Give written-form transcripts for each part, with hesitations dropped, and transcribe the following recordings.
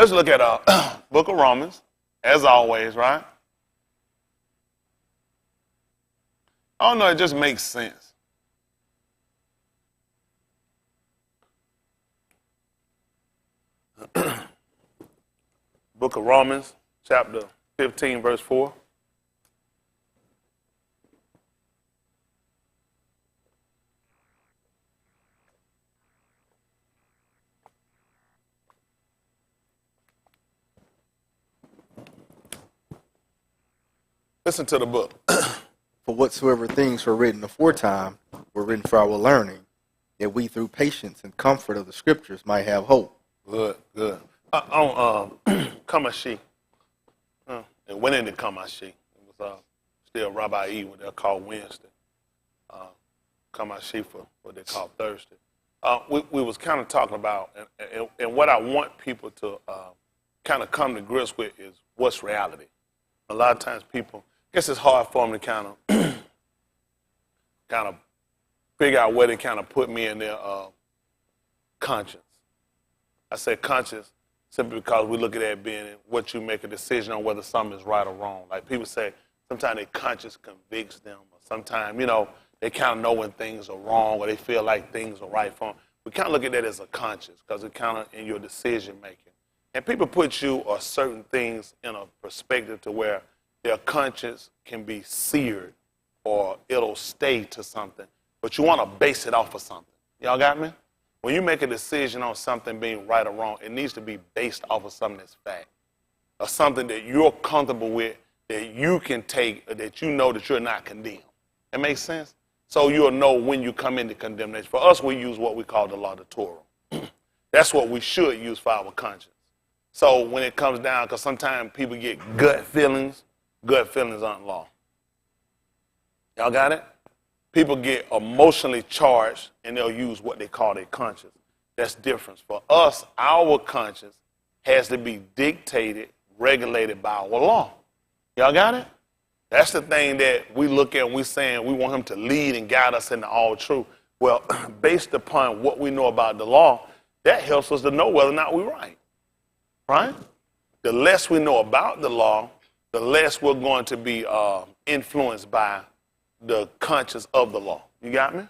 Let's look at book of Romans, as always, right? I don't know, it just makes sense. Book of Romans, chapter 15, verse 4. Listen to the book. For whatsoever things were written aforetime were written for our learning, that we through patience and comfort of the scriptures might have hope. Good, good. On Kamashi, it went into Kamashi. It was still Rabbi E, what they're called Wednesday. Kamashi for what they call Thursday. We was kind of talking about, and what I want people to kind of come to grips with is what's reality. A lot of times people, I guess it's hard for them to kind of figure out where they kind of put me in their conscience. I say conscience simply because we look at that being what you make a decision on whether something is right or wrong. Like people say, sometimes their conscience convicts them, or sometimes, they kind of know when things are wrong or they feel like things are right for them. We kind of look at that as a conscience because it's kind of in your decision making. And people put you or certain things in a perspective to where their conscience can be seared or it'll stay to something, but you want to base it off of something. Y'all got me? When you make a decision on something being right or wrong, it needs to be based off of something that's fact, or something that you're comfortable with, that you can take, or that you know that you're not condemned. That makes sense? So you'll know when you come into condemnation. For us, we use what we call the law of the Torah. That's what we should use for our conscience. So when it comes down, because sometimes people get gut feelings aren't law. Y'all got it? People get emotionally charged and they'll use what they call their conscience. That's different. For us, our conscience has to be dictated, regulated by our law. Y'all got it? That's the thing that we look at and we're saying we want him to lead and guide us into all truth. Well, based upon what we know about the law, that helps us to know whether or not we're right. Right? The less we know about the law, the less we're going to be influenced by the conscience of the law. You got me? Does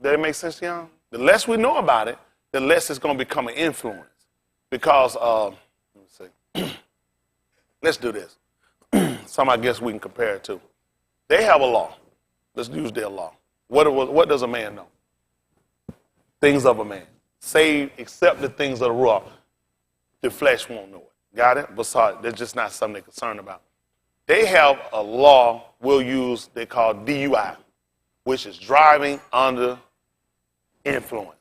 that make sense to y'all? The less we know about it, the less it's going to become an influence. Because, let me see. Let's do this. Some I guess we can compare it to. They have a law. Let's use their law. What does a man know? Things of a man. Save except the things of the law. The flesh won't know it. Got it? Besides, that's just not something they're concerned about. They have a law we'll use, they call DUI, which is driving under influence.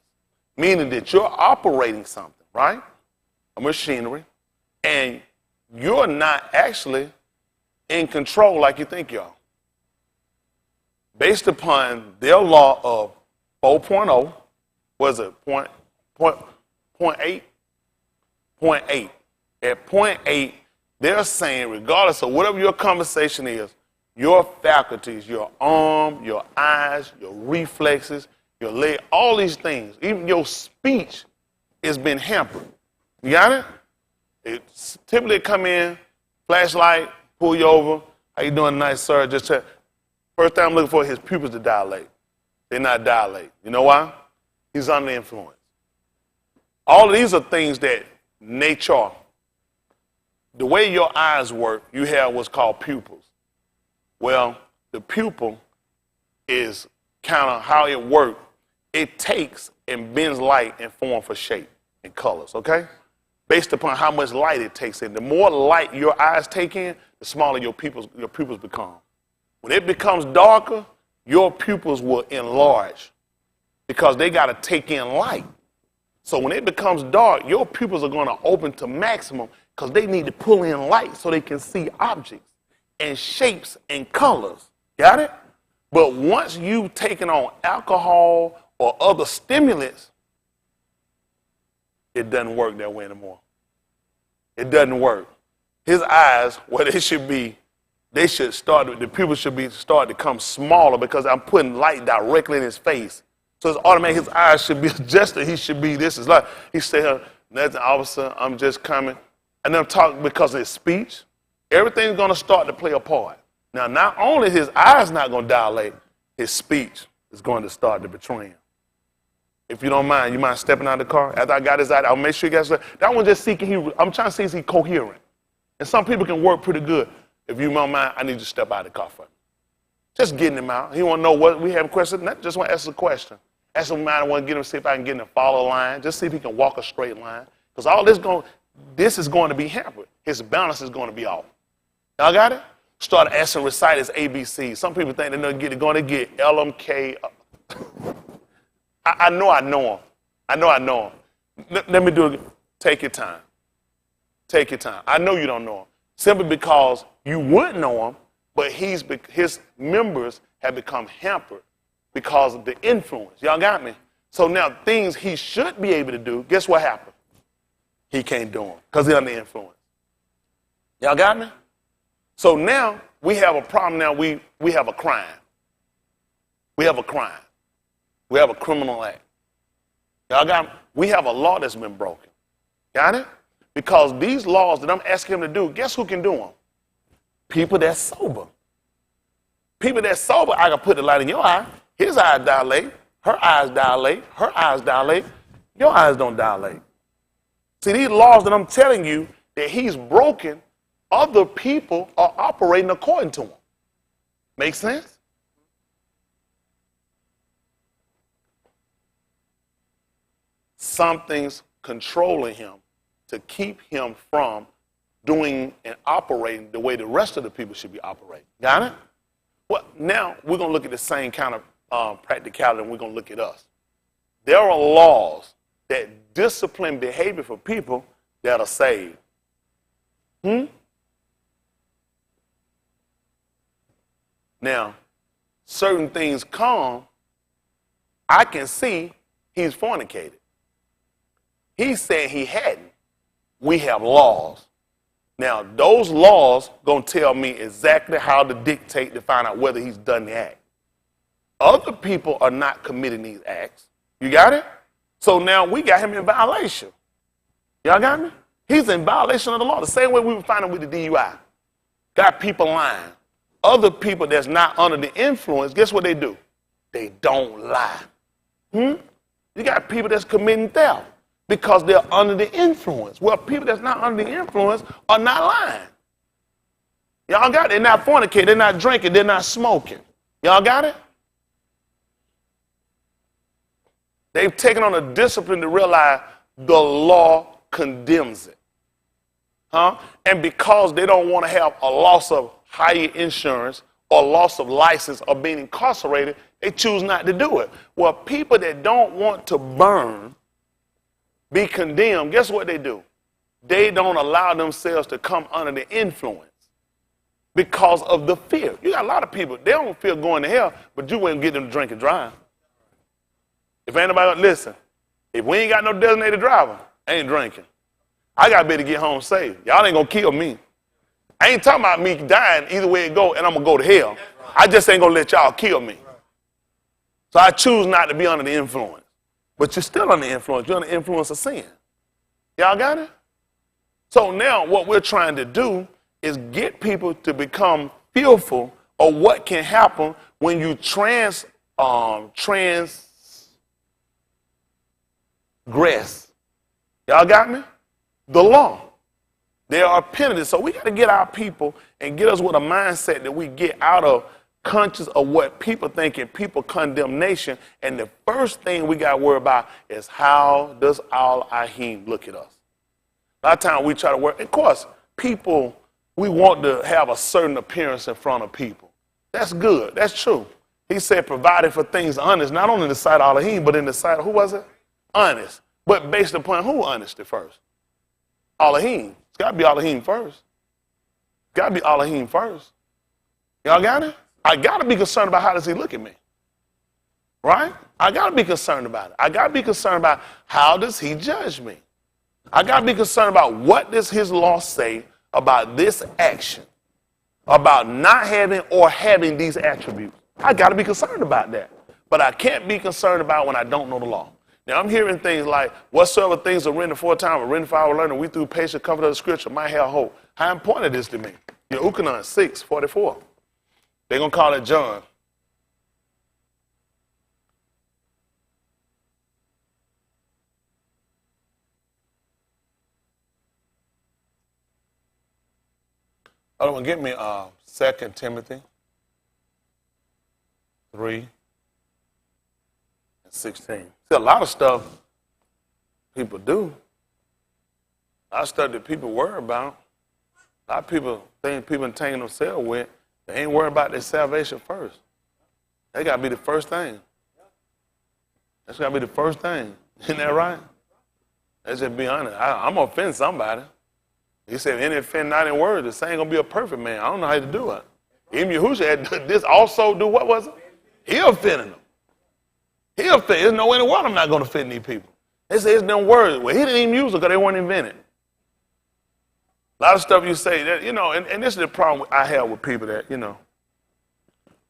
Meaning that you're operating something, right? A machinery, and you're not actually in control like you think you are. Based upon their law of 4.0, was it point 8? Point 8. At point 8, they're saying, regardless of whatever your conversation is, your faculties, your arm, your eyes, your reflexes, your leg, all these things, even your speech has been hampered. You got it? It typically come in, flashlight, pull you over. How you doing tonight, sir? Just check. First thing I'm looking for is his pupils to dilate. They're not dilate. You know why? He's under influence. All of these are things that nature, the way your eyes work, you have what's called pupils. Well, the pupil is kind of how it works. It takes and bends light and form for shape and colors, okay? Based upon how much light it takes in. The more light your eyes take in, the smaller your pupils become. When it becomes darker, your pupils will enlarge because they got to take in light. So when it becomes dark, your pupils are going to open to maximum because they need to pull in light so they can see objects and shapes and colors. Got it? But once you've taken on alcohol or other stimulants, it doesn't work that way anymore. It doesn't work. His eyes, where they should be, the pupils should start to come smaller because I'm putting light directly in his face. So it's automatic. His eyes should be adjusted. He should be, this is like, he said, Nothing, officer, I'm just coming. And I'm talking because of his speech. Everything's going to start to play a part. Now, not only his eyes not going to dilate, his speech is going to start to betray him. If you don't mind, you mind stepping out of the car? After I got his eye, I'll make sure you guys, that one just seeking, I'm trying to see is he coherent. And some people can work pretty good. If you don't mind, I need you to step out of the car for me. Just getting him out. He want to know what we have a question. Not just want to ask a question. Ask him, I want to get him, see if I can get him to follow a line. Just see if he can walk a straight line. Because all this is going to be hampered. His balance is going to be off. Y'all got it? Start asking, recite his ABC. Some people think they're going to get LMK. I know him. I know him. Let me do it. Take your time. Take your time. I know you don't know him. Simply because you would know him, but his members have become hampered because of the influence. Y'all got me? So now things he should be able to do, guess what happened? He can't do them because he's under influence. Y'all got me? So now we have a problem. Now we have a crime. We have a crime. We have a criminal act. Y'all got me? We have a law that's been broken. Got it? Because these laws that I'm asking him to do, guess who can do them? People that's sober. People that's sober, I can put the light in your eye. His eyes dilate. Her eyes dilate. Her eyes dilate. Your eyes don't dilate. See, these laws that I'm telling you that he's broken, other people are operating according to him. Make sense? Something's controlling him to keep him from doing and operating the way the rest of the people should be operating. Got it? Well, now we're going to look at the same kind of practicality, and we're going to look at us. There are laws that discipline behavior for people that are saved. Now, certain things come, I can see he's fornicated. He said he hadn't. We have laws. Now, those laws going to tell me exactly how to dictate to find out whether he's done the act. Other people are not committing these acts. You got it? So now we got him in violation. Y'all got me? He's in violation of the law. The same way we were finding with the DUI. Got people lying. Other people that's not under the influence, guess what they do? They don't lie. You got people that's committing theft because they're under the influence. Well, people that's not under the influence are not lying. Y'all got it? They're not fornicating, they're not drinking, they're not smoking. Y'all got it? They've taken on a discipline to realize the law condemns it. And because they don't want to have a loss of higher insurance or loss of license or being incarcerated, they choose not to do it. Well, people that don't want to burn, be condemned, guess what they do? They don't allow themselves to come under the influence because of the fear. You got a lot of people, they don't feel going to hell, but you wouldn't get them to drink and drive. If anybody, listen, if we ain't got no designated driver, I ain't drinking. I got to be able to get home safe. Y'all ain't going to kill me. I ain't talking about me dying either way it go and I'm going to go to hell. I just ain't going to let y'all kill me. So I choose not to be under the influence. But you're still under the influence. You're under the influence of sin. Y'all got it? So now what we're trying to do is get people to become fearful of what can happen when you transgress. Y'all got me? The law. There are penalties. So we got to get our people and get us with a mindset that we get out of conscious of what people think and people condemnation. And the first thing we got to worry about is how does Al-Ahim look at us? A lot of times we try to work. Of course, people, we want to have a certain appearance in front of people. That's good. That's true. He said provided for things honest, not only in the sight of Elohim, but in the sight of, who was it? Honest. But based upon who honesty first? Elohim. It's got to be Elohim first. It's got to be Elohim first. Y'all got it? I got to be concerned about how does he look at me. Right? I got to be concerned about it. I got to be concerned about how does he judge me. I got to be concerned about what does his law say about this action, about not having or having these attributes. I got to be concerned about that. But I can't be concerned about when I don't know the law. Now, I'm hearing things like, whatsoever things are written aforetime are written for our learning, we through patient comfort of the scripture might have hope. How important is this to me? Your Ukanon 6:44. They're going to call it John. I don't want to get me 2 Timothy 3:16. See, a lot of stuff people do. A lot of stuff that people worry about. A lot of people think people entangle themselves with. They ain't worried about their salvation first. They got to be the first thing. That's got to be the first thing. Isn't that right? Let's just be honest. I'm going to offend somebody. He said, any offend not in word, the same going to be a perfect man. I don't know how to do it. Even Yahushua had this also do what was it? He offended them. He offended. There's no way in the world I'm not going to offend these people. They say it's them words. Well, he didn't even use them because they weren't invented. A lot of stuff you say, that, and this is the problem I have with people that, you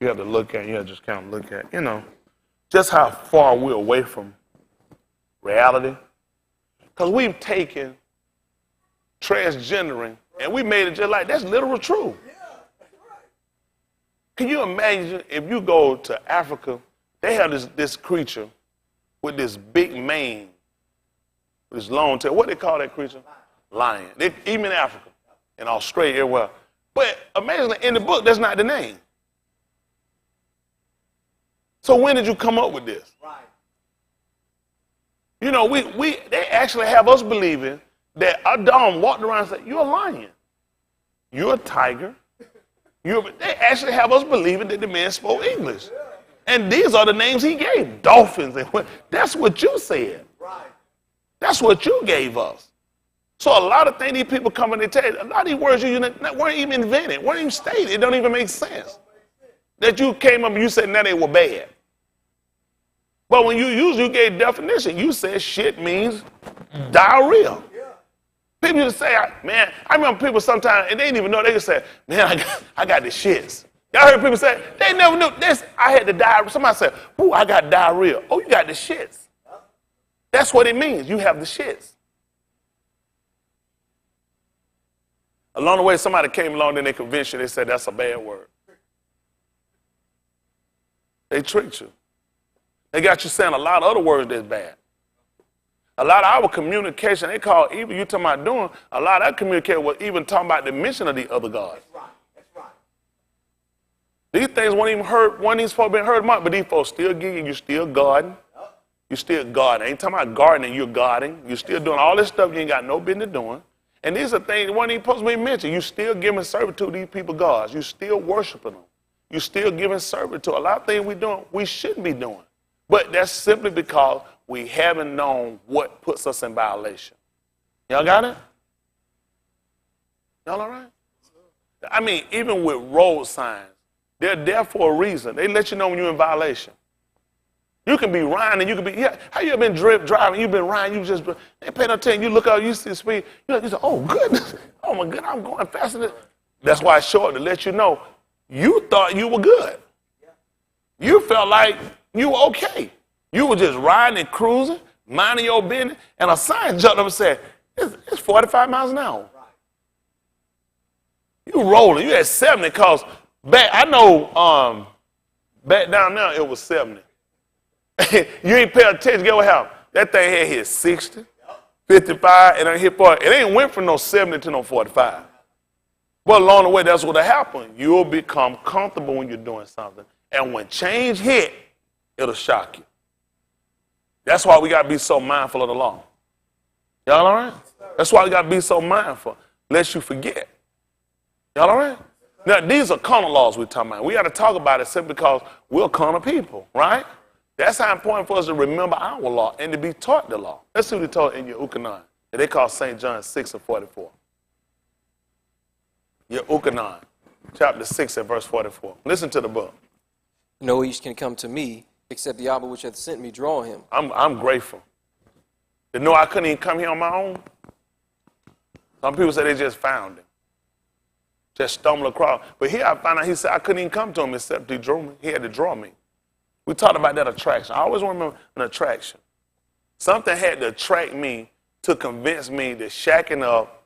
have to look at, you have to just kind of look at, just how far we're away from reality. Because we've taken transgendering and we made it just like, that's literal truth. Can you imagine if you go to Africa, they have this creature with this big mane, this long tail. What they call that creature? Lion. Even in Africa, in Australia, everywhere. But amazingly, in the book, that's not the name. So when did you come up with this? They actually have us believing that Adam walked around and said, you're a lion. You're a tiger. They actually have us believing that the man spoke English. And these are the names he gave. Dolphins. That's what you said. That's what you gave us. So a lot of things these people come and they tell you, a lot of these words you weren't even invented, weren't even stated. It don't even make sense. That you came up and you said, now they were bad. But when you gave definition, you said shit means diarrhea. People used to say, man, I remember people sometimes, and they didn't even know, they just say, man, I got the shits. Y'all heard people say, they never knew this. I had the diarrhea. Somebody said, ooh, I got diarrhea. Oh, you got the shits. That's what it means. You have the shits. Along the way, somebody came along and they convinced you, they said that's a bad word. They tricked you. They got you saying a lot of other words that's bad. A lot of our communication, they call, even you talking about doing, a lot of that communication was even talking about the mission of the other gods. That's right. These things weren't even heard, one of these folks been heard much, but these folks still giving you still guarding. You still guarding. Ain't talking about gardening, you're guarding. You're still doing all this stuff you ain't got no business doing. And these are things that weren't even supposed to be mentioned. You still giving servitude to these people gods. You still worshiping them. You still giving servitude. A lot of things we doing, we shouldn't be doing. But that's simply because we haven't known what puts us in violation. Y'all got it? Y'all all right? I mean, even with road signs, they're there for a reason. They let you know when you're in violation. You can be riding and you can be, how you ever been driving, you've been riding, you just, ain't paying no attention, you look out, you see the speed, you say, oh goodness, oh my goodness, I'm going faster than, that's why it's short to let you know, you thought you were good. You felt like you were okay. You were just riding and cruising, minding your business, and a sign jumped up and said, it's 45 miles an hour. You rolling, you at 70, because back, I know back down there it was 70. You ain't pay attention, get what happened? That thing had hit 60, 55, and then hit 40. It ain't went from no 70 to no 45. But along the way, that's what'll happen. You'll become comfortable when you're doing something. And when change hit, it'll shock you. That's why we got to be so mindful of the law. Y'all all right? That's why we got to be so mindful, lest you forget. Y'all all right? Now, these are carnal laws we're talking about. We got to talk about it simply because we're carnal people, right? That's how important for us to remember our law and to be taught the law. Let's see what he taught in your Ukanon, that they call St. John 6:44. Your Ukanon, chapter 6 and verse 44. Listen to the book. No east can come to me except the Abba which hath sent me draw him. I'm grateful. To know I couldn't even come here on my own. Some people say they just found him. Just stumbled across. But here I found out he said I couldn't even come to him except he drew me. He had to draw me. We talked about that attraction. I always want to remember an attraction. Something had to attract me to convince me that shacking up,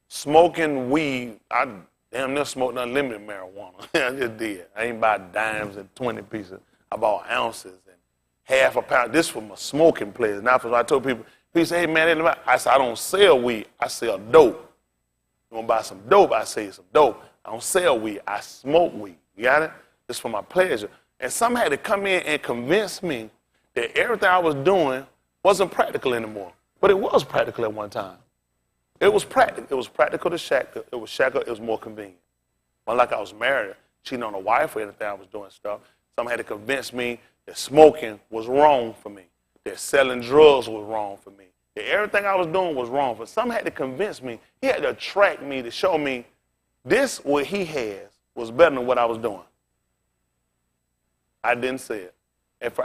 smoking weed, I damn near smoked unlimited marijuana. I just did. I ain't buy dimes and 20 pieces. I bought ounces and half a pound. This was my smoking place. Now, I told people say, hey, man, I said, I don't sell weed. I sell dope. You want to buy some dope? I say some dope. I don't sell weed. I smoke weed. You got it? It's for my pleasure. And somebody had to come in and convince me that everything I was doing wasn't practical anymore. But it was practical at one time. It was practical. It was practical to shack up. It was shack up. It was more convenient. Unlike I was married, cheating on a wife or anything, I was doing stuff. Somebody had to convince me that smoking was wrong for me, that selling drugs was wrong for me, that everything I was doing was wrong. But somebody had to convince me. He had to attract me to show me this, what he has, was better than what I was doing. I didn't say it.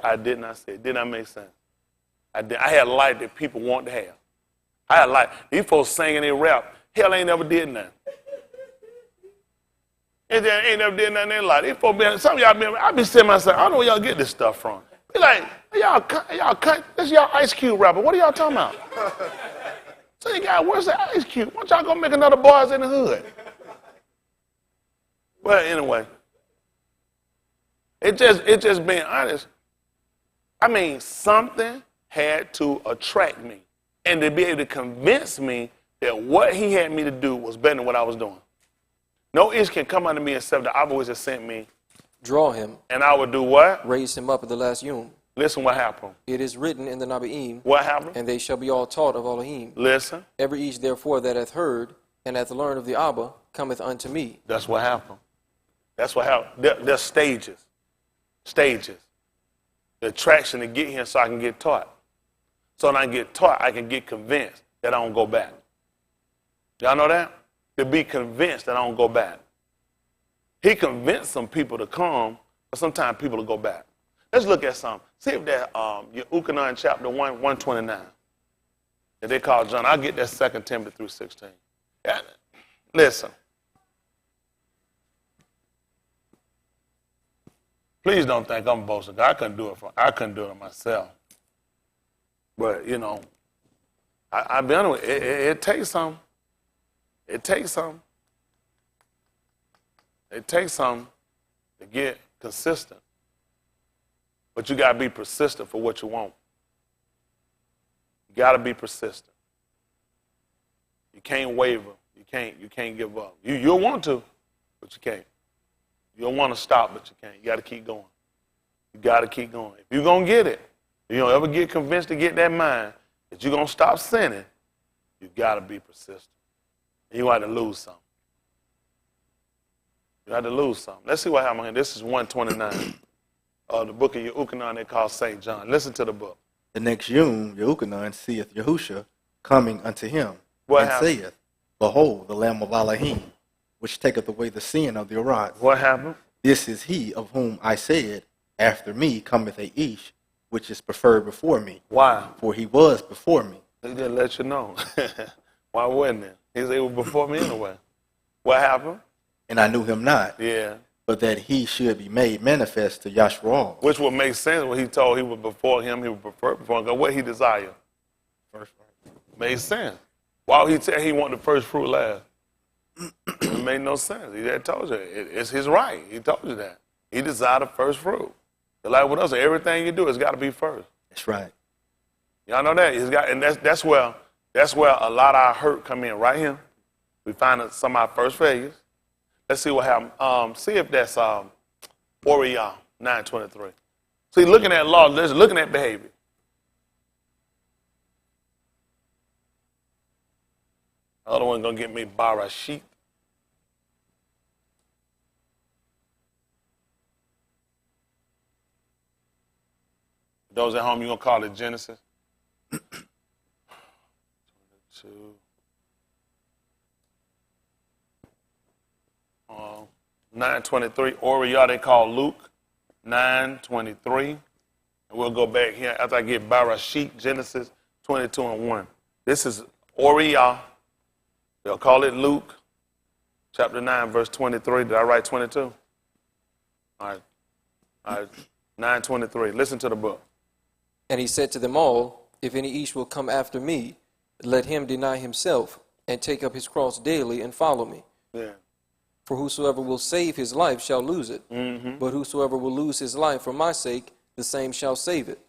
I did not say it. Did not make sense. I had a life that people want to have. I had a life. These folks singing and rap. Hell ain't never did nothing. Ain't never did nothing in their life. These folks, some of y'all, I be saying myself, I don't know where y'all get this stuff from. Be like, this y'all Ice Cube rapper. What are y'all talking about? So you got, where's the Ice Cube? Why don't y'all go make another Boys in the Hood? Well, anyway, it just being honest. I mean, something had to attract me and to be able to convince me that what he had me to do was better than what I was doing. No ish can come unto me except the Abba which has sent me. Draw him. And I would do what? Raise him up at the last yom. Listen what happened. It is written in the Nabi'im. What happened? And they shall be all taught of Elohim. Listen. Every each therefore that hath heard and hath learned of the Abba cometh unto me. That's what happened. That's what happened. There's stages. Stages. The attraction to get here so I can get taught. So when I get taught, I can get convinced that I don't go back. Y'all know that? To be convinced that I don't go back. He convinced some people to come, but sometimes people will go back. Let's look at some. See if that Ukanon chapter 129 that they call John. I'll get that 2 Timothy 3:16. Yeah. Listen. Please don't think I'm boasting. I couldn't do it myself. But you know, I've been with it. It takes some. It takes some. It takes some to get consistent. But you gotta be persistent for what you want. You gotta be persistent. You can't waver. You can't give up. You'll want to, but you can't. You'll want to stop, but you can't. You gotta keep going. You gotta keep going. If you're gonna get it, if you don't ever get convinced to get that mind that you're gonna stop sinning, you gotta be persistent. And you have to lose something. You have to lose something. Let's see what happened here. This is 129. The book of Yehukanan they call St. John. Listen to the book. The next Yom, Yehukanan seeth Yahusha coming unto him, What and happened? saith, Behold, the Lamb of Elohim, which taketh away the sin of the Arad. What happened? This is he of whom I said, After me cometh a Ish, which is preferred before me. Why? For he was before me. He didn't let you know. Why wasn't it? He said it was before me anyway. What happened? And I knew him not, Yeah. but that he should be made manifest to Yashua. Which would make sense when he told he was before him, he was preferred before him. 'Cause what he desired. First, Made sense. Why would he tell he wanted the first fruit last? It made no sense. He had told you. It's his right. He told you that. He desired the first fruit. Like with us, everything you do, it's got to be first. That's right. Y'all know that? It's got, and that's where a lot of our hurt come in right here. We find some of our first failures. Let's see what happened. See if that's Oriah 9:23. See, looking at law, looking at behavior. Other one gonna get me Barashit. Those at home, you gonna call it Genesis. 22. 9:23. Oriah they call Luke 9:23. And we'll go back here after I get Barashit, Genesis 22:1. This is Oriah. They'll call it Luke, chapter 9, verse 23. Did I write 22? All right. 9:23. Listen to the book. And he said to them all, If any each will come after me, let him deny himself and take up his cross daily and follow me. Yeah. For whosoever will save his life shall lose it. But whosoever will lose his life for my sake, the same shall save it.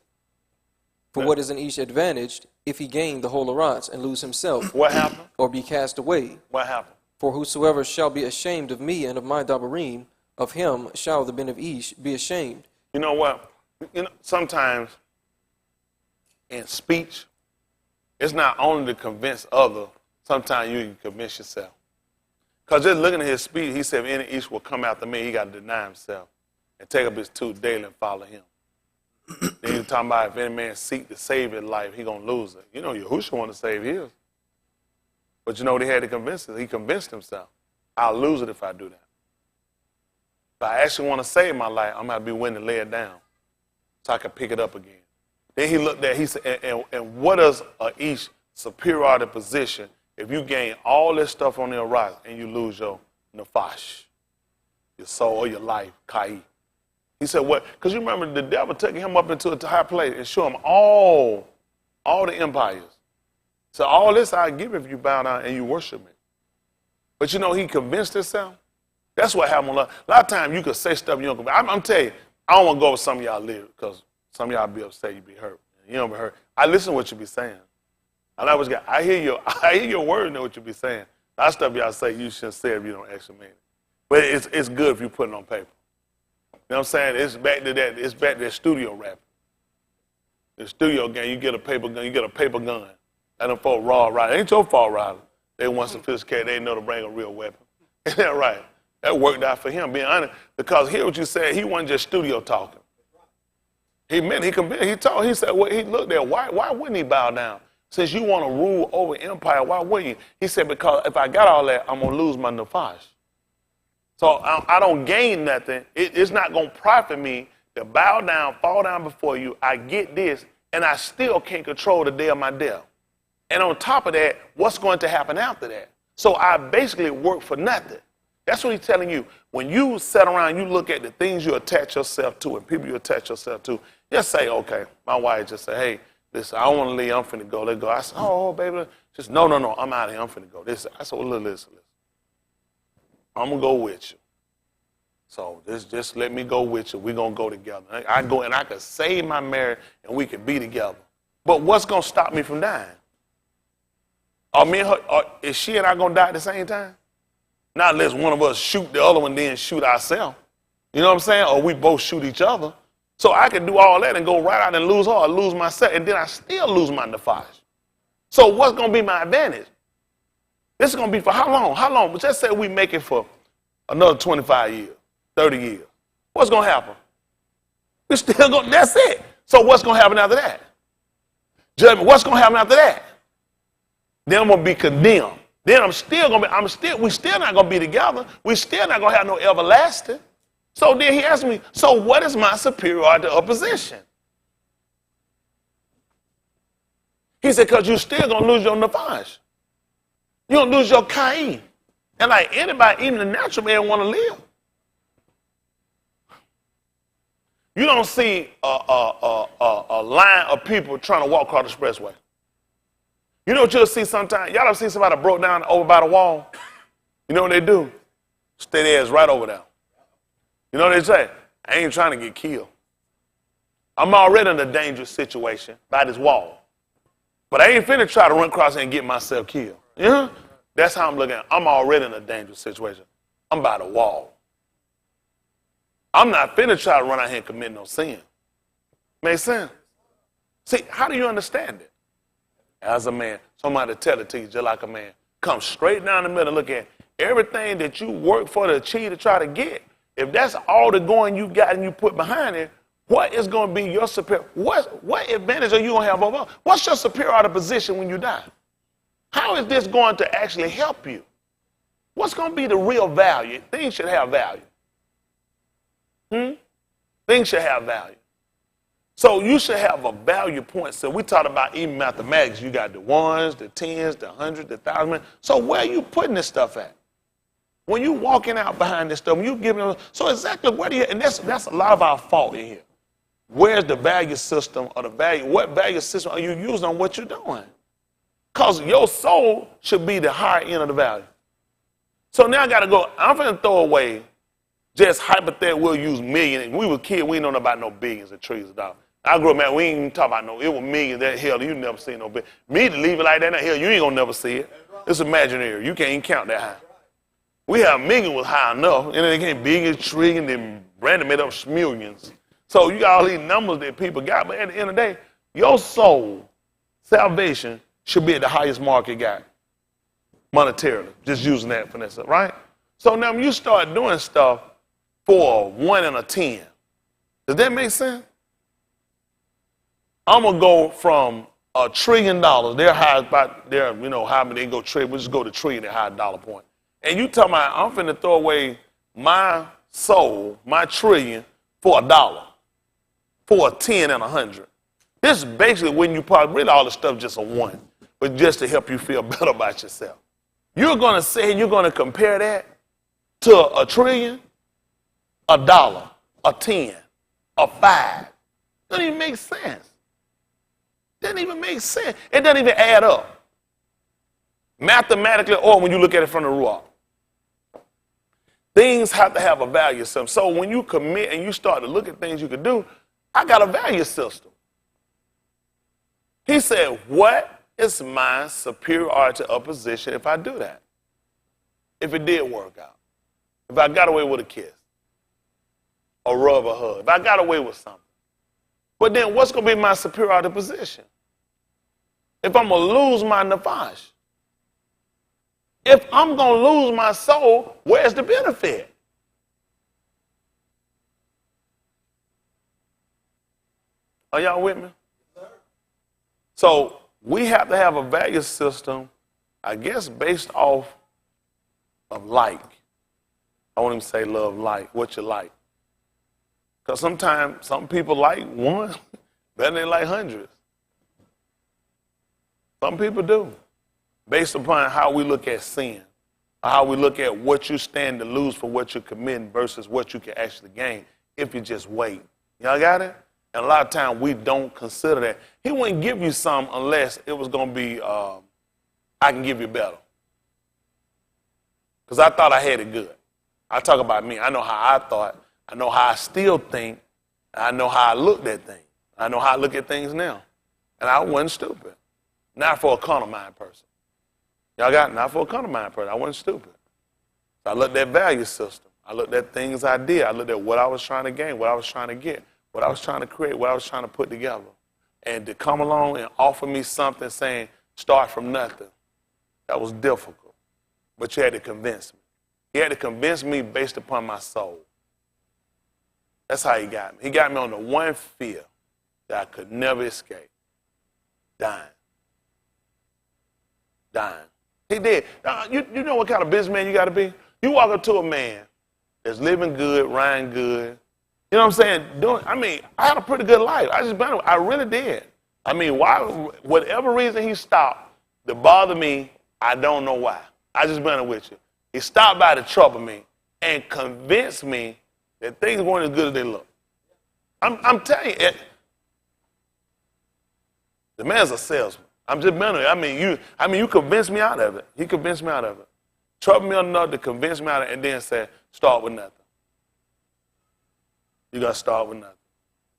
For what is an each advantaged if he gain the whole arats and lose himself? What happened? Or be cast away? What happened? For whosoever shall be ashamed of me and of my dabarim, of him shall the ben of Ish be ashamed. You know what? Sometimes in speech, it's not only to convince others, sometimes you can convince yourself. Because just looking at his speech, he said, if any each will come after me, he got to deny himself and take up his tooth daily and follow him. Then he's talking about if any man seek to save his life, he going to lose it. You know, Yahushua want to save his. But you know what he had to convince us? He convinced himself. I'll lose it if I do that. If I actually want to save my life, I'm going to be willing to lay it down so I can pick it up again. Then he looked at, he said, and what is each superiority position if you gain all this stuff on the horizon and you lose your nafash, your soul or your life, kai? He said, what? Because you remember the devil taking him up into a high place and show him all the empires. So all this I give if you bow down and you worship me. But you know, he convinced himself. That's what happened. A lot of times you could say stuff you don't. I'm telling you, I don't want to go with some of y'all live because some of y'all be upset, you be hurt. You don't be hurt. I listen to what you be saying. I hear your word and know what you be saying. A lot of stuff y'all say you shouldn't say if you don't actually mean it. But it's good if you put it on paper. You know what I'm saying? It's back to that. It's back to that studio rapping. The studio game, you get a paper gun. You get a paper gun. Let them folk raw rider. It ain't your fault, Ryder. They want sophisticated. They didn't know to bring a real weapon. Isn't that right? That worked out for him, being honest. Because hear what you said. He wasn't just studio talking. He meant he convinced. He told. He said, well, he looked at why wouldn't he bow down? Since you want to rule over empire, why wouldn't you? He said, because if I got all that, I'm gonna lose my nafash. So I don't gain nothing. It's not going to profit me to bow down, fall down before you. I get this, and I still can't control the day of my death. And on top of that, what's going to happen after that? So I basically work for nothing. That's what he's telling you. When you sit around, you look at the things you attach yourself to and people you attach yourself to, just say, okay, my wife just say, hey, listen, I don't want to leave, I'm finna go. Let go. I said, oh, baby, just no, I'm out of here, I'm finna go. I said, well, listen. I'm going to go with you. So just let me go with you. We're going to go together. I go and I can save my marriage and we can be together. But what's going to stop me from dying? Is she and I going to die at the same time? Not unless one of us shoot the other one, then shoot ourselves. You know what I'm saying? Or we both shoot each other. So I can do all that and go right out and lose her or lose myself, and then I still lose my nafash. So what's going to be my advantage? This is going to be for how long? How long? But just say we make it for another 25 years, 30 years. What's going to happen? We still going, that's it. So what's going to happen after that? Judgment, what's going to happen after that? Then I'm going to be condemned. Then we still not going to be together. We still not going to have no everlasting. So then he asked me, so what is my superiority or position? He said, because you still going to lose your nafash. You're going to lose your kain. And like anybody, even the natural man want to live. You don't see a line of people trying to walk across the expressway. You know what you'll see sometimes? Y'all ever see somebody broke down over by the wall? You know what they do? Stay their ass right over there. You know what they say? I ain't trying to get killed. I'm already in a dangerous situation by this wall. But I ain't finna try to run across and get myself killed. You know? That's how I'm looking at it. I'm already in a dangerous situation. I'm by the wall. I'm not finna try to run out here and commit no sin. Make sense? See, how do you understand it? As a man, somebody tell it to you just like a man. Come straight down the middle and look at everything that you work for to achieve to try to get. If that's all the going you got and you put behind it, what is going to be your superior? What advantage are you going to have over? What's your superiority position when you die? How is this going to actually help you? What's going to be the real value? Things should have value. Things should have value. So you should have a value point. So we talked about even mathematics. You got the ones, the tens, the hundreds, the thousands. So where are you putting this stuff at? When you walking out behind this stuff, when you giving them, so exactly where do you, and that's a lot of our fault in here. where's the value system or what value system are you using on what you're doing? Because your soul should be the higher end of the value. So now I got to go, I'm going to throw away just hypothetical, we'll use millions. When we were kids, we didn't know about no billions of trees of dollars. I grew up, man, we ain't even talk about no, it was millions, that hell, you never see no billion. Me to leave it like that, now, hell, you ain't gonna never see it. It's imaginary, you can't even count that high. We have million was high enough, and then it came billion, trillion, then Brandon made up millions. So you got all these numbers that people got, but at the end of the day, your soul, salvation, should be at the highest mark it got, monetarily, just using that for that, right? So now when you start doing stuff for a 1 and a 10, does that make sense? I'm gonna go from $1 trillion. They're high about there, you know, how many they go trillion. We just go to trillion at high dollar point. And you talking about I'm finna throw away my soul, my trillion, for $1, for a 10 and 100. This is basically when you probably really all the stuff just a 1, but just to help you feel better about yourself. You're gonna say you're gonna compare that to $1 trillion, $1, a 10, a 5. Doesn't even make sense. Doesn't even make sense. It doesn't even add up. Mathematically, or when you look at it from the Ruach. Things have to have a value system. So when you commit and you start to look at things you can do, I got a value system. He said, what is my superiority of position if I do that? If it did work out. If I got away with a kiss, a rub, a hug. If I got away with something. But then what's going to be my superiority position? If I'm going to lose my nefesh. If I'm going to lose my soul, where's the benefit? Are y'all with me? So we have to have a value system, I guess, based off of like. I won't even say love, like, what you like. Because sometimes some people like one better than they like hundreds. Some people do. Based upon how we look at sin, or how we look at what you stand to lose for what you're committing versus what you can actually gain if you just wait. Y'all got it? And a lot of times we don't consider that. He wouldn't give you some unless it was going to be, I can give you better. Because I thought I had it good. I talk about me. I know how I thought. I know how I still think. I know how I looked at things. I know how I look at things now. And I wasn't stupid. Not for a carnal mind person. Y'all got it? Not for a carnal mind person. I wasn't stupid. So I looked at value system. I looked at things I did. I looked at what I was trying to gain, what I was trying to get, what I was trying to create, what I was trying to put together. And to come along and offer me something saying, start from nothing, that was difficult. But you had to convince me. He had to convince me based upon my soul. That's how he got me. He got me on the one fear that I could never escape. Dying. Dying. He did. You know what kind of businessman you got to be? You walk up to a man that's living good, riding good. You know what I'm saying? I had a pretty good life. I really did. Whatever reason he stopped to bother me, I don't know why. I just been with you. He stopped by to trouble me and convinced me that things weren't as good as they look. I'm telling you, the man's a salesman. I'm just being you convinced me out of it. He convinced me out of it. Trouble me enough to convince me out of it and then say, start with nothing. You got to start with nothing.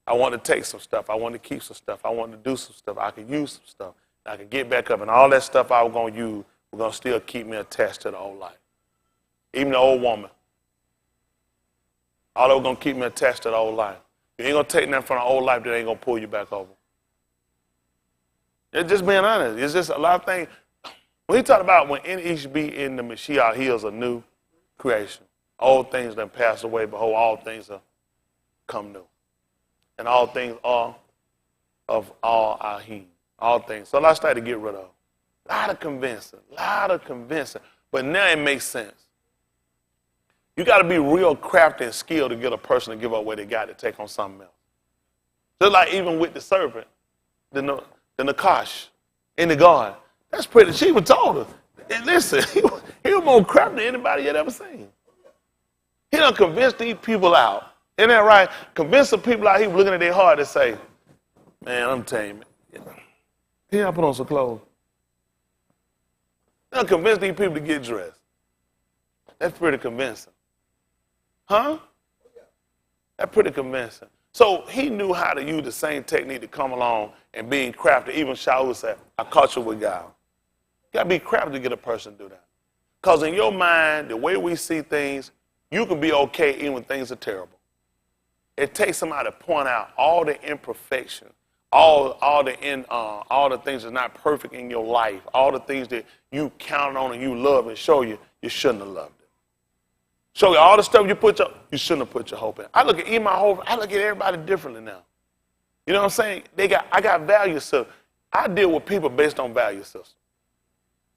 I want to take some stuff. I want to keep some stuff. I want to do some stuff. I can use some stuff. I can get back up. And all that stuff I was going to use was going to still keep me attached to the old life. Even the old woman. All that was going to keep me attached to the old life. You ain't going to take nothing from the old life that ain't going to pull you back over. It's just being honest. It's just a lot of things. When he talked about when each be in the Mashiach, he is a new creation. Old things done passed away, behold, all things have come new. And all things are of all Ahim. All things. So let's try to get rid of. A lot of convincing. But now it makes sense. You got to be real crafty and skilled to get a person to give up what they got to take on something else. Just like even with the serpent, the Nakash in the garden. That's pretty. She even told her, and listen, he was more crafty than anybody had ever seen. He done convinced these people out Isn't that right? Convince the people out here looking at their heart to say, man, I'm telling you, man. Can I put on some clothes? Now convince these people to get dressed. That's pretty convincing. Huh? That's pretty convincing. So he knew how to use the same technique to come along and being crafty. Even Shaul said, I caught you with God. You got to be crafty to get a person to do that. Because in your mind, the way we see things, you can be okay even when things are terrible. It takes somebody to point out all the imperfections, all the things that's not perfect in your life, all the things that you counted on and you love, and show you shouldn't have loved it. Show you all the stuff you shouldn't have put your hope in. I look at everybody differently now. You know what I'm saying? I got value system. I deal with people based on value system.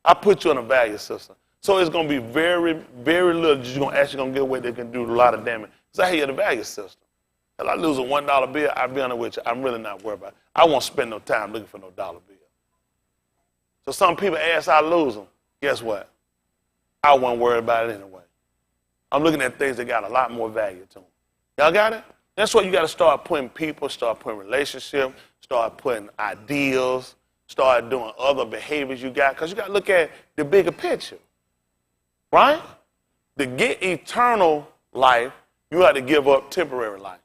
I put you in a value system. So it's going to be very, very little you're actually going to get away that can do a lot of damage. So I hear the value system. If I lose a $1 bill, I'll be honest with you, I'm really not worried about it. I won't spend no time looking for no dollar bill. So some people ask I lose them. Guess what? I wasn't worried about it anyway. I'm looking at things that got a lot more value to them. Y'all got it? That's why you got to start putting people, start putting relationships, start putting ideals, start doing other behaviors you got, because you got to look at the bigger picture. Right? To get eternal life, you have to give up temporary life.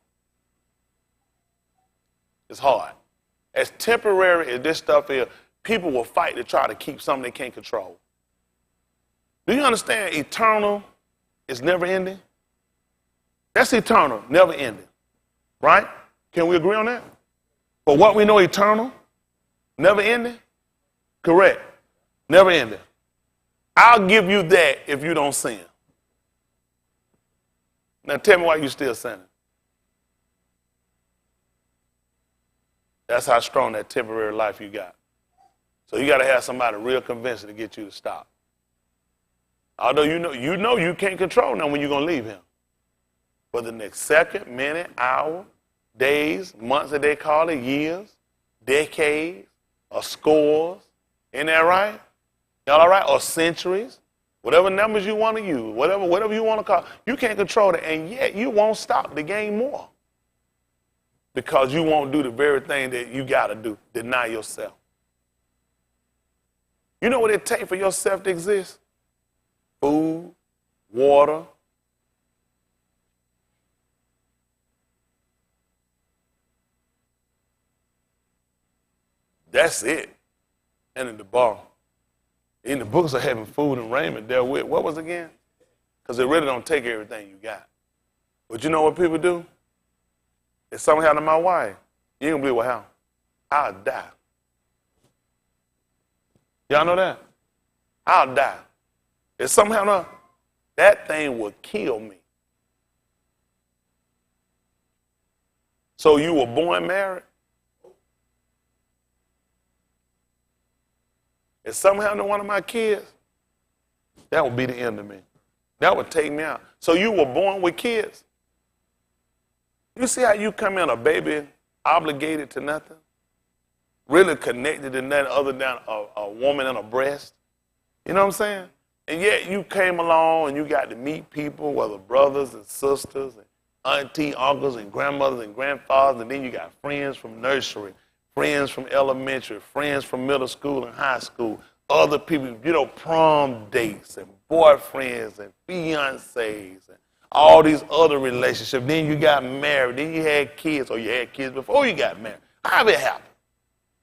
It's hard. As temporary as this stuff is, people will fight to try to keep something they can't control. Do you understand? Eternal is never ending. That's eternal, never ending. Right? Can we agree on that? For what we know eternal, never ending? Correct. Never ending. I'll give you that if you don't sin. Now tell me why you're still sinning. That's how strong that temporary life you got. So you got to have somebody real convincing to get you to stop. Although you know you can't control now when you're going to leave him. But the next second, minute, hour, days, months that they call it, years, decades, or scores, isn't that right? Y'all all right? Or centuries, whatever numbers you want to use, whatever you want to call, you can't control it, and yet you won't stop to gain more. Because you won't do the very thing that you got to do, deny yourself. You know what it takes for yourself to exist? Food, water. That's it. And in the bar. In the books of having food and raiment therewith. What was it again? Because it really don't take everything you got. But you know what people do? If something happened to my wife, you ain't gonna believe what happened. I'll die. Y'all know that? I'll die. If something happened to her, that thing would kill me. So you were born married? If something happened to one of my kids, that would be the end of me. That would take me out. So you were born with kids? You see how you come in a baby obligated to nothing? Really connected to nothing other than a woman and a breast? You know what I'm saying? And yet you came along and you got to meet people, whether brothers and sisters and auntie, uncles and grandmothers and grandfathers, and then you got friends from nursery, friends from elementary, friends from middle school and high school, other people, prom dates and boyfriends and fiancés and all these other relationships. Then you got married. Then you had kids, or you had kids before you got married. How did it happen?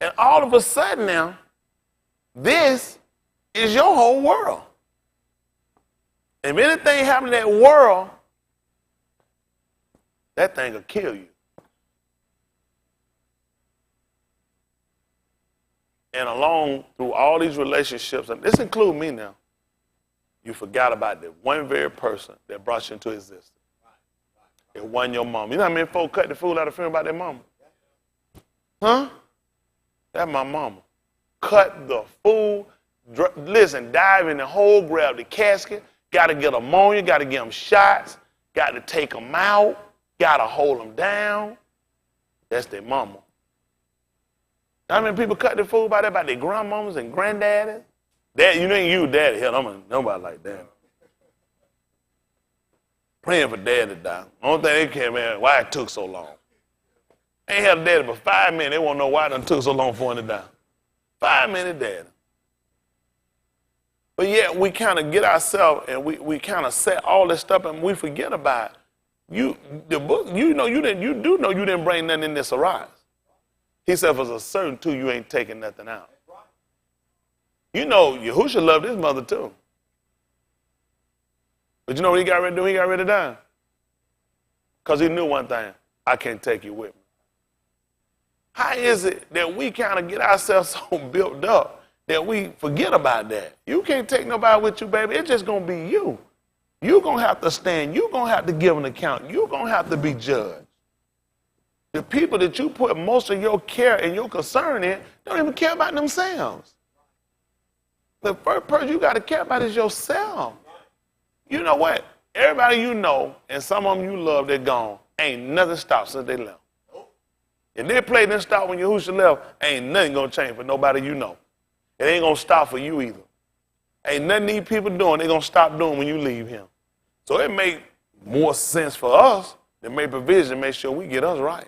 And all of a sudden now, this is your whole world. If anything happened to that world, that thing will kill you. And along through all these relationships, and this includes me now, you forgot about the one very person that brought you into existence. It wasn't your mom. You know how many folks cut the fool out of fear about their mama? Huh? That's my mama. Cut the fool. Listen, dive in the hole, grab the casket, got to get ammonia, got to get them shots, got to take them out, got to hold them down. That's their mama. How many people cut the fool about that, about their grandmamas and granddaddies? Dad, you ain't you daddy. Hell, nobody like that. praying for Dad to die. Only thing they care, man, why it took so long. Ain't had a daddy but 5 minutes. They won't know why it took so long for him to die. 5-minute daddy. But yet we kind of get ourselves and we kind of set all this stuff and we forget about it. The book, you do know you didn't bring nothing in this arise. He said, for a certain two, you ain't taking nothing out. You know, Yahushua loved his mother too. But you know what he got ready to do? He got ready to die. Because he knew one thing, I can't take you with me. How is it that we kind of get ourselves so built up that we forget about that? You can't take nobody with you, baby. It's just going to be you. You're going to have to stand. You're going to have to give an account. You're going to have to be judged. The people that you put most of your care and your concern in don't even care about themselves. The first person you got to care about is yourself. You know what? Everybody you know and some of them you love, they're gone. Ain't nothing stopped since they left. If they played and stop when Yahushua left, ain't nothing going to change for nobody you know. It ain't going to stop for you either. Ain't nothing these people doing they're going to stop doing when you leave him. So it make more sense for us to make provision, make sure we get us right.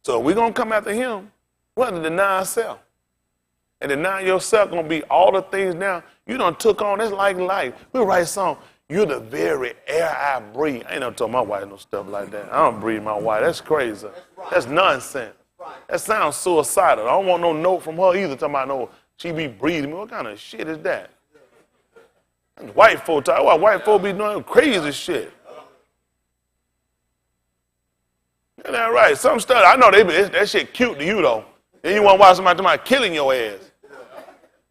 So if we're going to come after him, we have to deny ourselves. And deny yourself going to be all the things now you done took on. That's like life. We write a song, you're the very air I breathe. I ain't never told my wife no stuff like that. I don't breathe my wife. That's crazy. That's nonsense. That sounds suicidal. I don't want no note from her either talking about no, she be breathing. What kind of shit is that? That's white folk talk. Why white folk be doing crazy shit? Isn't that right? Some stuff, I know that shit cute to you though. Then you want to watch somebody talking about killing your ass.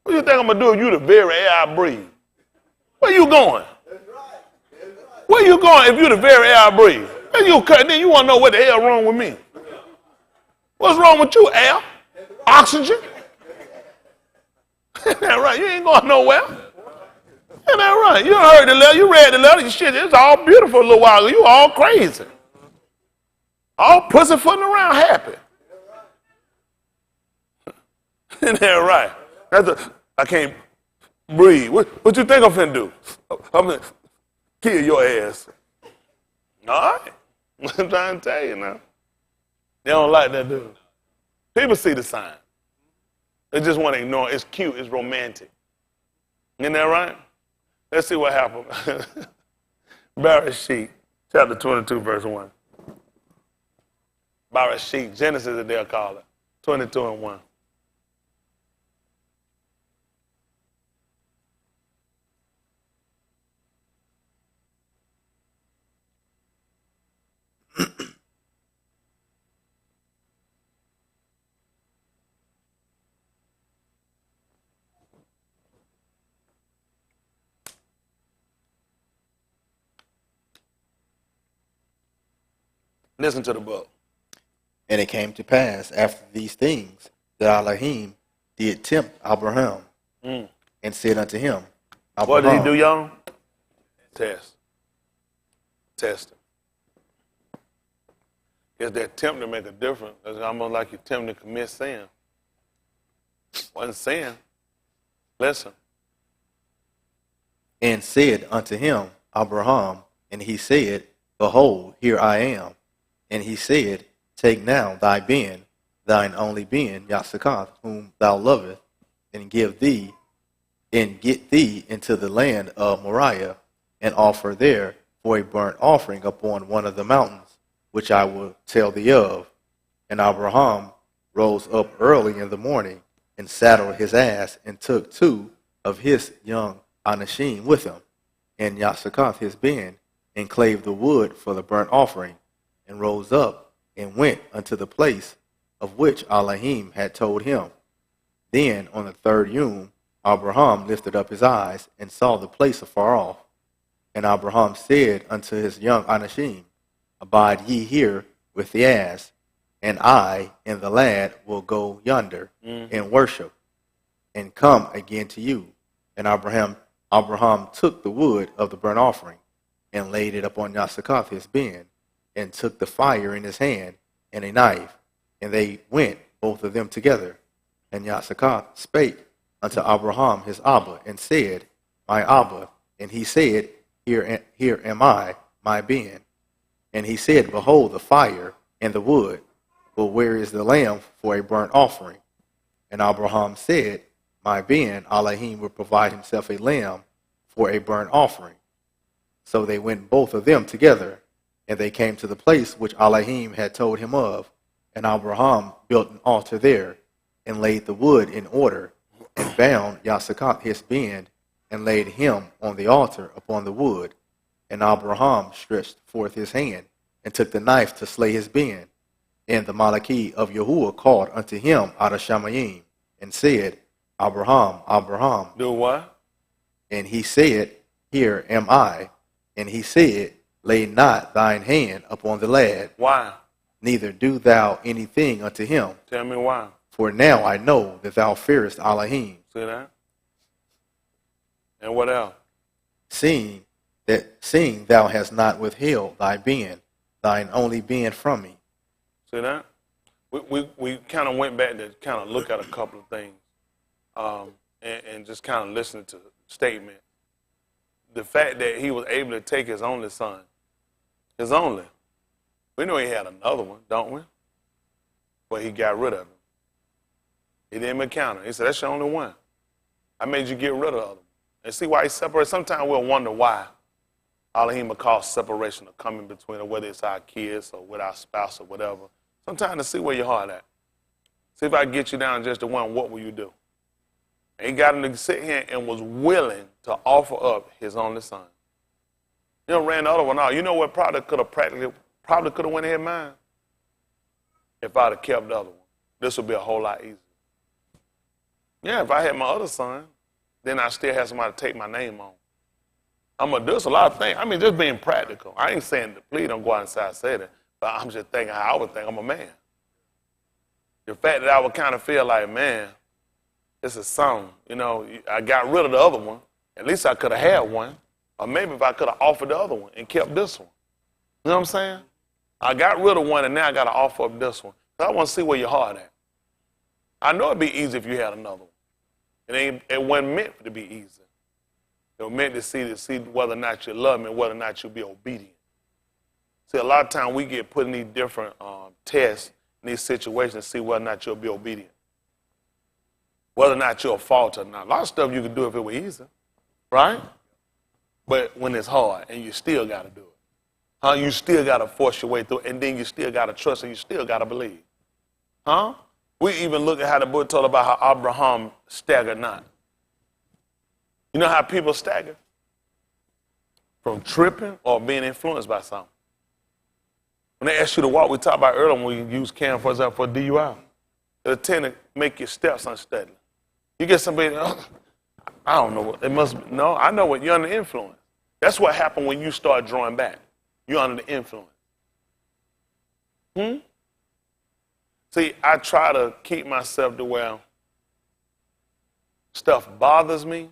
What do you think I'm going to do if you the very air I breathe? Where you going? Where you going if you the very air I breathe? Then you want to know what the hell wrong with me? What's wrong with you, air? Oxygen? Isn't that right? You ain't going nowhere. Isn't that right? You heard the letter. You read the letter. You shit, it's all beautiful a little while ago. You all crazy. All pussyfooting around happy. Isn't that right? I can't breathe. What you think I'm finna do? I'm gonna kill your ass. All right. I'm trying to tell you now. They don't like that, dude. People see the sign. They just want to ignore it. It's cute. It's romantic. Isn't that right? Let's see what happened. Bereshit, chapter 22, verse 1. Bereshit, Genesis, as they'll call it. 22 and 1. Listen to the book. And it came to pass after these things that Elohim did tempt Abraham and said unto him, Abraham, What did he do, y'all? Test. Test him. Is that tempt to make a difference? It's almost like you're tempted to commit sin. Wasn't sin. Listen. And said unto him, Abraham, and he said, Behold, here I am. And he said, Take now thy being, thine only being, Yasakath, whom thou lovest, and get thee into the land of Moriah, and offer there for a burnt offering upon one of the mountains, which I will tell thee of. And Abraham rose up early in the morning, and saddled his ass, and took 2 of his young Anashim with him, and Yasakath his being, and clave the wood for the burnt offering, and rose up, and went unto the place of which Elohim had told him. Then on the 3rd Yom, Abraham lifted up his eyes, and saw the place afar off. And Abraham said unto his young Anashim, Abide ye here with the ass, and I and the lad will go yonder and worship, and come again to you. And Abraham took the wood of the burnt offering, and laid it upon Yasakath his being, and took the fire in his hand, and a knife, and they went both of them together. And Yasakath spake unto Abraham his Abba, and said, My Abba. And he said, here am I, my being. And he said, behold, the fire and the wood, but where is the lamb for a burnt offering? And Abraham said, my being, Elohim will provide himself a lamb for a burnt offering. So they went both of them together, and they came to the place which Elohim had told him of. And Abraham built an altar there, and laid the wood in order, and bound Yasakah his being, and laid him on the altar upon the wood. And Abraham stretched forth his hand, and took the knife to slay his being. And the Malaki of Yahuwah called unto him out of Shamayim, and said, Abraham, Abraham. Do what? And he said, here am I. And he said, lay not thine hand upon the lad. Why? Neither do thou anything unto him. Tell me why. For now I know that thou fearest Elohim. See that? And what else? Seeing thou hast not withheld thy being, thine only being from me. See that? We kind of went back to kind of look at a couple of things and just kind of listen to the statement. The fact that he was able to take his only son, his only. We know he had another one, don't we? But he got rid of him. He didn't even count him. He said, that's your only one. I made you get rid of the other one. And see why he separated? Sometimes we'll wonder why Elohim will cause separation of coming between, or whether it's our kids or with our spouse or whatever. Sometimes to see where your heart at. See if I get you down just to one, what will you do? And he got him to sit here and was willing to offer up his only son. You know, ran the other one out. You know what probably could have went ahead of mine? If I'd have kept the other one. This would be a whole lot easier. Yeah, if I had my other son, then I still have somebody to take my name on. I'm going to do this a lot of things. I mean, just being practical. I ain't saying, please don't go outside and say that, but I'm just thinking how I would think. I'm a man. The fact that I would kind of feel like, man, this is something. You know, I got rid of the other one. At least I could have had one. Or maybe if I could have offered the other one and kept this one. You know what I'm saying? I got rid of one and now I got to offer up this one. So I want to see where your heart at. I know it'd be easy if you had another one. It wasn't meant to be easy. It was meant to see whether or not you love me and whether or not you'll be obedient. See, a lot of times we get put in these different tests, in these situations, to see whether or not you'll be obedient. Whether or not you'll falter or not. A lot of stuff you could do if it were easy, right? But when it's hard and you still got to do it. You still got to force your way through it, and then you still got to trust and you still got to believe. We even look at how the book told about how Abraham staggered not. You know how people stagger? From tripping or being influenced by something. When they ask you to walk, we talked about earlier when we use Cant, for example, for DUI. It'll tend to make your steps unsteady. You get somebody, I don't know what, it must be, no, I know what, you're under influence. That's what happened when you start drawing back. You're under the influence. See, I try to keep myself to where stuff bothers me,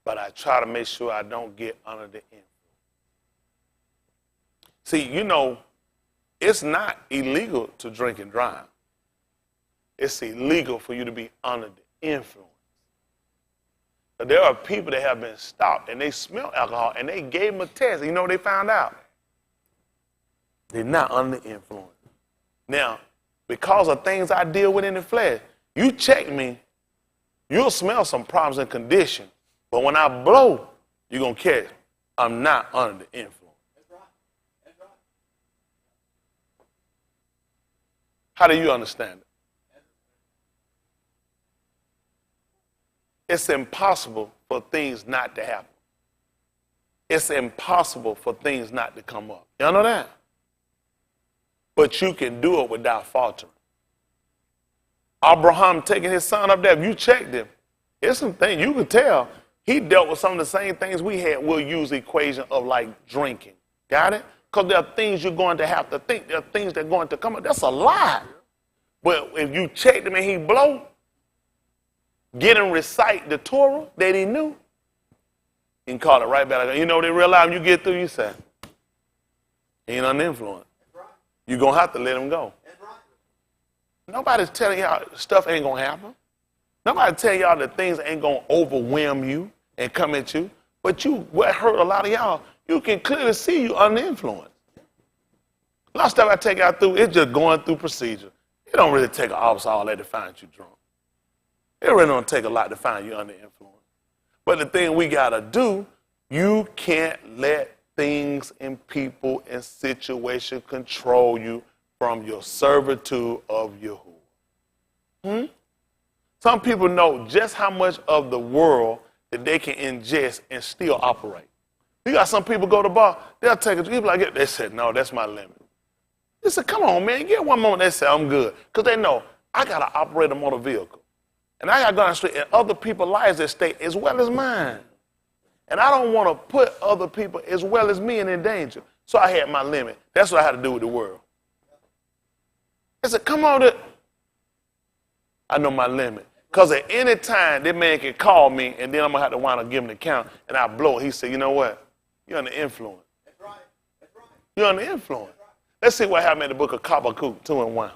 but I try to make sure I don't get under the influence. See, you know, it's not illegal to drink and drive. It's illegal for you to be under the influence. But there are people that have been stopped and they smell alcohol and they gave them a test. You know what they found out? They're not under the influence. Now, because of things I deal with in the flesh, you check me, you'll smell some problems and conditions. But when I blow, you're going to catch I'm not under the influence. That's right. That's right. How do you understand it? It's impossible for things not to happen. It's impossible for things not to come up. Y'all know that? But you can do it without faltering. Abraham taking his son up there, if you checked him, there's some things you can tell. He dealt with some of the same things we had. We'll use the equation of like drinking. Got it? Because there are things you're going to have to think. There are things that are going to come up. That's a lot. But if you checked him and he blow, get him recite the Torah that he knew, you can call it right back. You know, they realize when you get through, you say, he ain't under influence. You're going to have to let him go. Nobody's telling y'all stuff ain't going to happen. Nobody's telling y'all that things ain't going to overwhelm you and come at you. But what hurt a lot of y'all, you can clearly see you under influence. A lot of stuff I take out through, it's just going through procedure. It don't really take an officer all that to find you drunk. It really don't take a lot to find you under influence. But the thing we got to do, you can't let things and people and situations control you from your servitude of Yahuwah. Some people know just how much of the world that they can ingest and still operate. You got some people go to the bar, they'll take a drink, like, they said, no, that's my limit. They said, come on, man, get one moment, they say, I'm good. Because they know, I got to operate a motor vehicle. And I got to go down the street, and other people's lives at stake as well as mine. And I don't want to put other people as well as me in danger. So I had my limit. That's what I had to do with the world. I said, come on. I know my limit. Because at any time, that man can call me, and then I'm going to have to wind up giving an account, and I blow it. He said, you know what? You're under influence. That's right. That's right. You're under influence. Right. Let's see what happened in the book of Habakkuk 2:1.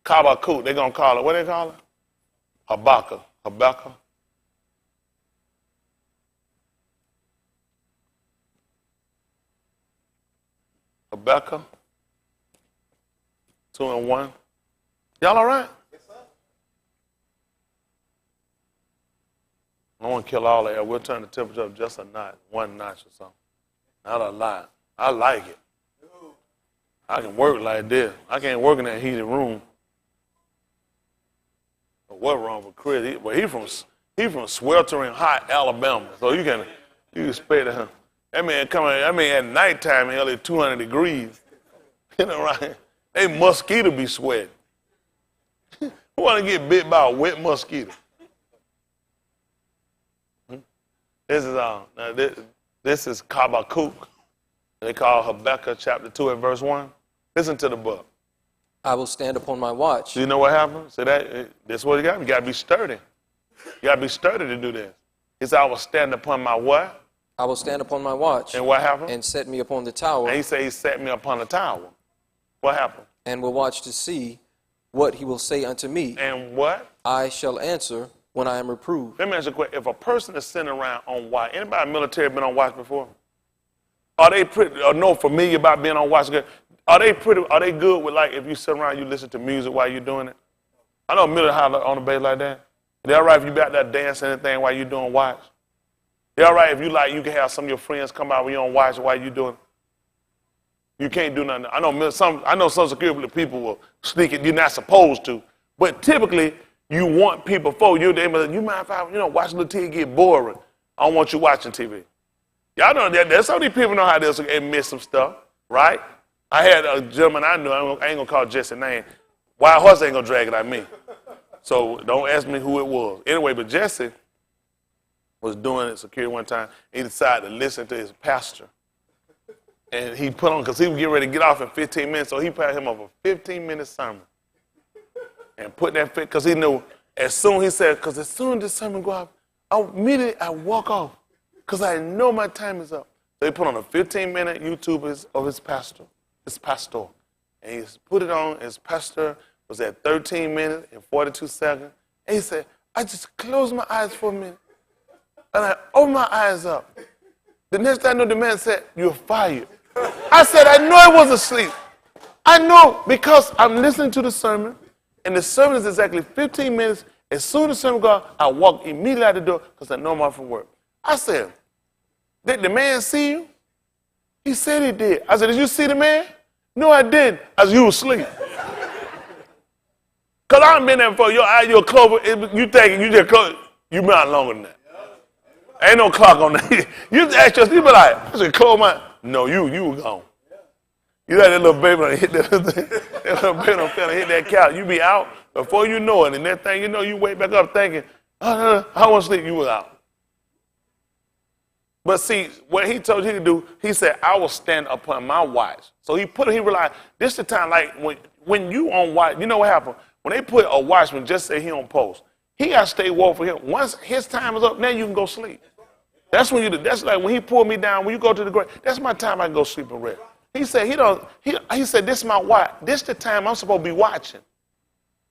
Habakkuk, they're going to call it, what they call it? Habakkuk. Habakkuk. Habakkuk 2:1. Y'all all right? Yes, sir. I want to kill all of that. We'll turn the temperature up just a notch, 1 notch or something. Not a lot. I like it. I can work like this. I can't work in that heated room. But what's wrong with Chris? He from sweltering hot Alabama. So you can expect him. That man at nighttime hell it's 200 degrees. You know, right? They mosquito be sweating. Who want to get bit by a wet mosquito? This is Habakkuk. They call Habakkuk chapter 2 and verse 1. Listen to the book. I will stand upon my watch. Do you know what happened? So that's what you got. You got to be sturdy. You got to be sturdy to do this. He said, I will stand upon my what? I will stand upon my watch. And what happened? And set me upon the tower. And he said he set me upon the tower. What happened? And will watch to see what he will say unto me. And what? I shall answer when I am reproved. Let me ask you a question. If a person is sitting around on watch, anybody in the military been on watch before? Are they familiar about being on watch? Are they good with, like, if you sit around, you listen to music while you're doing it? I know military on the base like that. They all right if you be out there dancing and anything while you're doing watch? They all right if you can have some of your friends come out when you're on watch while you're doing it? You can't do nothing. I know some security people will sneak it. You're not supposed to. But typically, you want people for you. You mind if I, watch a little TV get boring? I don't want you watching TV. Y'all know that there's so many people know how to miss some stuff, right? I had a gentleman I knew. I ain't gonna call Jesse's name. Wild horse ain't gonna drag it at me. So don't ask me who it was. Anyway, but Jesse was doing security one time. He decided to listen to his pastor. And he put on, because he was getting ready to get off in 15 minutes, so he put him up a 15-minute sermon. And put that, because he knew, as soon as this sermon go off, immediately I walk off, because I know my time is up. So he put on a 15-minute YouTube of his pastor. And he put it on, his pastor was at 13 minutes and 42 seconds. And he said, I just closed my eyes for a minute. And I opened my eyes up. The next thing I know, the man said, you're fired. I said, I know I was asleep. I know because I'm listening to the sermon, and the sermon is exactly 15 minutes. As soon as the sermon goes, I walk immediately out the door because I know I'm off from work. I said, did the man see you? He said he did. I said, did you see the man? No, I didn't. I said, you were asleep. Because I haven't been there before. Your eye, your clover, you thinking you just close. You been out longer than that. Ain't no clock on that. You ask yourself, you be like, I said, close my. No, you were gone. You let that little baby hit that little baby hit that couch. You be out before you know it. And that thing, you wake back up thinking, I want to sleep. You was out. But see, what he told you to do, he said, I will stand upon my watch. So he realized this is the time, like when you on watch, you know what happened? When they put a watchman, just say he on post, he got to stay woke for him. Once his time is up, now you can go sleep. That's when that's like when he pulled me down, when you go to the grave, that's my time I can go sleep and rest. He said, he said, this is my watch. This is the time I'm supposed to be watching.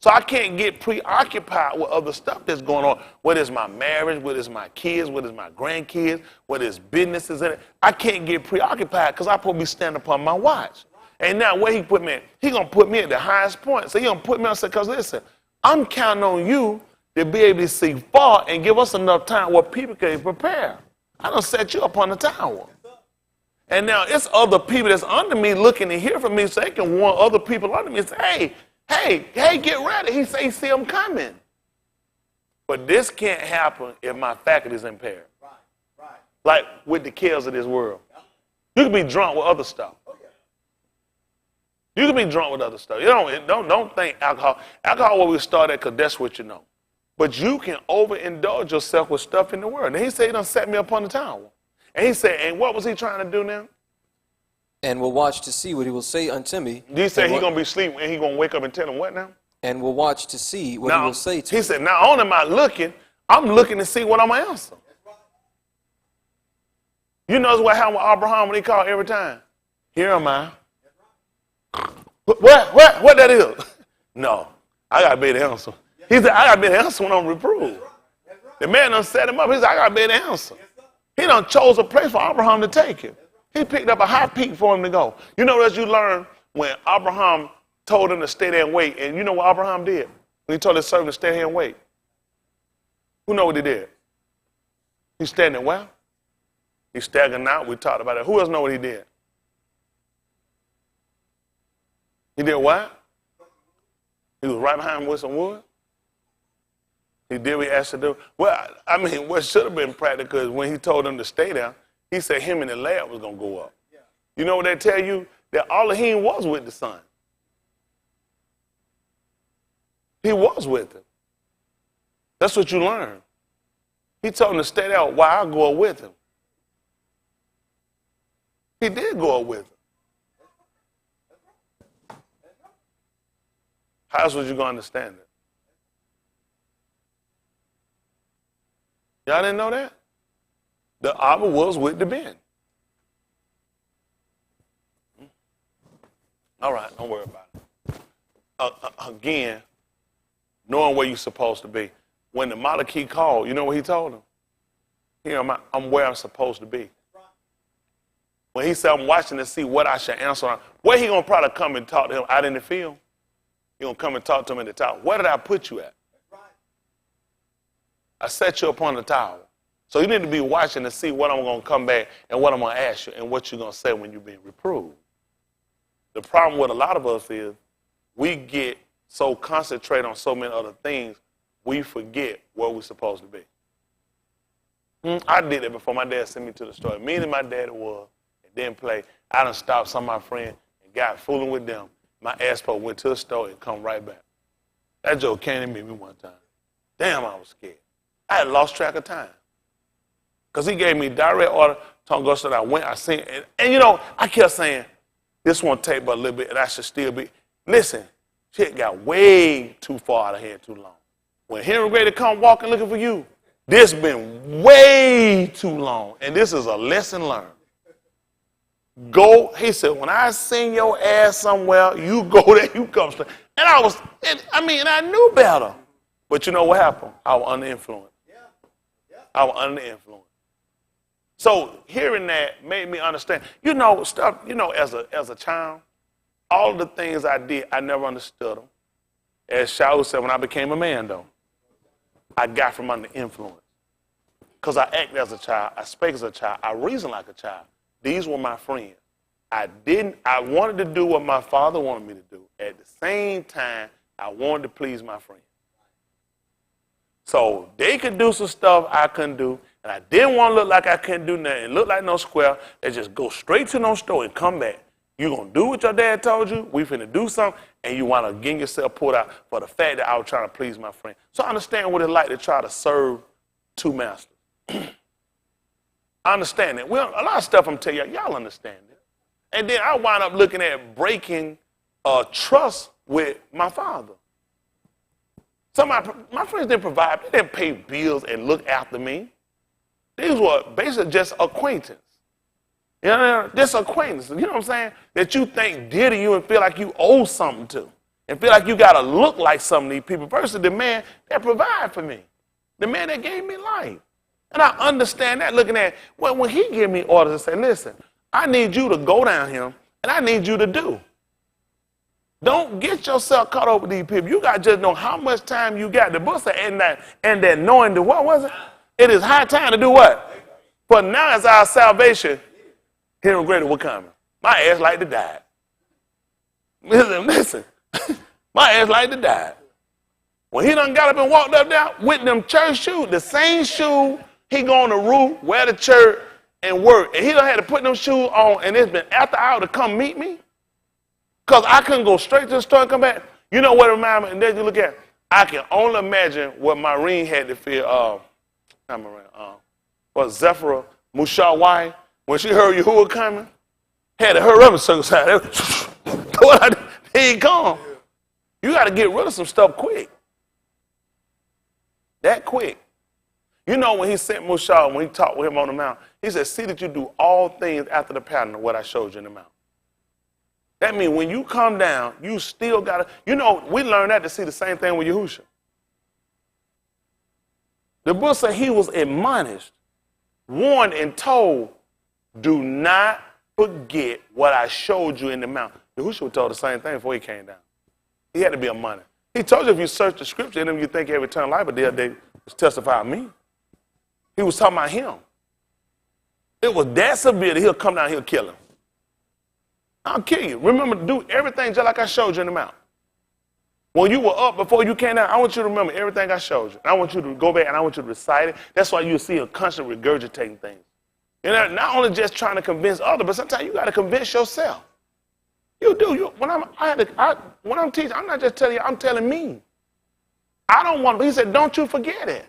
So I can't get preoccupied with other stuff that's going on. Whether it's my marriage, whether it's my kids, whether it's my grandkids, whether it's businesses in it. I can't get preoccupied because I'm supposed to be standing upon my watch. And now where he put me at, he going to put me at the highest point. So he going to put me on, because listen, I'm counting on you to be able to see far and give us enough time where people can prepare. I done set you up on the tower. And now it's other people that's under me looking to hear from me so they can warn other people under me and say, hey, get ready. He say, see them coming. But this can't happen if my faculty is impaired. Right. Like with the cares of this world. You can be drunk with other stuff. You can be drunk with other stuff. You don't think alcohol. Alcohol where we start at because that's what you know. But you can overindulge yourself with stuff in the world. And he said he done set me up on the tower. And he said, and what was he trying to do now? And will watch to see what he will say unto me. He said he's going to be asleep and he's going to wake up and tell him what now? And will watch to see what he will say to me. He said, not only am I looking, I'm looking to see what I'm going to answer. You know what happened with Abraham when he called every time? Here am I. What that is? No, I got to be the answer. He said, I got to be the answer when I'm reproved. The man done set him up. He said, I got to be the answer. He done chose a place for Abraham to take him. He picked up a high peak for him to go. You know what you learn when Abraham told him to stay there and wait. And you know what Abraham did? When he told his servant to stay here and wait. Who know what he did? He's standing well. He's staggering out. We talked about it. Who else know what he did? He did what? He was right behind him with some wood. He did what he asked to do. Well, I mean, what should have been practical is when he told him to stay there, he said him and the lad was going to go up. Yeah. You know what they tell you? That all of him was with the son. He was with him. That's what you learn. He told him to stay there while I go up with him. He did go up with him. How else was you going to understand it? Y'all didn't know that? The Abba was with the Ben. All right, don't worry about it. Again, knowing where you're supposed to be. When the Malachi called, you know what he told him? Here, I'm where I'm supposed to be. When he said, I'm watching to see what I should answer, where he going to probably come and talk to him out in the field? He going to come and talk to him in the tower. Where did I put you at? I set you upon the tower. So you need to be watching to see what I'm going to come back and what I'm going to ask you and what you're going to say when you're being reproved. The problem with a lot of us is we get so concentrated on so many other things, we forget where we're supposed to be. I did it before my dad sent me to the store. Me and my daddy was, and didn't play. I done stopped some of my friends and got fooling with them. My ass went to the store and come right back. That joke came to me one time. Damn, I was scared. I had lost track of time. Because he gave me direct order, told us that I went, I seen it. And you know, I kept saying, this won't take but a little bit, and I should still be. Listen, shit got way too far out of here too long. When Henry ready to come walking looking for you, this been way too long, and this is a lesson learned. Go, he said, when I seen your ass somewhere, you go there, you come straight. And I knew better. But you know what happened? I was under influence. I was under influence. So hearing that made me understand. You know, stuff, you know, as a child, all the things I did, I never understood them. As Shaul said, when I became a man, though, I got from under influence. Because I acted as a child, I spake as a child, I reasoned like a child. These were my friends. I wanted to do what my father wanted me to do. At the same time, I wanted to please my friends. So they could do some stuff I couldn't do, and I didn't want to look like I couldn't do nothing, look like no square. They just go straight to no store and come back. You're going to do what your dad told you, we finna do something, and you want to get yourself pulled out for the fact that I was trying to please my friend. So I understand what it's like to try to serve two masters. I understand that. Well, a lot of stuff I'm telling y'all understand it. And then I wind up looking at breaking trust with my father. Some of my friends didn't provide, they didn't pay bills and look after me. These were basically just acquaintance. You know, just acquaintance. You know what I'm saying? That you think dear to you and feel like you owe something to. and feel like you got to look like some of these people versus the man that provide for me, the man that gave me life. And I understand that looking at when he give me orders and say, listen, I need you to go down here and I need you to do. Don't get yourself caught up with these people. You got to just know how much time you got. The book said, and that knowing the what was it? It is high time to do what? For now is our salvation. Hearing greater will come. My ass like to die. Listen. My ass like to die. When he done got up and walked up there with them church shoes, the same shoe, he go on the roof, wear the church, and work. And he done had to put them shoes on, and it's been after hour to come meet me. Because I couldn't go straight to the store and come back. You know what it reminds me? And then you look at, I can only imagine what Maureen had to feel, Zephyrah Mushaw's wife, when she heard Yahuwah coming, had to hurry up and circumcise. Here he come. You got to get rid of some stuff quick. That quick. You know when he sent Mushah, when he talked with him on the mount, he said, see that you do all things after the pattern of what I showed you in the mount. That means when you come down, you still got to, you know, we learned that to see the same thing with Yahushua. The book said he was admonished, warned, and told, do not forget what I showed you in the mount. Yahushua told the same thing before he came down. He had to be admonished. He told you if you search the scripture in him, you think you have eternal life, but the other day was testifying me. He was talking about him. It was that severe that he'll come down, he'll kill him. I'll kill you. Remember to do everything just like I showed you in the mount. When you were up before you came down, I want you to remember everything I showed you. I want you to go back and I want you to recite it. That's why you'll see him constantly regurgitating things. And not only just trying to convince others, but sometimes you got to convince yourself. You do. When I'm teaching, I'm not just telling you, I'm telling me. I don't want, he said, don't you forget it.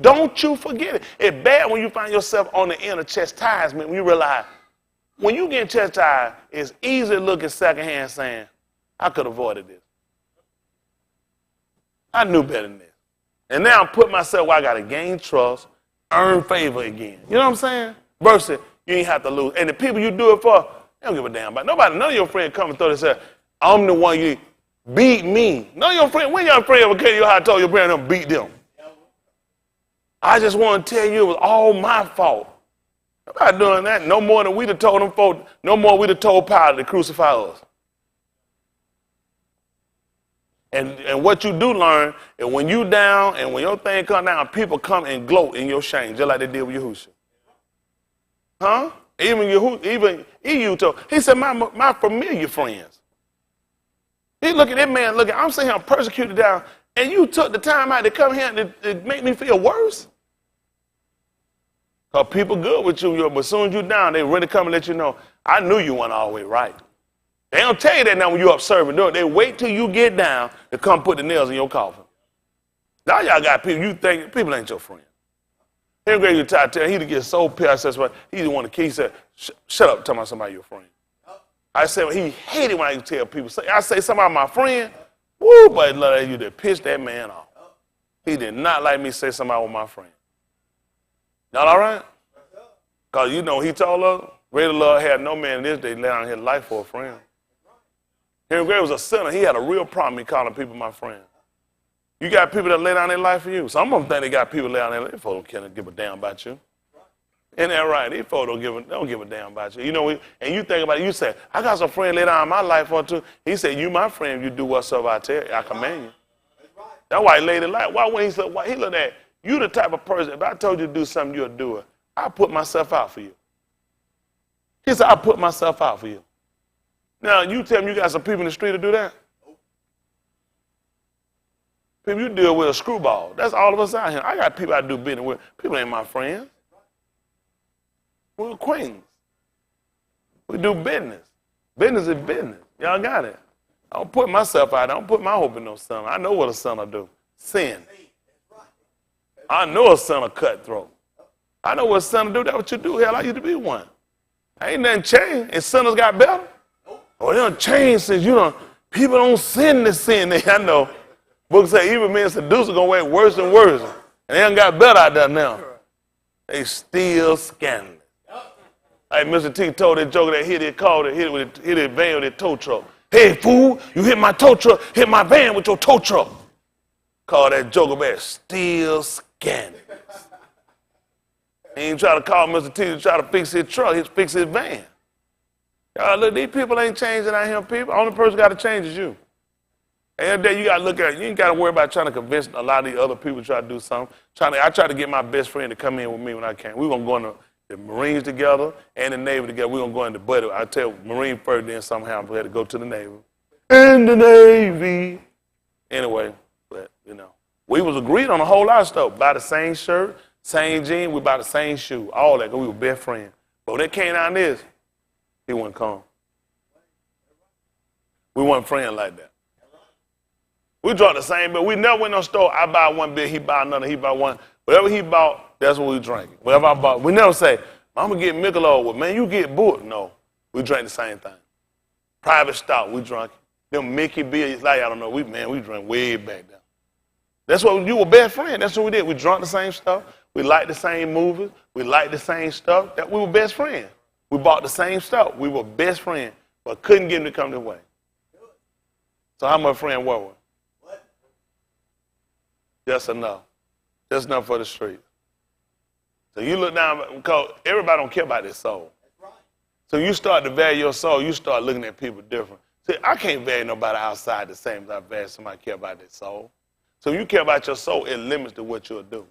Don't you forget it. It's bad when you find yourself on the end of chastisement when you realize when you get chastised, it's easy to look at secondhand saying, I could have avoided this. I knew better than this. And now I'm putting myself where I got to gain trust, earn favor again. You know what I'm saying? Versus you ain't have to lose. And the people you do it for, they don't give a damn about nobody. None of your friends come and throw and say, I'm the one you beat me. None of your friends, when your friend ever came to you how I told your parents to beat them? I just want to tell you it was all my fault. Nobody doing that. No more than we'd have told them folks, no more we'd have told Pilate to crucify us. And what you do learn is when you down and when your thing come down, people come and gloat in your shame, just like they did with Yahushua. Huh? Even EU told, he said, my familiar friends. He look at that man, I'm saying I'm persecuted down, and you took the time out to come here to make me feel worse? Because people good with you, but as soon as you down, they really come and let you know, I knew you weren't all the way right. They don't tell you that now when you're up serving. They wait till you get down to come put the nails in your coffin. Now y'all got people, you think people ain't your friend. Henry Gray, you tell he to get so pissed, he didn't want to kill. He said, shut up, tell me somebody your friend. I said, he hated when I used to tell people. I say somebody my friend, woo, but love you to piss that man off. He did not like me say somebody was my friend. Y'all all right? Because you know he told us, greater love had no man in this day lay down his life for a friend. Henry Gray was a sinner. He had a real problem in calling people my friend. You got people that lay down their life for you. Some of them think they got people lay down their life. These folks don't give a damn about you. Isn't that right? These folks don't give a damn about you. You know, and you think about it, you say, I got some friend lay down my life for too. He said, you my friend, you do whatsoever I tell you, I command you. That's why he laid it life. Why when he said, why he looked at you the type of person, if I told you to do something, you'll do it. I put myself out for you. He said, I put myself out for you. Now, you tell me you got some people in the street to do that? People you deal with a screwball. That's all of us out here. I got people I do business with. People ain't my friends. We're acquaintances. We do business. Business is business. Y'all got it. I don't put myself out. I don't put my hope in no son. I know what a son will do. Sin. I know a son will cutthroat. I know what a son will do. That's what you do. Hell, I used to be one. Ain't nothing changed. And sinners got better. Oh, they don't change since people don't sin to sin. I know. Books say even men seduce are going to get worse and worse. And they done got better out there now. They still scandalous. Hey, Mr. T told that joker that hit it van with a tow truck. Hey, fool, you hit my tow truck, hit my van with your tow truck. Call that joker back, still scanning. He ain't try to call Mr. T to try to fix his truck, fix his van. Y'all look, these people ain't changing out here, people. Only person got to change is you. Every day you got to look at it. You ain't got to worry about trying to convince a lot of these other people to try to do something. I try to get my best friend to come in with me when I can. We're going to go in the Marines together and the Navy together. We're going to go in the buddy. I tell Marine first, then somehow we had to go to the Navy. In the Navy. Anyway, but, we was agreed on a whole lot of stuff. Buy the same shirt, same jeans, we buy the same shoe, all that, because we were best friends. But when it came down this, he wouldn't come. We weren't friends like that. We dropped the same bill. We never went to no store. I buy one bill, he buy another, he buy one. Whatever he bought, that's what we drank. Whatever I bought. We never say, I'm going to get Michelob. Well, man, you get booked. No, we drank the same thing. Private stock, we drank it. Them Mickey beers, like, I don't know, we drank way back then. That's what you were best friends. That's what we did. We drank the same stuff. We liked the same movies. We liked the same stuff. That we were best friends. We bought the same stuff. We were best friends, but couldn't get him to come this way. So how much friend were we? Just enough. Just enough for the street. So you look down, because everybody don't care about their soul. So you start to value your soul, you start looking at people different. See, I can't value nobody outside the same as I value somebody care about their soul. So you care about your soul, it limits to what you'll do.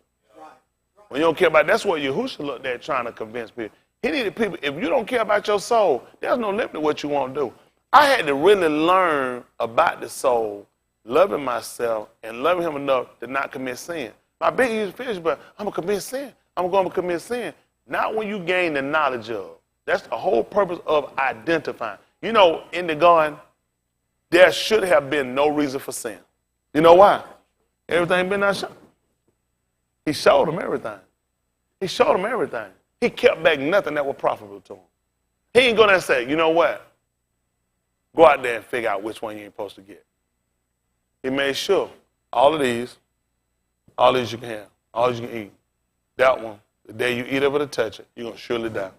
When you don't care about, that's what Yahushua looked at trying to convince people. He needed people, if you don't care about your soul, there's no limit to what you want to do. I had to really learn about the soul, loving myself, and loving him enough to not commit sin. My big used to finish, but I'm going to commit sin. I'm going to commit sin. Not when you gain the knowledge of. That's the whole purpose of identifying. In the garden, there should have been no reason for sin. You know why? Everything been out shown. He showed them everything. He showed them everything. He kept back nothing that was profitable to him. He ain't going to say, you know what? Go out there and figure out which one you ain't supposed to get. He made sure all these you can have, all these you can eat. That one, the day you eat of it or touch it, you're going to surely die.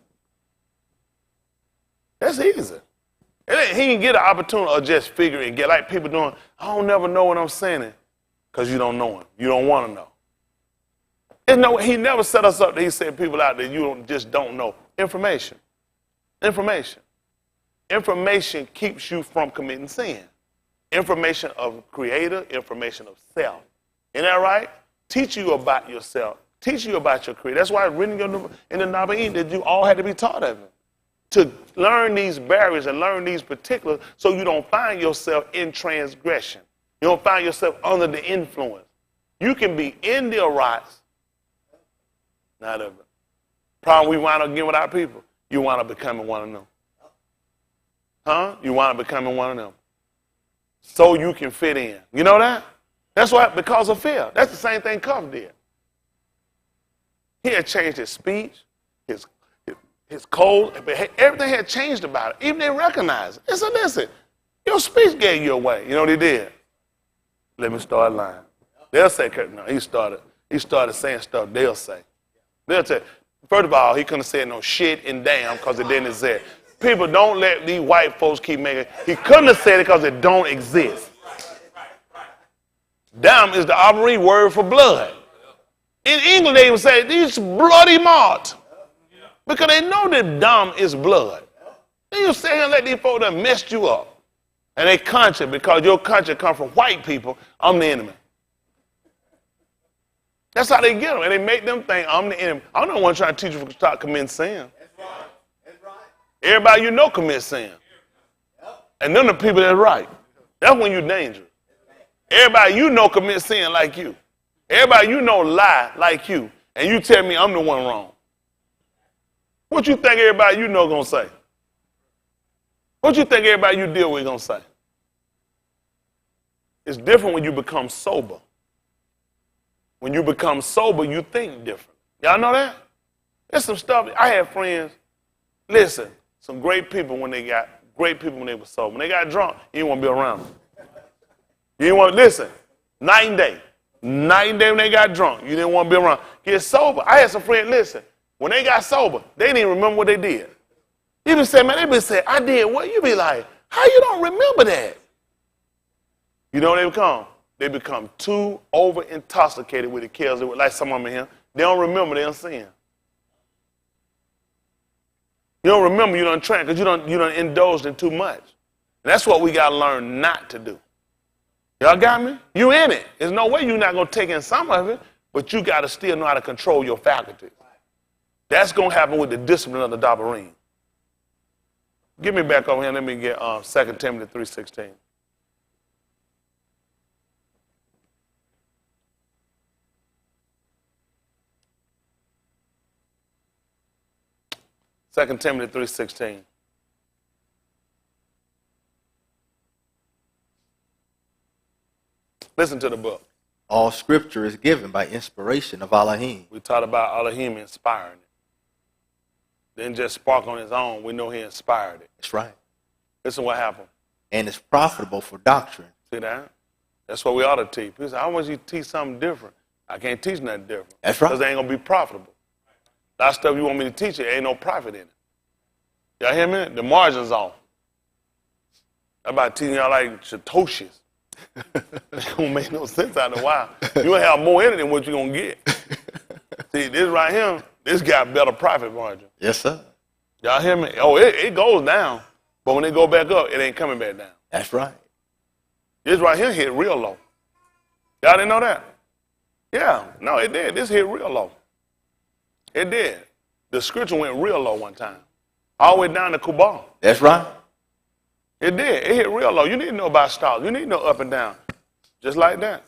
That's easy. He didn't get an opportunity of just figuring and get like people doing, I don't never know what I'm saying, because you don't know him. You don't want to know. He never set us up that he sent people out that just don't know. Information. Information keeps you from committing sin. Information of creator, information of self. Isn't that right? Teach you about yourself. Teach you about your creator. That's why it's written in the Nabaim that you all had to be taught of it. To learn these barriers and learn these particulars so you don't find yourself in transgression. You don't find yourself under the influence. You can be in the rights, not of it. Problem we wind up getting with our people, you wind up becoming one of them. You wind up becoming one of them. So you can fit in. You know that? That's why, because of fear. That's the same thing Cuff did. He had changed his speech, his code, everything had changed about it. Even they recognized it. They said, listen, your speech gave you away. You know what he did? Let me start lying. They'll say, no, he started saying stuff they'll say. They'll say, first of all, he couldn't have said no shit and damn because it didn't exist. People, don't let these white folks keep making it. He couldn't have said it because it don't exist. Damn is the Abari word for blood. In English, they would say, these bloody mart. Because they know that dumb is blood. And you say and let these folks that messed you up. And they conscious, because your conscience comes from white people, I'm the enemy. That's how they get them. And they make them think I'm the enemy. I'm not one trying to teach you to stop committing sin. That's right. Everybody you know commits sin. And them the people that's right. That's when you're dangerous. Everybody you know commits sin like you. Everybody you know lie like you. And you tell me I'm the one wrong. What you think everybody you know gonna say? What you think everybody you deal with gonna say? It's different when you become sober. When you become sober, you think different. Y'all know that? There's some stuff. I had friends, listen, some great people when they were sober. When they got drunk, you didn't want to be around them. You didn't want to listen. Night and day. Night and day when they got drunk. You didn't want to be around. Get sober. I had some friends, listen, when they got sober, they didn't even remember what they did. You be saying, man, they be saying, I did what? You be like, How you don't remember that? You know what they become? They become too over intoxicated with the cares, like some of them in here. They don't remember their sin. You don't remember you done trained because you done indulged in too much. And that's what we got to learn not to do. Y'all got me? You in it. There's no way you're not going to take in some of it, but you got to still know how to control your faculties. That's going to happen with the discipline of the Dabarim. Give me back over here. Let me get 2 Timothy 3:16. Second Timothy 3:16. Listen to the book. All scripture is given by inspiration of Elohim. We talked about Elohim inspiring it. Didn't just spark on his own. We know he inspired it. That's right. Listen what happened. And it's profitable for doctrine. See that? That's what we ought to teach. People say, I want you to teach something different. I can't teach nothing different. That's right. Because it ain't going to be profitable. A lot of stuff you want me to teach you, ain't no profit in it. Y'all hear me? The margin's off. I'm about teaching y'all like Satoshis. It don't make no sense after a while. You're going to have more in it than what you're going to get. See, this right here, this got better profit margin. Yes, sir. Y'all hear me? Oh, it goes down. But when it go back up, it ain't coming back down. That's right. This right here hit real low. Y'all didn't know that? Yeah, no, it did. This hit real low. It did. The scripture went real low one time. All the way down to Kubal. That's right. It did. It hit real low. You need to know about stocks. You need to know up and down. Just like that.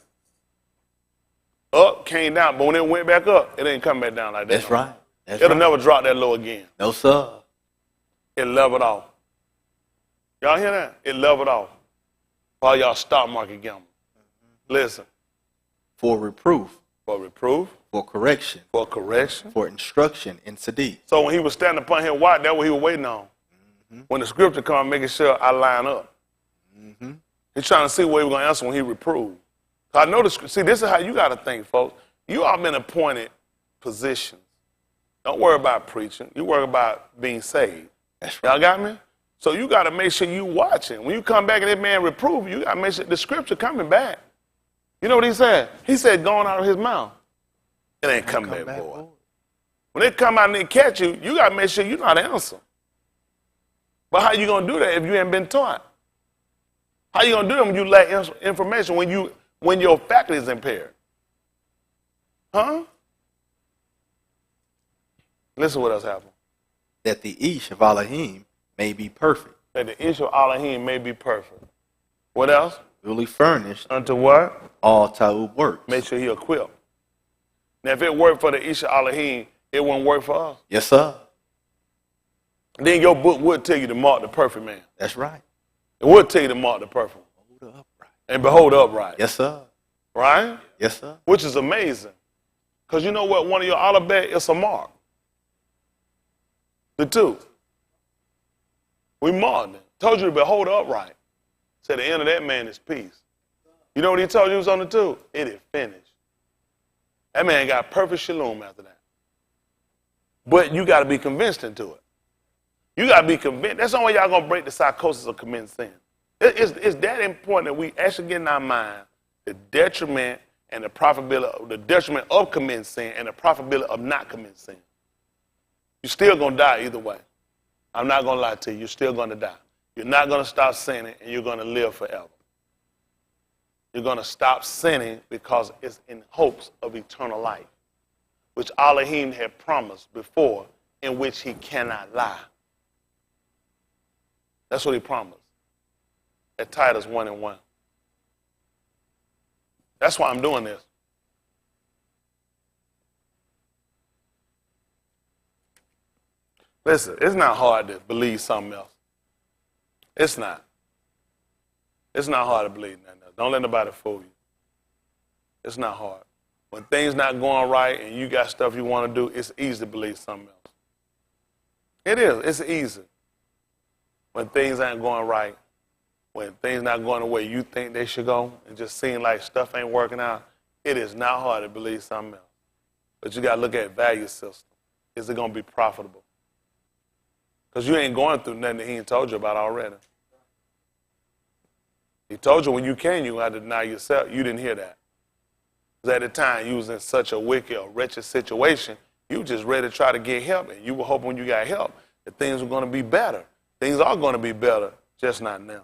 Up, came down, but when it went back up, it ain't come back down like that. That's right. That's It'll right. never drop that low again. No, sir. It leveled off. Y'all hear that? It leveled off. For all y'all stock market gamblers. Listen. For reproof. For reproof. For correction. For correction. For instruction in Sadiq. So when he was standing upon him white, that's what he was waiting on. Mm-hmm. When the scripture come, making sure I line up. Mm-hmm. He's trying to see what he was going to answer when he reproved. So I know see, this is how you got to think, folks. You all been appointed positions. Don't worry about preaching. You worry about being saved. That's right. Y'all got me? So you got to make sure you watching. When you come back and that man reprove you, got to make sure the scripture coming back. You know what he said? He said going out of his mouth. It ain't coming back, boy. When they come out and they catch you, you got to make sure you know how to answer. But how you going to do that if you ain't been taught? How you going to do that when you lack information, when your faculty is impaired? Huh? Listen what else happened. That the Ish of Elohim may be perfect. That the Ish of Elohim may be perfect. What else? Duly furnished Unto what? all Ta'ub works. Make sure he equipped. Now, if it worked for the Ish of Elohim, it wouldn't work for us. Yes, sir. Then your book would tell you to mark the perfect man. That's right. It would tell you to mark the perfect. Behold upright. And behold upright. Yes, sir. Right? Yes, sir. Which is amazing. Because you know what? One of your alphabet is a mark. The two. We marked it. Told you to behold upright. Said the end of that man is peace. You know what he told you was on the two? It is finished. That man got perfect shalom after that. But you got to be convinced into it. You got to be convinced. That's the only way y'all going to break the psychosis of committing sin. It's that important that we actually get in our mind the detriment and the profitability, the detriment of committing sin and the profitability of not committing sin. You're still going to die either way. I'm not going to lie to you. You're still going to die. You're not going to stop sinning, and you're going to live forever. You're going to stop sinning because it's in hopes of eternal life, which Elohim had promised before, in which he cannot lie. That's what he promised at Titus 1:1. That's why I'm doing this. Listen, it's not hard to believe something else. It's not. It's not hard to believe nothing else. Don't let nobody fool you. It's not hard. When things not going right and you got stuff you want to do, it's easy to believe something else. It is. It's easy. When things ain't going right, when things not going the way you think they should go, and just seem like stuff ain't working out, it is not hard to believe something else. But you got to look at value system. Is it going to be profitable? Because you ain't going through nothing that he ain't told you about already. He told you when you came, you had to deny yourself. You didn't hear that. Because at the time, you was in such a wicked or wretched situation, you were just ready to try to get help. And you were hoping when you got help that things were going to be better. Things are going to be better, just not now.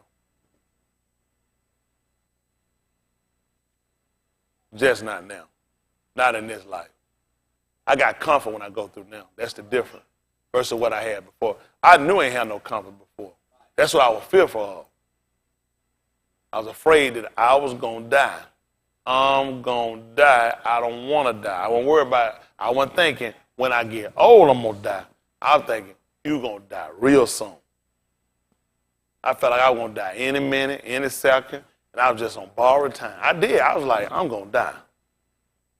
Just not now. Not in this life. I got comfort when I go through now. That's the difference versus what I had before. I knew I ain't had no comfort before. That's what I was fearful of. I was afraid that I was going to die. I'm going to die. I don't want to die. I wasn't worried about it. I wasn't thinking when I get old I'm going to die. I was thinking you're going to die real soon. I felt like I was going to die any minute, any second, and I was just on borrowed time. I did. I was like, I'm going to die.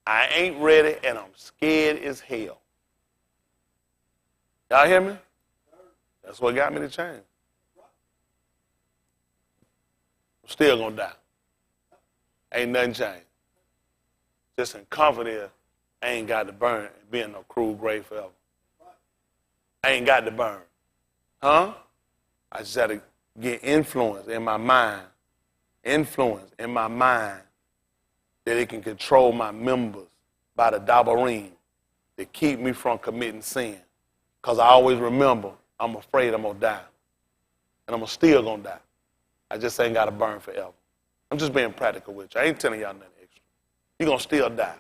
I ain't ready, and I'm scared as hell. Y'all hear me? That's what got me to change. I'm still going to die. Ain't nothing changed. Just in confidence, I ain't got to burn and be in no cruel grave forever. I ain't got to burn. Huh? I just had to get influence in my mind. Influence in my mind that it can control my members by the dabarim to keep me from committing sin. Because I always remember I'm afraid I'm going to die. And I'm still going to die. I just ain't got to burn forever. I'm just being practical with you. I ain't telling y'all nothing extra. You're going to still die,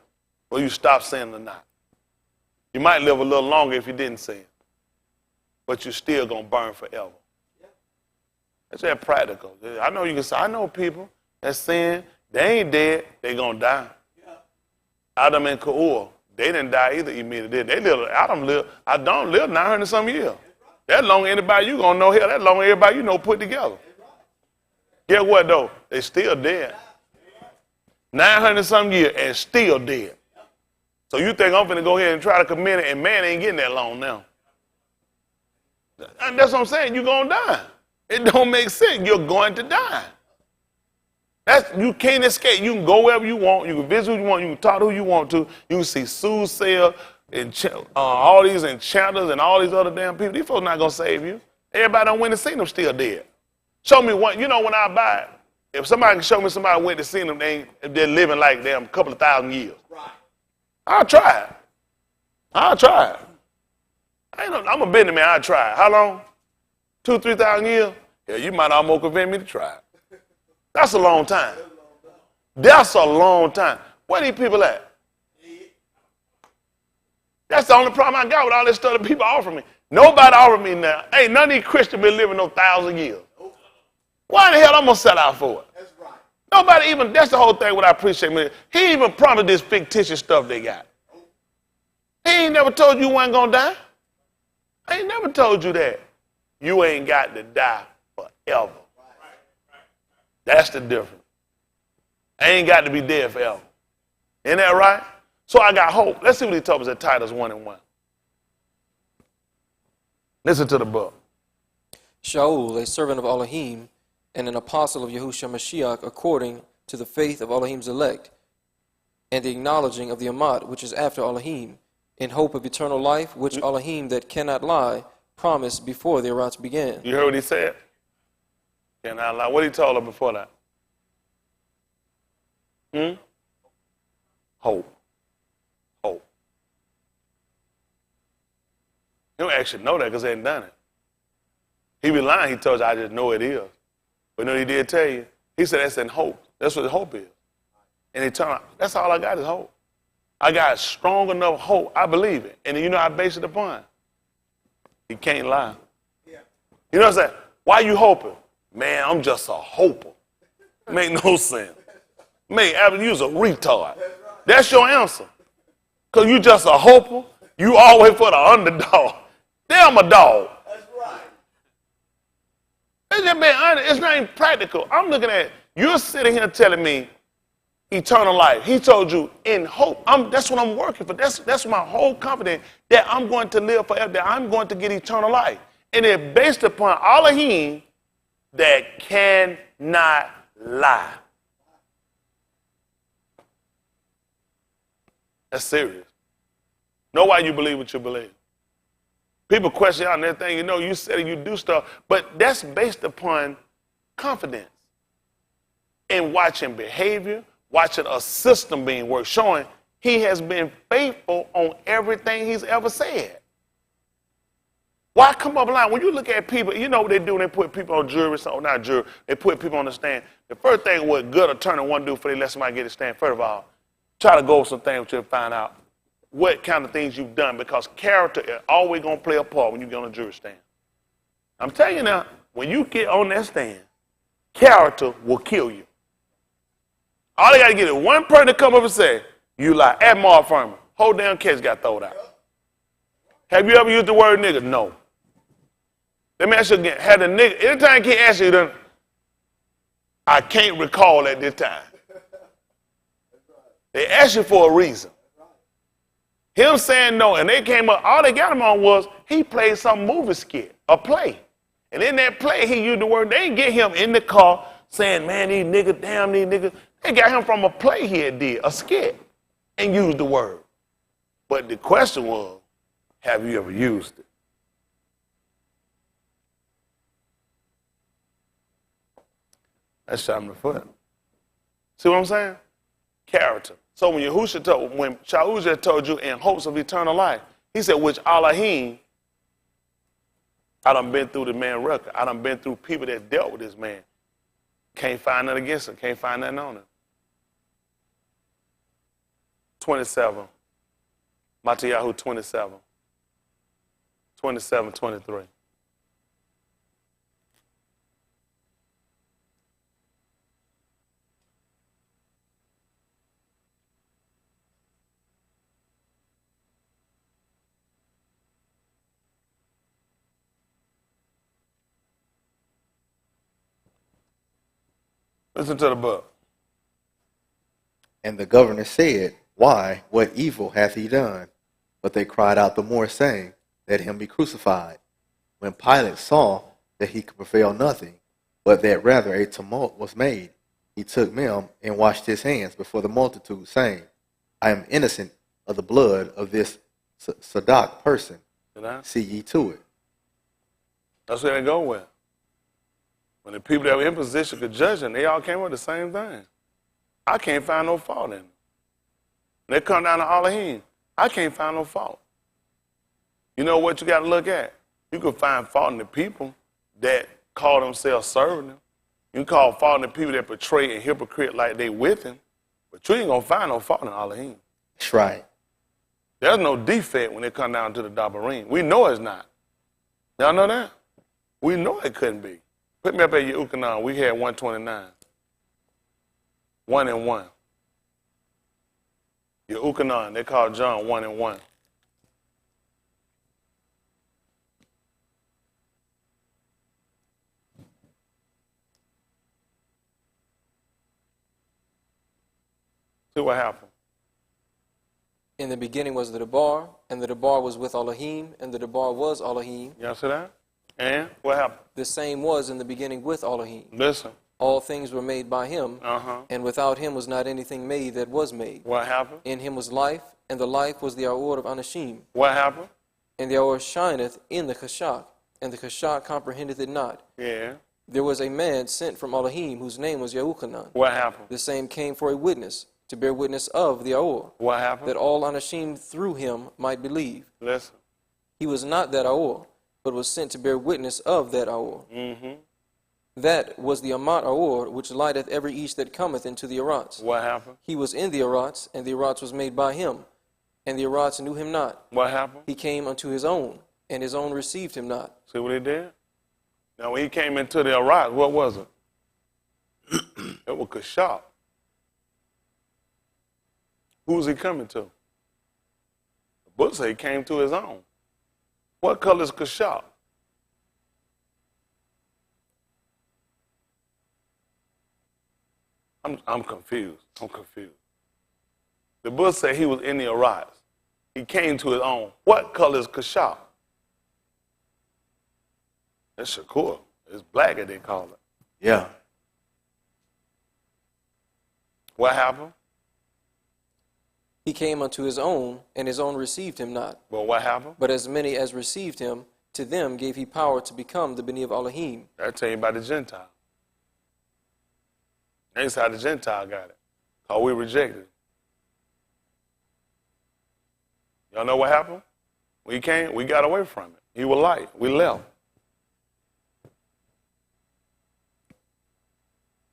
whether you stop sinning or not. You might live a little longer if you didn't sin, but you're still going to burn forever. It's that practical. I know you can say, I know people that sin, they ain't dead, they going to die. Adam and Ka'ur, they didn't die either immediately. They lived, Adam lived 900 some years. That long anybody you going to know here, that long everybody you know put together. Guess what, though? They still dead. 900 some years and still dead. So you think I'm going to go ahead and try to commit it, and man ain't getting that long now. And that's what I'm saying. You're going to die. It don't make sense. You're going to die. You can't escape. You can go wherever you want. You can visit who you want. You can talk to who you want to. You can see soothsayer, all these enchanters and all these other damn people. These folks not going to save you. Everybody done went to see them still dead. Show me one. You know when I buy it, if somebody can show me somebody went to see them, they're living like them a couple of thousand years. Right. I'll try it. I'll try it. I'm a business man. I'll try it. How long? 2,000 to 3,000 years? Yeah, you might almost convince me to try it. That's a long time. That's a long time. Where these people at? That's the only problem I got with all this stuff that people offer me. Nobody offer me now. Ain't none of these Christians been living no 1,000 years. Why in the hell I'm going to sell out for it? That's right. Nobody even, that's the whole thing what I appreciate. He even promised this fictitious stuff they got. He ain't never told you wasn't going to die. I ain't never told you that. You ain't got to die forever. That's the difference. I ain't got to be dead forever. Isn't that right? So I got hope. Let's see what he told us at Titus 1:1. Listen to the book. Shaul, a servant of Elohim, and an apostle of Yahushua Mashiach, according to the faith of Elohim's elect, and the acknowledging of the Amat, which is after Elohim, in hope of eternal life, which Elohim that cannot lie promised before the Arats began. You heard what he said? Cannot lie. What did he told her before that? Hope. Hope. You don't actually know that because they ain't done it. He be lying. He told you, I just know it is. But no, he did tell you. He said that's in hope. That's what hope is. And eternal. That's all I got is hope. I got strong enough hope. I believe it. And you know I base it upon. He can't lie. Yeah. You know what I'm saying? Why you hoping? Man, I'm just a hoper. Make no sense. You's a retard. That's your answer. Because you just a hoper. You always for the underdog. Damn a dog. That's right. It's just being honest. It's not even practical. I'm looking at, you're sitting here telling me eternal life. He told you in hope. That's what I'm working for. That's my whole confidence that I'm going to live forever, that I'm going to get eternal life. And it's based upon Elohim that cannot lie. That's serious. Know why you believe what you believe. People question out and everything, you know, you said you do stuff, but that's based upon confidence. and watching behavior, watching a system being worked, showing he has been faithful on everything he's ever said. Why come up line? When you look at people, you know what they do when they put people on jury, so not jury, they put people on the stand. The first thing what good attorney want to do before they let somebody get a stand, first of all, try to go over some things to find out what kind of things you've done, because character is always going to play a part when you get on a jury stand. I'm telling you now, when you get on that stand, character will kill you. All they got to get is one person to come up and say, you lie. At Mark Furman, whole damn case got thrown out. Have you ever used the word nigga? No. Let me ask you again. Had a nigga, anytime he ask you, I can't recall at this time. They asked you for a reason. Him saying no, and they came up, all they got him on was he played some movie skit, a play. And in that play, he used the word, they didn't get him in the car saying, man, these niggas, damn these niggas. They got him from a play he had did, a skit, and used the word. But the question was, have you ever used it? That's shot in the foot. See what I'm saying? Character. So when Yahushua told you in hopes of eternal life, he said, which Elohim, I done been through the man record. I done been through people that dealt with this man. Can't find nothing against him. Can't find nothing on him. 27. Matthew 27. 27, 23. Listen to the book. And the governor said, why, what evil hath he done? But they cried out the more, saying, let him be crucified. When Pilate saw that he could prevail nothing, but that rather a tumult was made, he took him and washed his hands before the multitude, saying, I am innocent of the blood of this Sadoc person. See ye to it. That's where they go with. When the people that were in position could judge them, they all came with the same thing. I can't find no fault in them. When they come down to Elohim, I can't find no fault. You know what you got to look at? You can find fault in the people that call themselves serving him. You can call fault in the people that portray and hypocrite like they with him. But you ain't going to find no fault in Elohim. That's right. There's no defect when it come down to the Dabarim. We know it's not. Y'all know that? We know it couldn't be. Put me up at Yehukanan. We had 129. 1 and 1. Yehukanan, they call John 1 and 1. See what happened. In the beginning was the Debar, and the Debar was with Elohim, and the Debar was Elohim. Y'all see that? And what happened? The same was in the beginning with Elohim. Listen. All things were made by him, and without him was not anything made that was made. What happened? In him was life, and the life was the Aor of Anashim. What happened? And the Aor shineth in the Chashak, and the Chashak comprehendeth it not. Yeah. There was a man sent from Elohim, whose name was Yehukanan. What happened? The same came for a witness, to bear witness of the Aor. What happened? That all Anashim through him might believe. Listen. He was not that Aor, but was sent to bear witness of that Aor. Mm-hmm. That was the Amat Aor, which lighteth every east that cometh into the Arats. What happened? He was in the Arats, and the Arats was made by him, and the Arats knew him not. What happened? He came unto his own, and his own received him not. See what he did? Now when he came into the Arats, what was it? It was Kashab. Who was he coming to? The book says he came to his own. What color is Kashab? I'm confused. The book said he was in the Arats. He came to his own. What color is Kashab? That's Shakur. It's black, as they call it. Yeah. What happened? He came unto his own, and his own received him not. Well, what happened? But as many as received him, to them gave he power to become the Beni of Elohim. That's telling you about the Gentile. That's how the Gentile got it. Because we rejected it. Y'all know what happened? We came, we got away from it. He was light. We left.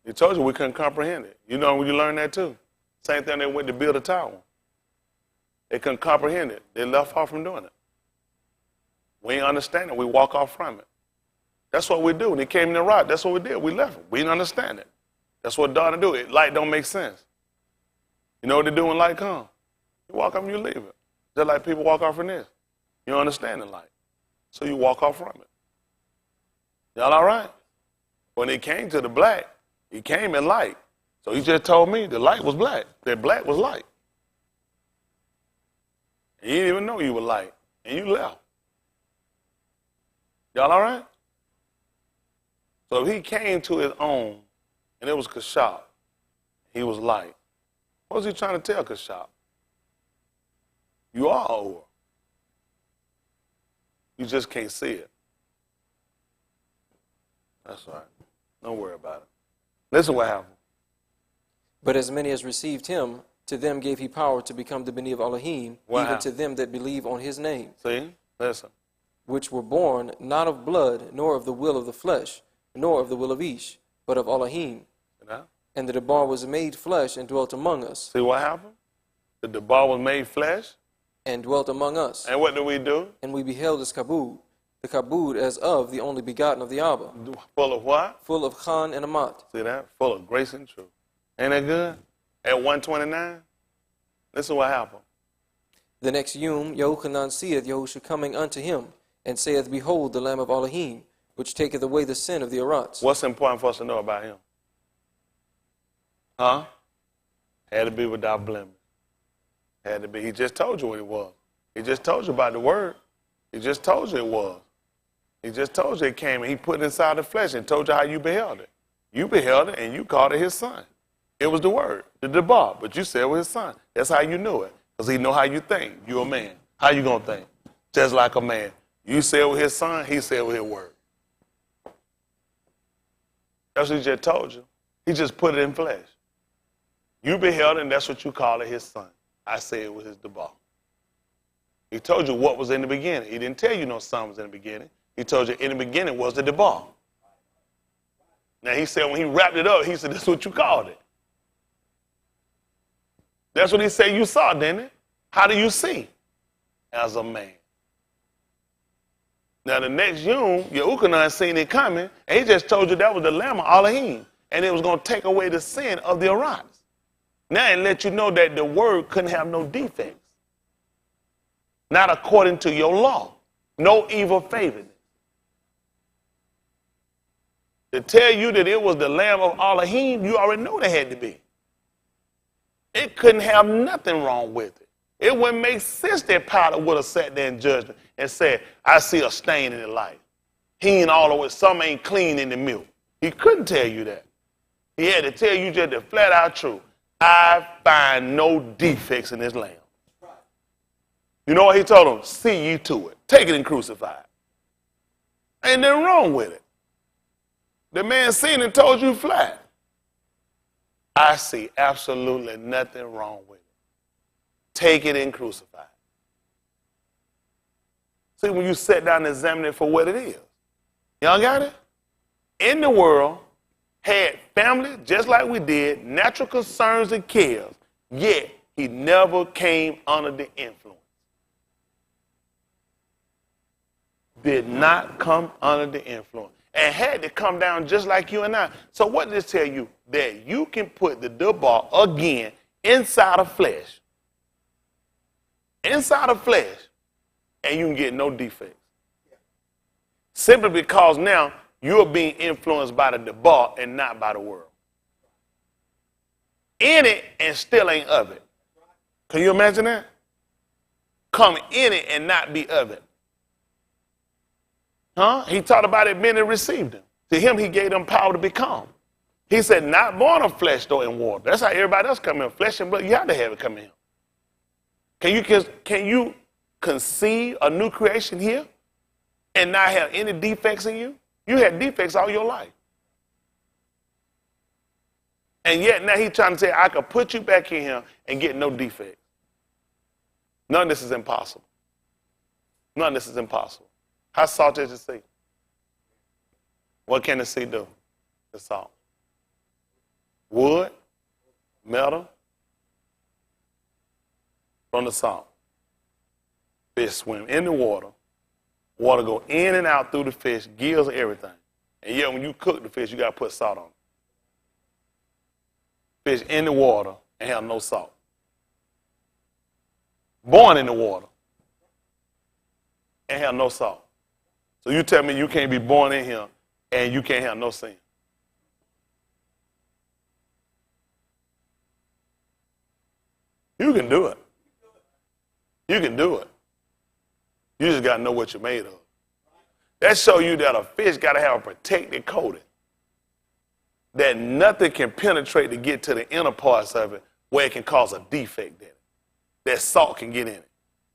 He told you we couldn't comprehend it. You know when you learn that too. Same thing they went to build a tower. They couldn't comprehend it. They left off from doing it. We ain't understand it. We walk off from it. That's what we do. When he came in the rock, that's what we did. We left it. We didn't understand it. That's what daughter do. It light don't make sense. You know what they do when light comes? You walk up and you leave it. Just like people walk off from this. You don't understand the light. So you walk off from it. Y'all all right? When he came to the black, he came in light. So he just told me the light was black. That black was light. And you didn't even know you were light. And you left. Y'all all right? So if he came to his own, and it was Kashab, he was light. What was he trying to tell Kashab? You are over. You just can't see it. That's right. Don't worry about it. Listen what happened. But as many as received him, to them gave he power to become the Beni of Elohim, even to them that believe on his name. See? Listen. Which were born not of blood, nor of the will of the flesh, nor of the will of Ish, but of Elohim. And the Debar was made flesh and dwelt among us. See what happened? The Debar was made flesh. And dwelt among us. And what do we do? And we beheld his kabud, the kabud as of the only begotten of the Abba. Full of what? Full of Khan and Amat. See that? Full of grace and truth. Ain't that good? At 129, listen what happened. The next Yom, Yehochanan seeth Yahusha coming unto him, and saith, Behold, the Lamb of Elohim, which taketh away the sin of the Arats. What's important for us to know about him? Huh? Had to be without blemish. Had to be. He just told you what it was. He just told you about the word. He just told you it was. He just told you it came and he put it inside the flesh and told you how you beheld it. You beheld it and you called it his son. It was the word, the Debar, but you said it was his son. That's how you knew it. Because he know how you think. You're a man. How you going to think? Just like a man. You said it was his son, he said it was his word. That's what he just told you. He just put it in flesh. You beheld it and that's what you call it, his son. I say it was his Debar. He told you what was in the beginning. He didn't tell you no son was in the beginning. He told you in the beginning was the Debar. Now he said when he wrapped it up, he said, this is what you called it. That's what he said you saw, didn't it? How do you see? As a man. Now the next Yom, Yehochanan seen it coming, and he just told you that was the Lamb of Elohim, and it was going to take away the sin of the Arats. Now it let you know that the word couldn't have no defects. Not according to your law. No evil favoredness. To tell you that it was the Lamb of Elohim, you already know there had to be. It couldn't have nothing wrong with it. It wouldn't make sense that Pilate would have sat there in judgment and said, I see a stain in the light. He ain't all the way, some ain't clean in the milk. He couldn't tell you that. He had to tell you just the flat out truth. I find no defects in this lamb. You know what he told them? See ye to it. Take it and crucify it. Ain't nothing wrong with it. The man seen and told you flat. I see absolutely nothing wrong with it. Take it and crucify it. See, when you sit down and examine it for what it is. Y'all got it? In the world, had family just like we did, natural concerns and cares, yet he never came under the influence. Did not come under the influence. And had to come down just like you and I. So what does this tell you? That you can put the Debar again inside of flesh. Inside of flesh. And you can get no defects. Simply because now you're being influenced by the Debar and not by the world. In it and still ain't of it. Can you imagine that? Come in it and not be of it. Huh? He taught about it being and received him. To him, he gave them power to become. He said, not born of flesh, though, and water. That's how everybody else come in. Flesh and blood, you have to have it come in. Can you conceive a new creation here and not have any defects in you? You had defects all your life. And yet now he's trying to say, I could put you back in here and get no defect. None of this is impossible. None of this is impossible. How salt is the sea? What can the sea do? The salt. Wood, metal, from the salt. Fish swim in the water. Water go in and out through the fish, gills, everything. And yet when you cook the fish, you got to put salt on it. Fish in the water and have no salt. Born in the water and have no salt. So you tell me you can't be born in here and you can't have no sin. You can do it. You can do it. You just got to know what you're made of. That shows you that a fish got to have a protected coating. That nothing can penetrate to get to the inner parts of it where it can cause a defect in it. That salt can get in it.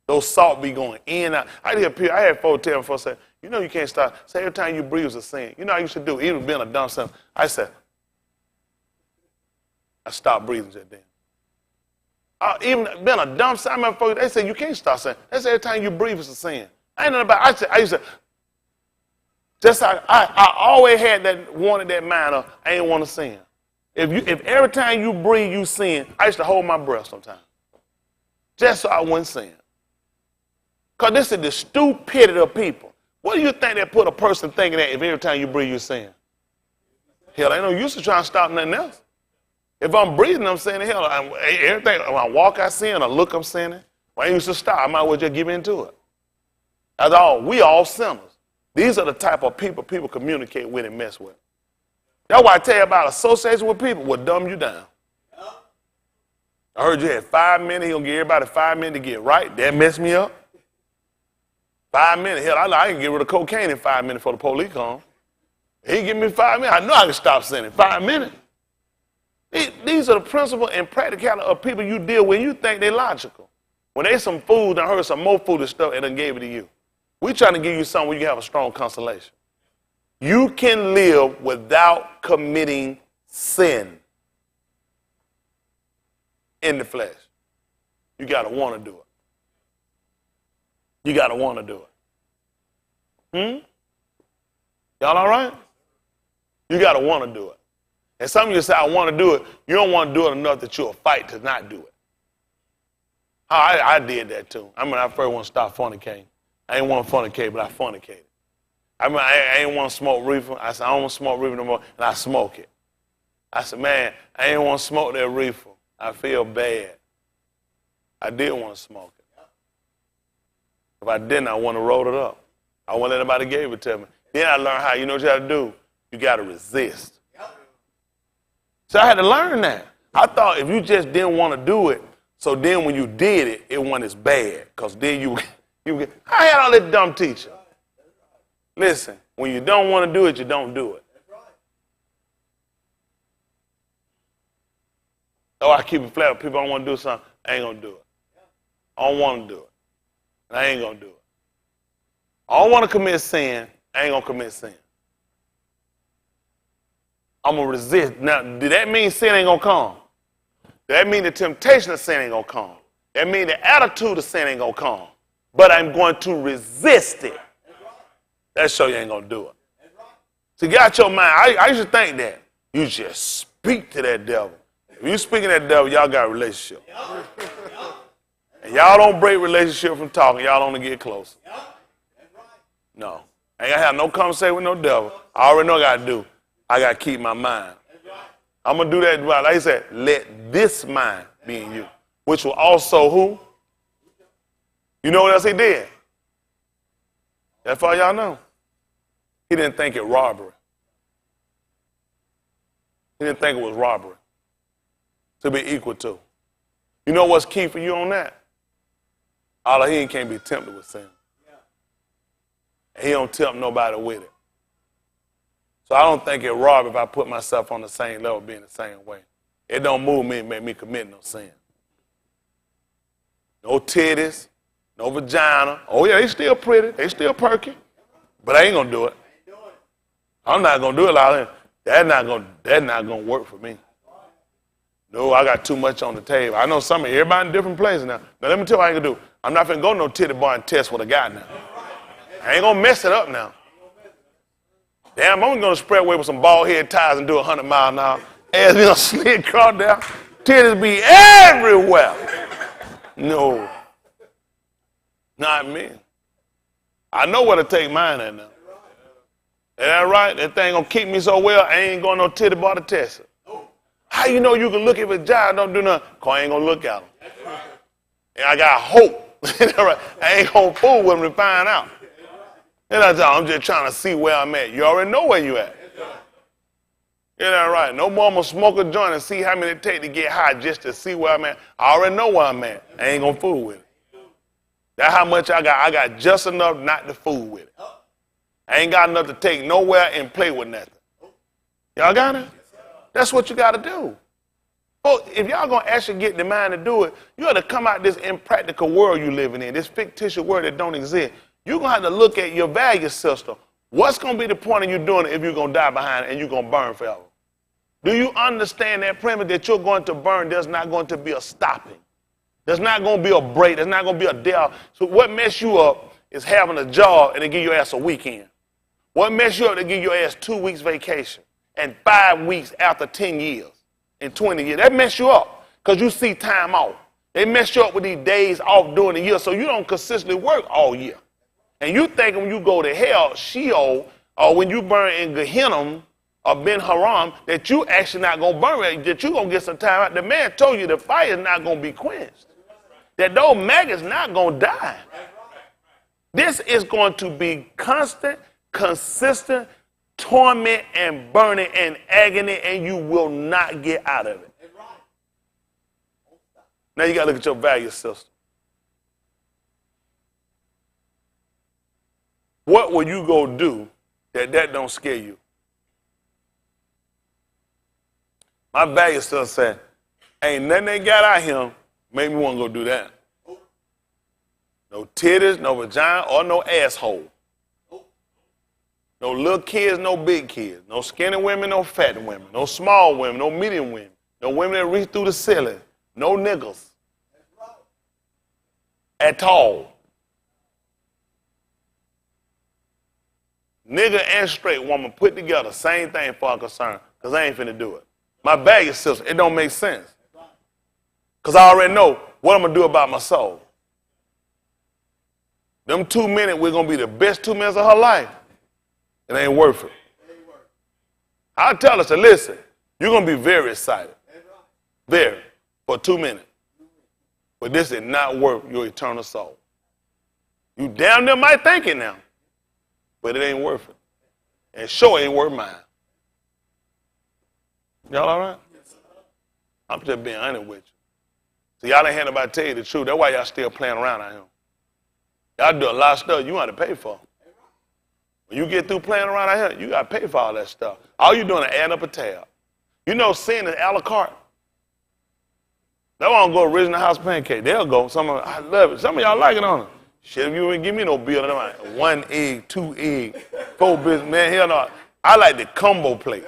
Those salt be going in and out. I had folks tell me before, say, you know you can't stop. Say every time you breathe is a sin. You know what I used to do? Even being a dumb son, I said, I stopped breathing just then. Even being a dumb son, I remember folks, they said you can't stop saying. They said every time you breathe is a sin. I ain't nothing about it. I used to, just like I always had that, wanted that mind of, I ain't want to sin. If every time you breathe you sin, I used to hold my breath sometimes. Just so I wouldn't sin. Because this is the stupidity of people. What do you think that put a person thinking that if every time you breathe you sin? Hell, ain't no use to try to stop nothing else. If I'm breathing, I'm sinning. Hell, everything, when I walk, I sin. I look, I'm sinning. When I used to stop, I might as well just give into it. That's all. We all sinners. These are the type of people communicate with and mess with. That's why I tell you about association with people will dumb you down. I heard you had 5 minutes. He gonna give everybody 5 minutes to get right. That messed me up. 5 minutes. Hell, I can get rid of cocaine in 5 minutes before the police come. He give me 5 minutes. I know I can stop sinning. 5 minutes. These are the principle and practicality of people you deal with. You think they're logical. When they some food, I heard some more foolish stuff and then gave it to you. We trying to give you something where you can have a strong consolation. You can live without committing sin in the flesh. You got to want to do it. You got to want to do it. Y'all all right? You got to want to do it. And some of you say, I want to do it. You don't want to do it enough that you'll fight to not do it. I did that too. I mean, I first want to stop fornicating. I ain't want to fornicate, but I fornicated. I mean, I ain't want to smoke reefer. I said, I don't want to smoke reefer no more, and I smoke it. I said, man, I ain't want to smoke that reefer. I feel bad. I did want to smoke it. If I didn't, I want to roll it up. I wouldn't let anybody give it to me. Then I learned how, you know what you got to do? You got to resist. So I had to learn that. I thought if you just didn't want to do it, so then when you did it, it wasn't as bad. Because then you I had all that dumb teacher. Listen, when you don't want to do it, you don't do it. Oh, I keep it flat. If people don't want to do something, I ain't going to do it. I don't want to do it. And I ain't going to do it. I don't want to commit sin. I ain't going to commit sin. I'm going to resist. Now, did that mean sin ain't going to come? Does that mean the temptation of sin ain't going to come? That mean the attitude of sin ain't going to come? But I'm going to resist it. That show you ain't going to do it. So get out your mind. I used to think that. You just speak to that devil. If you speaking to that devil, y'all got a relationship. And y'all don't break relationship from talking. Y'all only get closer. No. I ain't got to have no conversation with no devil. I already know what I got to do. I got to keep my mind. I'm going to do that. Like I said, let this mind be in you. Which will also who? You know what else he did? That's all y'all know. He didn't think it robbery. He didn't think it was robbery. To be equal to. You know what's key for you on that? All he can't be tempted with sin. He don't tempt nobody with it. So I don't think it robbery if I put myself on the same level, being the same way. It don't move me and make me commit no sin. No titties, no vagina. Oh yeah, they still pretty, they still perky, but I ain't gonna do it. I'm not gonna do it like that. That's not gonna work for me. No, I got too much on the table. I know everybody in different places now. Now let me tell you what I can do. I'm not finna go to no titty bar and test what I got now. I ain't gonna mess it up now. Damn, I'm gonna spread away with some bald head ties and do 100 miles an hour. Ass be gonna slid across down. Titties be everywhere. No, not me. I know where to take mine at now. Is that right? That thing gonna keep me so well, I ain't going no titty bar to test it. How you know you can look at a giant don't do nothing? Cause I ain't gonna look at him. And I got hope. I ain't gonna fool with him to find out. And I'm just trying to see where I'm at. You already know where you at. Is that right? No more I'm gonna smoke a joint and see how many it take to get high just to see where I'm at. I already know where I'm at. I ain't gonna fool with it. That's how much I got. I got just enough not to fool with it. I ain't got enough to take nowhere and play with nothing. Y'all got it? That's what you got to do. Well, if y'all going to actually get the mind to do it, you got to come out this impractical world you living in, this fictitious world that don't exist. You're going to have to look at your value system. What's going to be the point of you doing it if you're going to die behind it and you're going to burn forever? Do you understand that premise that you're going to burn, there's not going to be a stopping? There's not going to be a break. There's not going to be a day off. So what mess you up is having a job and they give your ass a weekend. What mess you up, they give your ass 2 weeks vacation and 5 weeks after 10 years and 20 years. That mess you up because you see time off. They mess you up with these days off during the year so you don't consistently work all year. And you think when you go to hell, Sheol, or when you burn in Gehenna or Ben Haram, that you actually not going to burn, that you going to get some time out. The man told you the fire is not going to be quenched. That those maggots not going to die. This is going to be constant, consistent torment and burning and agony, and you will not get out of it. Now you got to look at your value system. What will you go do that don't scare you? My value system said, ain't nothing they got out here make me want to go do that. No titties, no vagina, or no asshole. No little kids, no big kids. No skinny women, no fat women. No small women, no medium women. No women that reach through the ceiling. No niggas. At all. Nigga and straight woman put together, same thing for our concern, because I ain't finna do it. My value system, it don't make sense. Because I already know what I'm going to do about my soul. Them 2 minutes, we're going to be the best 2 minutes of her life. It ain't worth it. I'll tell her, to listen, you're going to be very excited. Very. For 2 minutes. But this is not worth your eternal soul. You damn near might think it now. But it ain't worth it. And sure ain't worth mine. Y'all all right? I'm just being honest with you. So y'all ain't had nobody tell you the truth. That's why y'all still playing around out here. Y'all do a lot of stuff you want to pay for. When you get through playing around out here, you got to pay for all that stuff. All you doing is adding up a tab. You know sin is a la carte. They won't go original house pancake. They'll go. I love it. Some of y'all like it on it. Shit, if you wouldn't give me no bill, I'm like 1 egg, 2 egg, 4 business. Man, hell no. I like the combo plate.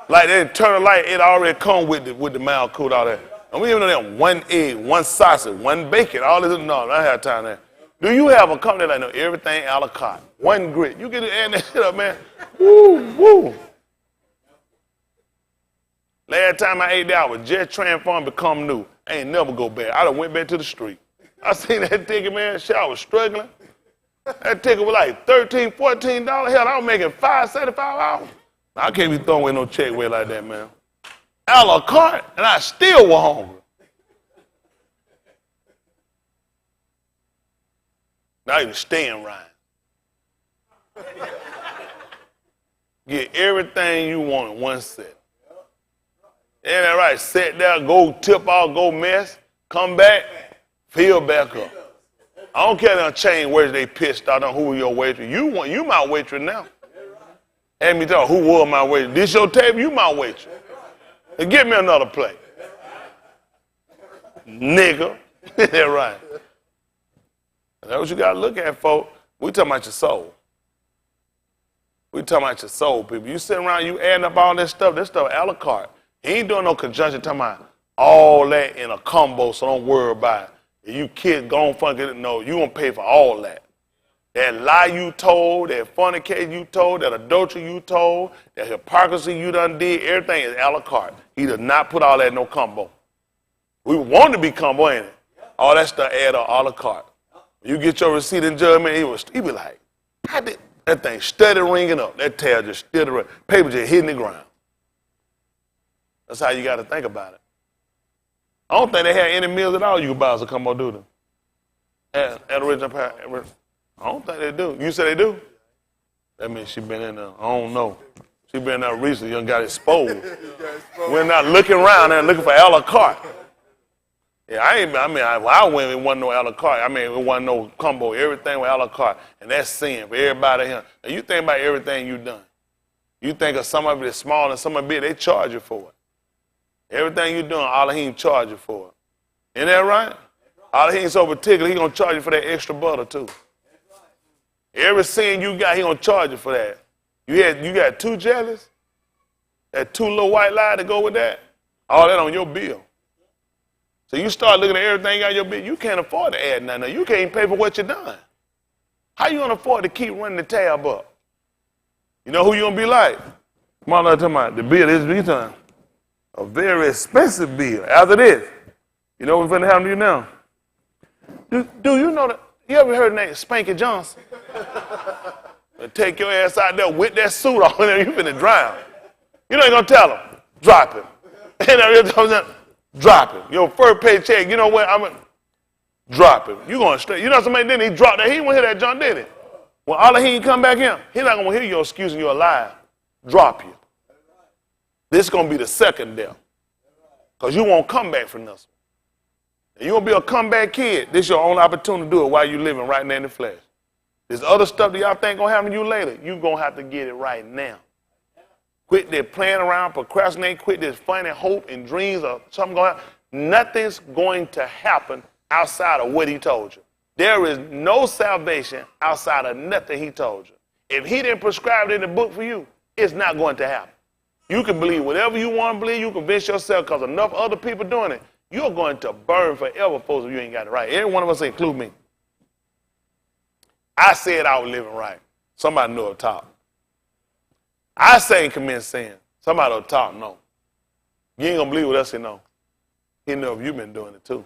Like they turn the light, it already come with the mild coat out there. And we even know that 1 egg, 1 sausage, 1 bacon, all this. No, I have time there. Do you have a company that know everything a la carte? 1 grit. You get to add that shit up, man. Woo, woo. Last time I ate that, I was just transformed, become new. I ain't never go back. I done went back to the street. I seen that ticket, man. Shit, I was struggling. That ticket was like $13, $14. Hell, I was making $5.75. I can't be throwing away no check weight like that, man. A la carte, and I still was hungry. Not even staying right. Get everything you want in one set. Ain't that right? Sit there, go tip off, go mess, come back, fill back up. I don't care that chain waitress they pissed out on who your waitress. You my waitress now. And me tell who was my waitress. This your table, you my waitress. And give me another plate. Nigga. That's right. That's what you got to look at, folks. We talking about your soul. We talking about your soul, people. You sitting around, you adding up all this stuff a la carte. He ain't doing no conjunction talking about all that in a combo, so don't worry about it. If you kids go on funky, no, you gonna pay for all that. That lie you told, that fornication you told, that adultery you told, that hypocrisy you done did, everything is a la carte. He does not put all that in no combo. We want to be combo, ain't it? All that stuff add up a la carte. You get your receipt in judgment, he be like, how did that thing steady ringing up? That tail just steady ringing. Paper just hitting the ground. That's how you got to think about it. I don't think they had any meals at all you could buy us a combo, do them? At original pair. I don't think they do. You say they do? That means she been in there. I don't know. She been in there recently. You got exposed. We're not looking around there looking for a la carte. Yeah, I went, it wasn't no a la carte. It wasn't no combo. Everything was a la carte. And that's sin for everybody here. And you think about everything you done. You think of some of it is small and some of it big, they charge you for it. Everything you doing, Elohim charge you for it. Isn't that right? Elohim's so particular, he gonna charge you for that extra butter too. Every sin you got, he gonna charge you for that. You got 2 jellies, that 2 little white lie to go with that, all that on your bill. So you start looking at everything you got on your bill, you can't afford to add nothing. You can't even pay for what you done. How you gonna afford to keep running the tab up? You know who you gonna be like? Come on, I'm talking about the bill this time. A very expensive bill. After this, you know what's going to happen to you now? Do you know that? You ever heard the name Spanky Johnson? Take your ass out there with that suit on there, you finna drown. You know you're going to tell him, drop him. Drop him. Your first paycheck, you know what? Drop him. You going straight. You know somebody did he dropped that. He didn't want to hear that John, did he? When Elohim come back in, he's not going to hear your excuse and you're alive. Drop you. This is going to be the second death. Because you won't come back from this one. You're going to be a comeback kid. This is your only opportunity to do it while you're living right now in the flesh. This other stuff that y'all think going to happen to you later, you're going to have to get it right now. Quit this playing around, procrastinate, quit this funny hope and dreams of something going to happen. Nothing's going to happen outside of what he told you. There is no salvation outside of nothing he told you. If he didn't prescribe it in the book for you, it's not going to happen. You can believe whatever you want to believe. You convince yourself because enough other people doing it. You're going to burn forever, folks, if you ain't got it right. Every one of us, include me. I said I was living right. Somebody knew up top. I say ain't commit sin. Somebody up top know. You ain't going to believe what else he know. He know if you've been doing it too.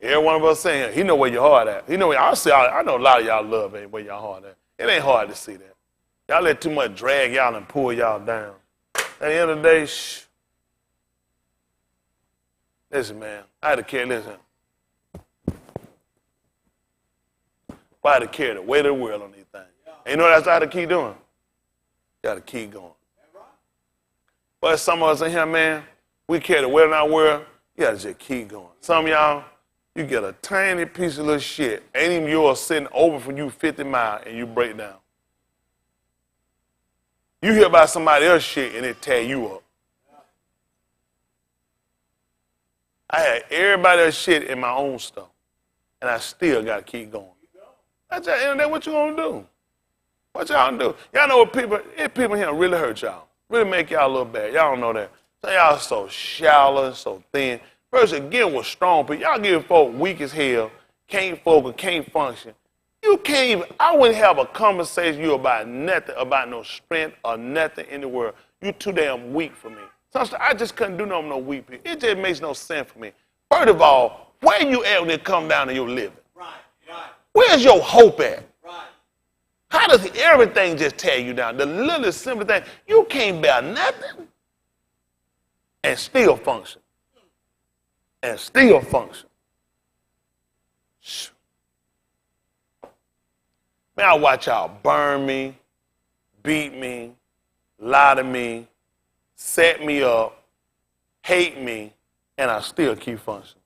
Every one of us saying, he know where your heart at. He know where, I know a lot of y'all love ain't where your heart at. It ain't hard to see that. Y'all let too much drag y'all and pull y'all down. At the end of the day, listen, man, I had to carry, listen. I had to carry the weight of the world on these things. And you know what I had to keep doing? Got to keep going. But some of us in here, man, we carry the weight of our world, you got to just keep going. Some of y'all, you get a tiny piece of little shit, ain't even yours sitting over from you 50 miles, and you break down. You hear about somebody else's shit and it tear you up. I had everybody else's shit in my own stuff, and I still got to keep going. That's what you gonna do. What y'all gonna do? Y'all know what people here really hurt y'all, really make y'all look bad. Y'all don't know that. So y'all so shallow, so thin. First, again, was strong, but y'all give folk weak as hell, can't focus, can't function. You can't even, I wouldn't have a conversation with you about nothing, about no strength or nothing in the world. You too damn weak for me. Sometimes I just couldn't do nothing with no weak people. It just makes no sense for me. First of all, where you at when it come down to your living? Right. Where's your hope at? Right. How does everything just tear you down? The littlest simple thing, you can't bear nothing and still function. And still function. Man, I watch y'all burn me, beat me, lie to me, set me up, hate me, and I still keep functioning.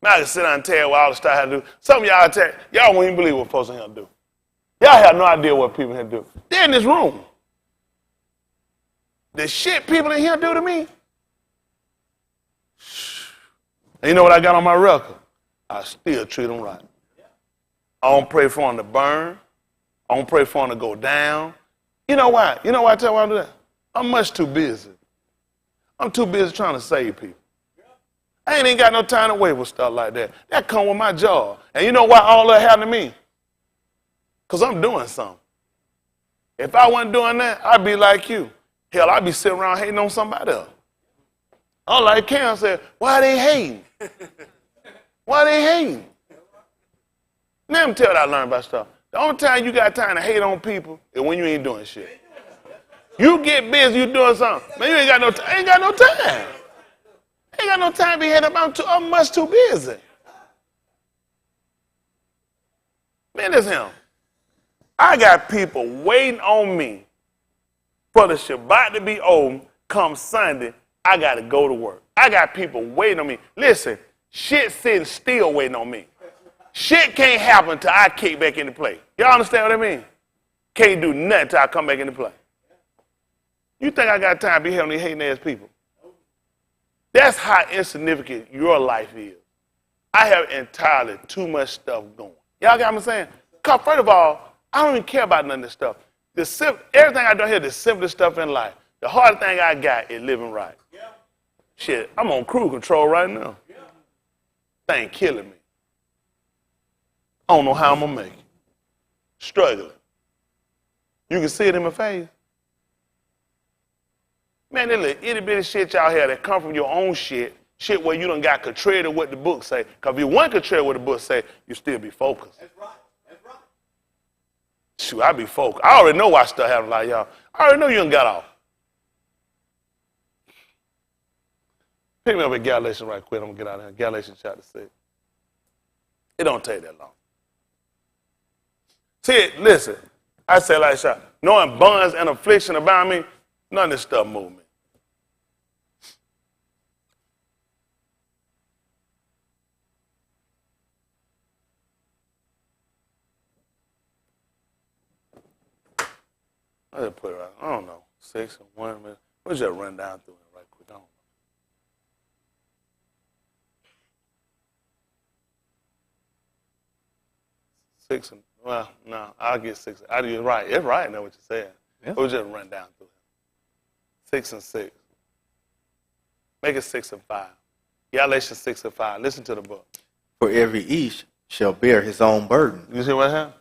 Man, I can sit down and tell you what all the stuff I had to do. Some of y'all tell y'all won't even believe what folks in here do. Y'all have no idea what people here do. They're in this room. The shit people in here do to me. And you know what I got on my record? I still treat them right. I don't pray for them to burn. I don't pray for them to go down. You know why? You know why I tell you why I do that? I'm much too busy. I'm too busy trying to save people. I ain't got no time to wait with stuff like that. That come with my job. And you know why all that happened to me? Because I'm doing something. If I wasn't doing that, I'd be like you. Hell, I'd be sitting around hating on somebody else. I'm like Cam said, why they hating? Why they hating? Let me tell you what I learned about stuff. The only time you got time to hate on people is when you ain't doing shit. You get busy, you doing something. Man, you ain't got no time. Ain't got no time. Ain't got no time to be headed up. I'm much too busy. Man, this him. I got people waiting on me for the Shabbat to be over. Come Sunday, I got to go to work. I got people waiting on me. Listen, shit sitting still waiting on me. Shit can't happen till I kick back into play. Y'all understand what I mean? Can't do nothing till I come back into play. You think I got time to be helping these hating ass people? That's how insignificant your life is. I have entirely too much stuff going. Y'all got what I'm saying? Because first of all, I don't even care about none of this stuff. Everything I do here, the simplest stuff in life. The hardest thing I got is living right. Shit, I'm on cruise control right now. Thing killing me. I don't know how I'm going to make it. Struggling. You can see it in my face. Man, that little itty bitty shit y'all here that come from your own shit where you done got contrary to what the book say. Because if you weren't contrary to what the book say, you still be focused. That's right. That's right. Shoot, I be focused. I already know why stuff happen like y'all. I already know you done got off. Pick me up at Galatians right quick. I'm going to get out of here. Galatians chapter 6. It don't take that long. See, listen. I say like shot. Knowing bonds and affliction about me, none of this stuff move me. I just put it right. I don't know. 6 and 1 minute. We'll just run down through it right quick. I don't know. 6 and, well, no, I'll get 6. You're right. It's right now what you're saying. Yeah. We'll just run down through it. 6 and 6. Make it 6 and 5. Galatians 6 and 5. Listen to the book. For every each shall bear his own burden. You see what happened?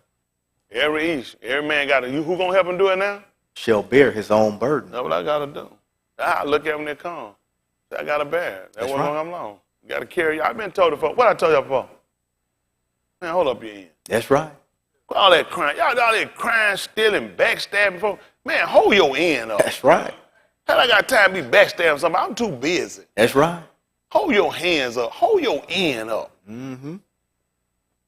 Every man got to, who going to help him do it now? Shall bear his own burden. That's what I got to do. I look at when they come. I got to bear it. That's what right. I'm long. You got to carry. I've been told before. What I told y'all before? Man, hold up your end. That's right. All that crying. Y'all all that crying, stealing, backstabbing for. Man, hold your end up. That's right. Hell, I got time to be backstabbing somebody. I'm too busy. That's right. Hold your hands up. Hold your end up. Mm-hmm.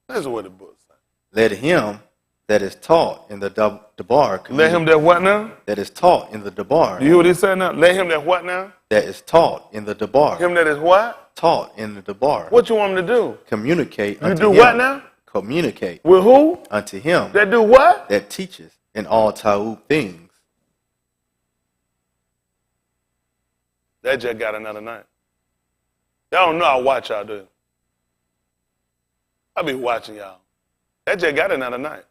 That's what the book says. Let him that is taught in the debar. Let him that what now? That is taught in the debar. You hear what he said now? Let him that what now? That is taught in the debar. Him that is what? Taught in the debar. What you want him to do? Communicate you unto do him. What now? Communicate. With who? Unto him. That do what? That teaches in all ta'ub things. That just got another night. Y'all don't know I watch y'all, do. I be watching y'all. That just got another night.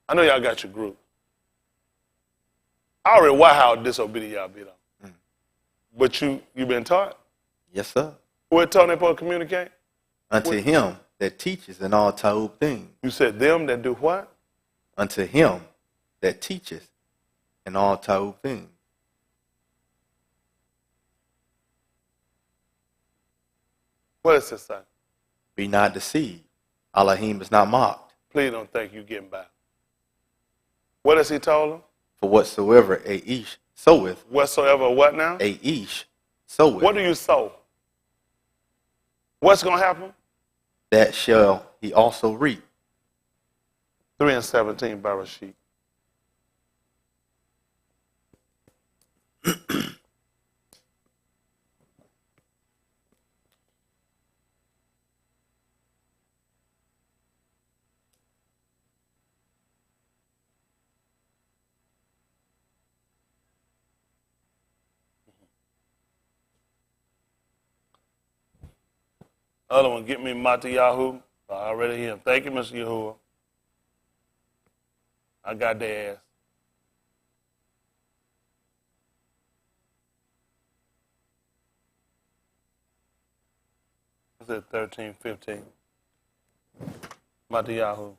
I know y'all got your group. I already watch how disobedient y'all be though. Mm. But you been taught? Yes, sir. Who taught them supposed to communicate? Unto him that teaches in all ta'ub things. You said them that do what? Unto him that teaches in all ta'ub things. What does it say? Be not deceived. Elohim is not mocked. Please don't think you getting by. What has he told them? For whatsoever a ish soweth. Whatsoever what now? A ish soweth. What do you sow? What's going to happen? That shall he also reap. 3 and 17, Barashit. Other one, get me Matayahu. I already hear him. Thank you, Mr. Yahuwah. I got their ass. What's it, 13, 15? Matayahu.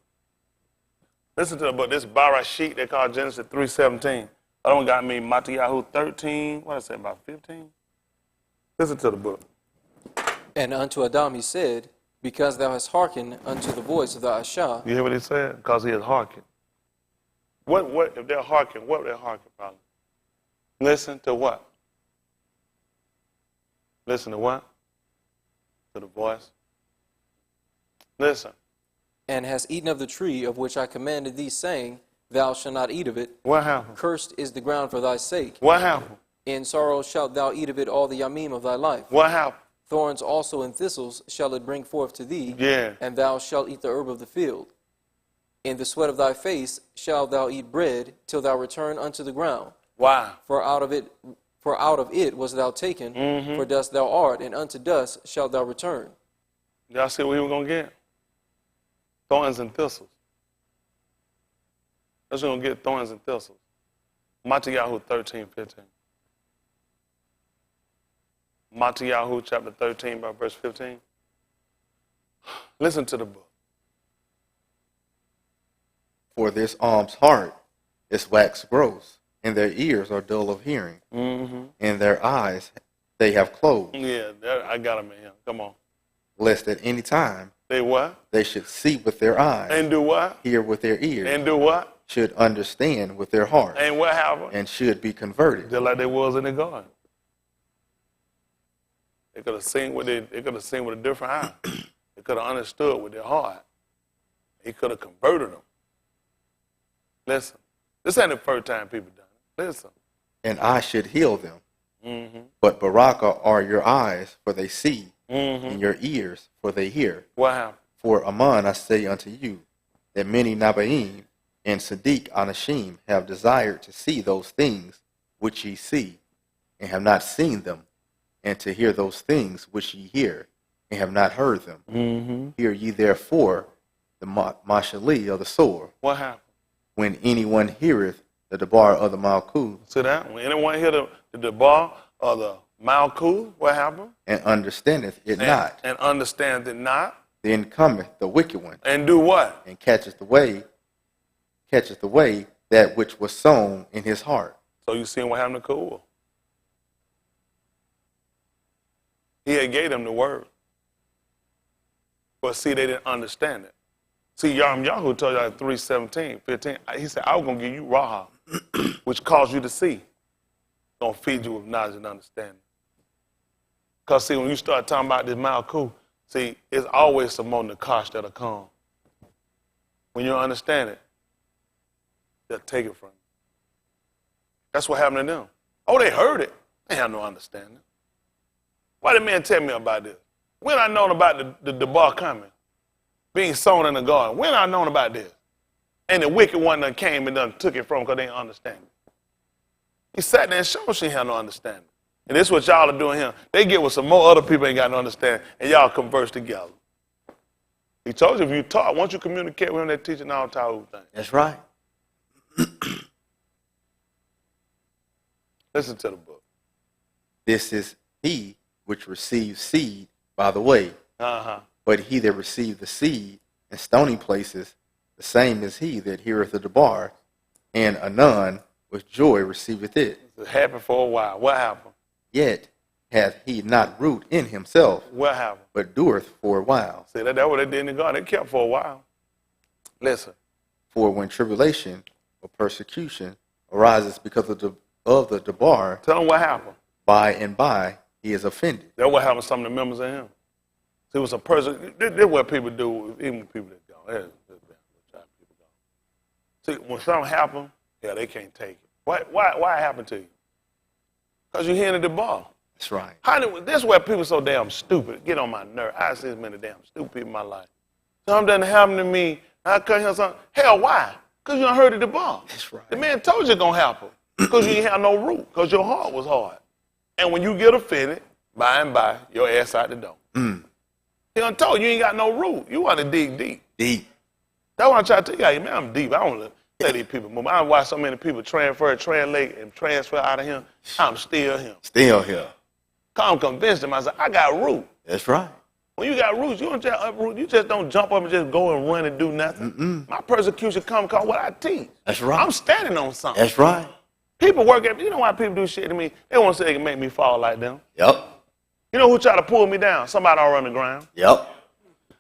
Listen to the book. This Barashit they call Genesis 3:17. I don't got me Matayahu 13. What did I say, about 15? Listen to the book. And unto Adam he said, because thou hast hearkened unto the voice of the Ashah. You hear what he said? Because he has hearkened. What if they're hearkened? What they're hearkened, probably? Listen to what? Listen to what? To the voice. Listen. And hast eaten of the tree of which I commanded thee, saying, thou shalt not eat of it. What happened? Cursed is the ground for thy sake. What happened? In sorrow shalt thou eat of it all the yamim of thy life. What happened? Thorns also and thistles shall it bring forth to thee, Yeah. and thou shalt eat the herb of the field. In the sweat of thy face shalt thou eat bread, till thou return unto the ground. Why? For out of it was thou taken, for dust thou art, and unto dust shalt thou return. Y'all see what we were going to get? Thorns and thistles. That's going to get thorns and thistles. Matayahu 13:15. Matayahu chapter 13 by verse 15. Listen to the book. For this alm's heart is wax gross, and their ears are dull of hearing, and their eyes they have closed, Yeah, I got them in here. Come on. lest at any time They what? they should see with their eyes, And do what? hear with their ears, And do what? should understand with their heart, And what happened? and should be converted. Just like they was in the garden. They could have seen with a different eye. They could have understood with their heart. He could have converted them. Listen, this ain't the first time people done it. Listen. And I should heal them. But Baraka are your eyes, for they see, and your ears, for they hear. What happened? For Aman, I say unto you, that many Nabaim and Sadiq Anashim have desired to see those things which ye see, and have not seen them, and to hear those things which ye hear, and have not heard them. Hear ye therefore the mashali of the sword. What happened? When anyone heareth the debar of the Malkuth, See that? When anyone hear the debar or the malku, what happened? and understandeth it not, And understands it not. then cometh the wicked one, And do what? and catcheth away that which was sown in his heart. So you seen what happened to Kua? He had gave them the word. But see, they didn't understand it. See, Yahoo told y'all 3:17, 15. He said, I was going to give you Raha, which caused you to see. Going to feed you with knowledge and understanding. Because, see, when you start talking about this Malku, see, it's always some more Nakash that'll come. When you understand it, they'll take it from you. That's what happened to them. Oh, they heard it. They have no understanding. Why did man tell me about this? When I known about the bar coming, being sown in the garden, when I known about this? And the wicked one done came and done took it from because they didn't understand it. He sat there and showed she had no understanding. And this is what y'all are doing here. They get with some more other people ain't got no understanding, and y'all converse together. He told you if you talk, once you communicate with him, they're teaching all Tahu things. That's right. Listen to the book. This is he which receives seed by the way. But he that received the seed in stony places, the same is he that heareth the debar, and anon with joy receiveth it. It happened for a while. What happened? Yet hath he not root in himself, What happened? but doeth for a while. See, that's what they did in the garden. They kept for a while. Listen. For when tribulation or persecution arises because of the debar, Tell them what happened. by and by he is offended. That's what happened to some of the members of him. See, it was a person. This is what people do, even people that go. That's how people go. See, when something happens, yeah, they can't take it. Why it happened to you? Because you're hearing the bar. That's right. This is where people so damn stupid. Get on my nerve. I see as many damn stupid people in my life. Something doesn't happen to me. I couldn't hear something. Hell, why? Because you done heard the bar. That's right. The man told you it's going to happen. Because you ain't have no root. Because your heart was hard. And when you get offended, by and by, your ass out the door. He done told you ain't got no root. You want to dig deep. Deep. That's what I'm trying to tell you. Man, I'm deep. Let these people move. I watched so many people translate, and transfer out of him. I'm still him. Still here. I'm convinced him. I said, I got roots. That's right. When you got roots, you don't just uproot. You just don't jump up and just go and run and do nothing. My persecution come because what I teach. That's right. I'm standing on something. That's right. People work at me. You know why people do shit to me? They want to say they can make me fall like them. Yep. You know who try to pull me down? Somebody all on the ground. Yep.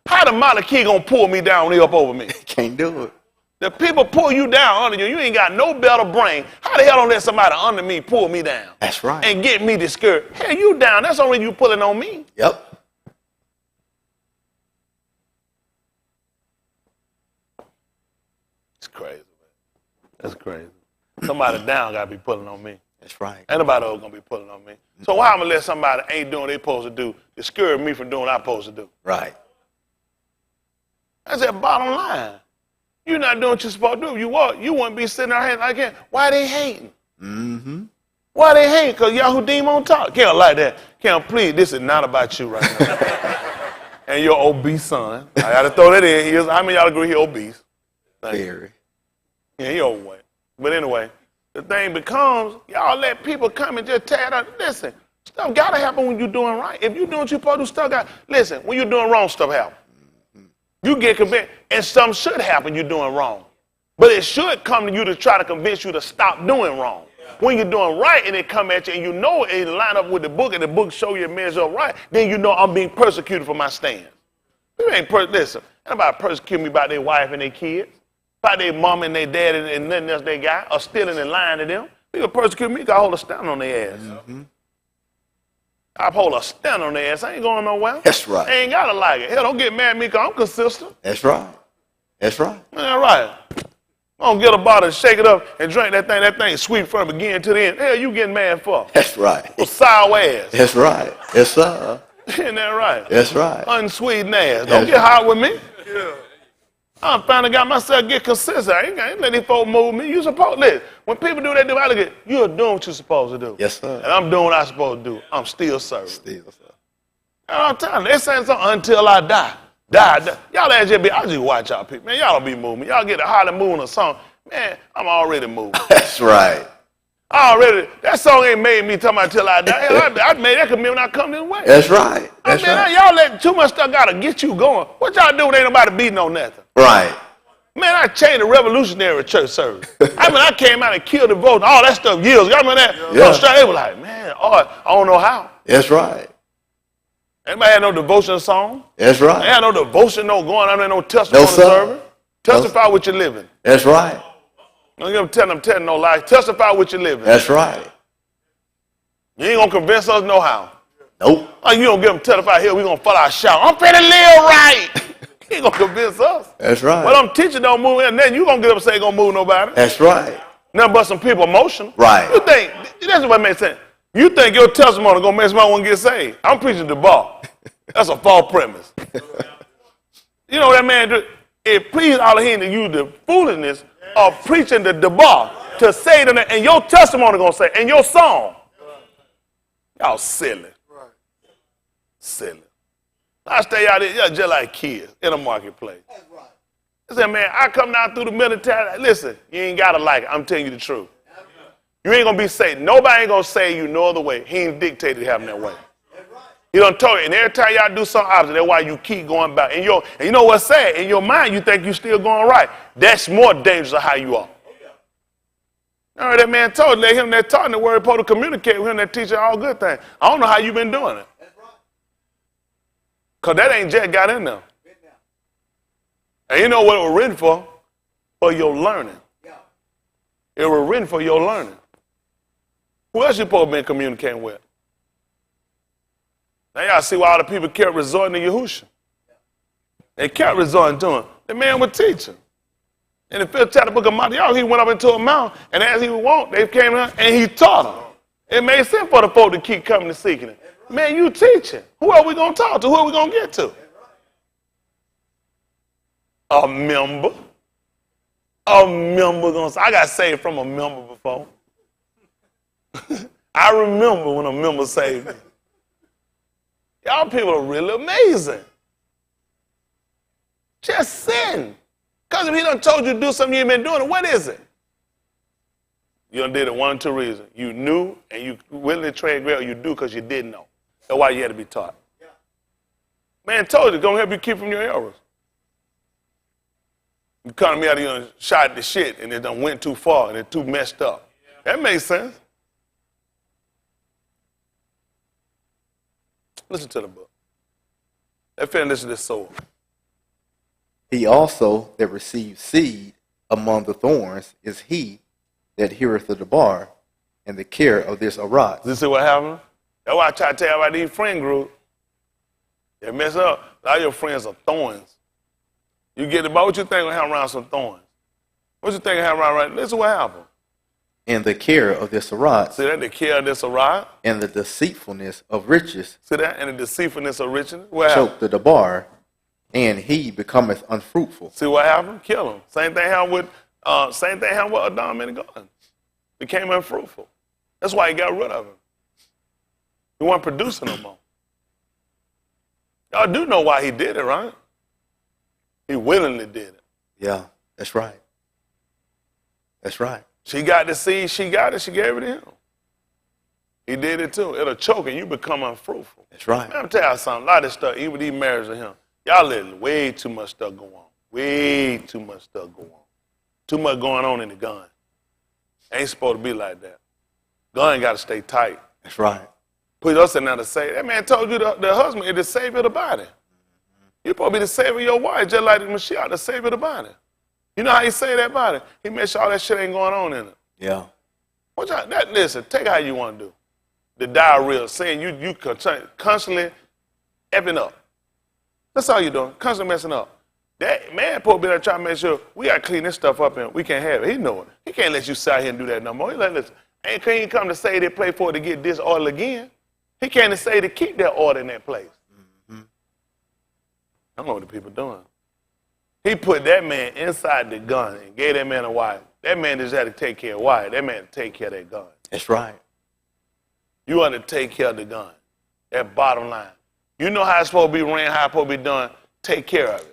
How the Maliki gonna pull me down when they up over me? Can't do it. The people pull you down under you. You ain't got no better brain. How the hell don't let somebody under me pull me down? That's right. And get me discouraged. Hell, you down. That's only you pulling on me. Yep. It's crazy, man. That's crazy. Somebody down got to be pulling on me. That's right. Ain't nobody else going to be pulling on me. So why I'm going to let somebody ain't doing what they supposed to do discourage me from doing what I'm supposed to do? Right. That's that bottom line. You're not doing what you're supposed to do. You wouldn't be sitting there hating like that. Why they hating? Mm-hmm. Why they hating? Because Yahudim on top. Can't like that. Can't please. This is not about you right now. And your obese son. I got to throw that in. How many of y'all agree he obese? Very. Yeah, he overweight. But anyway, the thing becomes, y'all let people come and just tear it up. Listen, stuff got to happen when you're doing right. If you're doing what you're supposed to do, stuff got. Listen, when you're doing wrong, stuff happen. You get convinced, and something should happen you're doing wrong. But it should come to you to try to convince you to stop doing wrong. When you're doing right and it come at you and you know it line up with the book and the book show you it measure up right, then you know I'm being persecuted for my stance. People ain't listen, ain't nobody persecuting me about their wife and their kids, about their mom and their dad and nothing else they got, or stealing and lying to them. People persecute me because I hold a stand on their ass. Mm-hmm. I hold a stand on their ass. I ain't going nowhere. That's right. I ain't got to like it. Hell, don't get mad at me because I'm consistent. That's right. That's right. That's right. I don't get a bottle and shake it up and drink that thing. That thing sweet from the beginning to the end. Hell, you getting mad for? That's right. Well, sour ass. That's right. Yes, sir. Isn't that right? That's right. Unsweet ass. Don't get hot with me. Yeah. I finally got myself get consistent. I ain't let these folks move me. You supposed to listen. When people do that, I look at you're doing what you're supposed to do. Yes, sir. And I'm doing what I'm supposed to do. I'm still serving. Still, sir. And I'm telling you, they saying something until I die. Die. Y'all ain't just be, I just watch y'all people. Man, y'all don't be moving. Y'all get a holler moving a song. Man, I'm already moving. That's right. That song ain't made me talking about till I die. Hell, I made that commitment when I come this way. That's right. That's right. Y'all let too much stuff gotta get you going. What y'all do when ain't nobody beating on nothing? Right. Man, I changed the revolutionary church service. I came out and killed the vote and all that stuff years ago. I remember that. Yeah. They were like, man, I don't know how. That's right. Anybody had no devotion song? That's right. They had no devotion, no going on there, no testimony service. Testify what you're living. That's right. Don't give them telling no lies. Testify what you're living. That's right. You ain't gonna convince us no how. Nope. Oh, you don't give them testify here, we gonna follow our shout. I'm finna live right. You ain't gonna convince us. That's right. Well, I'm teaching don't move, and then you gonna get up and say gonna move nobody. That's right. Nothing but some people emotional. Right. You think, that's what makes sense. You think your testimony gonna make somebody want to get saved. I'm preaching the bar. That's a false premise. You know what that man do? It pleased Elohim to use the foolishness of preaching the bar to say to them, and your testimony gonna say, and your song. Y'all silly. Silly. I stay out there just like kids in a marketplace. I said, man, I come down through the military. Listen, you ain't gotta like it. I'm telling you the truth. You ain't gonna be saved. Nobody ain't gonna say you no other way. He ain't dictated having that way. He done told you, and every time y'all do something opposite, that's why you keep going back. And you know what's sad? In your mind, you think you still going right. That's more dangerous of how you are. I heard that man told, let him that taught in the word supposed to communicate with him, that teacher all good things. I don't know how you been doing it. Because that ain't just got in there. And you know what it was written for? For your learning. It was written for your learning. Who else you supposed to be communicating with? Now y'all see why all the people kept resorting to Yahushua. They kept resorting to him. The man was teaching. In the 5th chapter book of Matthew, he went up into a mountain, and as he would walk, they came down and he taught them. It made sense for the folk to keep coming and seeking him. Man, you teaching. Who are we going to talk to? Who are we going to get to? A member. A member going to say, I got saved from a member before. I remember when a member saved me. Y'all people are really amazing. Just sin. Because Because if he done told you to do something you ain't been doing, what is it? You done did it one or two reasons. You knew and you willing to trade great, or you do because you didn't know. That's why you had to be taught. Yeah. Man told you, gonna help you keep from your errors. You come to me out of here and shot the shit and it done went too far and it too messed up. Yeah. That makes sense. Listen to the book. Let's finish this soul. He also that receives seed among the thorns is he that heareth the bar, and the care of this arise. You see what happened? That's why I try to tell you about these friend groups. They mess up. A lot of your friends are thorns. You get about what you think will have around some thorns. What you think will have around right? This is what happened. And the care of this arise. See that? The care of this arise. And the deceitfulness of riches. See that? And the deceitfulness of riches. What choke the bar, and he becometh unfruitful. See what happened? Kill him. Same thing happened with Adam in the garden. Became unfruitful. That's why he got rid of him. He wasn't producing no more. Y'all do know why he did it, right? He willingly did it. Yeah, that's right. That's right. She got the seed, she got it, she gave it to him. He did it too. It'll choke and you become unfruitful. That's right. Man, I'm telling you something, a lot of this stuff, even these marriages of him, y'all letting way too much stuff go on. Way too much stuff go on. Too much going on in the gun. Ain't supposed to be like that. Gun got to stay tight. That's right. Put us in there to say, that man told you the husband is the savior of the body. You're supposed to be the savior of your wife, just like the Mashiach, the savior of the body. You know how he say that body? He makes sure all that shit ain't going on in it. Yeah. Listen, take it how you want to do. The diarrhea, saying you constantly effing up. That's all you're doing, constantly messing up. That man supposed to be there trying to make sure we got to clean this stuff up and we can't have it. He know it. He can't let you sit out here and do that no more. He like, listen, ain't can he come to say they play for it to get disorder again? He can't say to keep that order in that place. Mm-hmm. I don't know what the people doing. He put that man inside the gun and gave that man a wife. That man just had to take care of wife. That man had to take care of that gun. That's right. You want to take care of the gun. That bottom line. You know how it's supposed to be ran, how it's supposed to be done. Take care of it.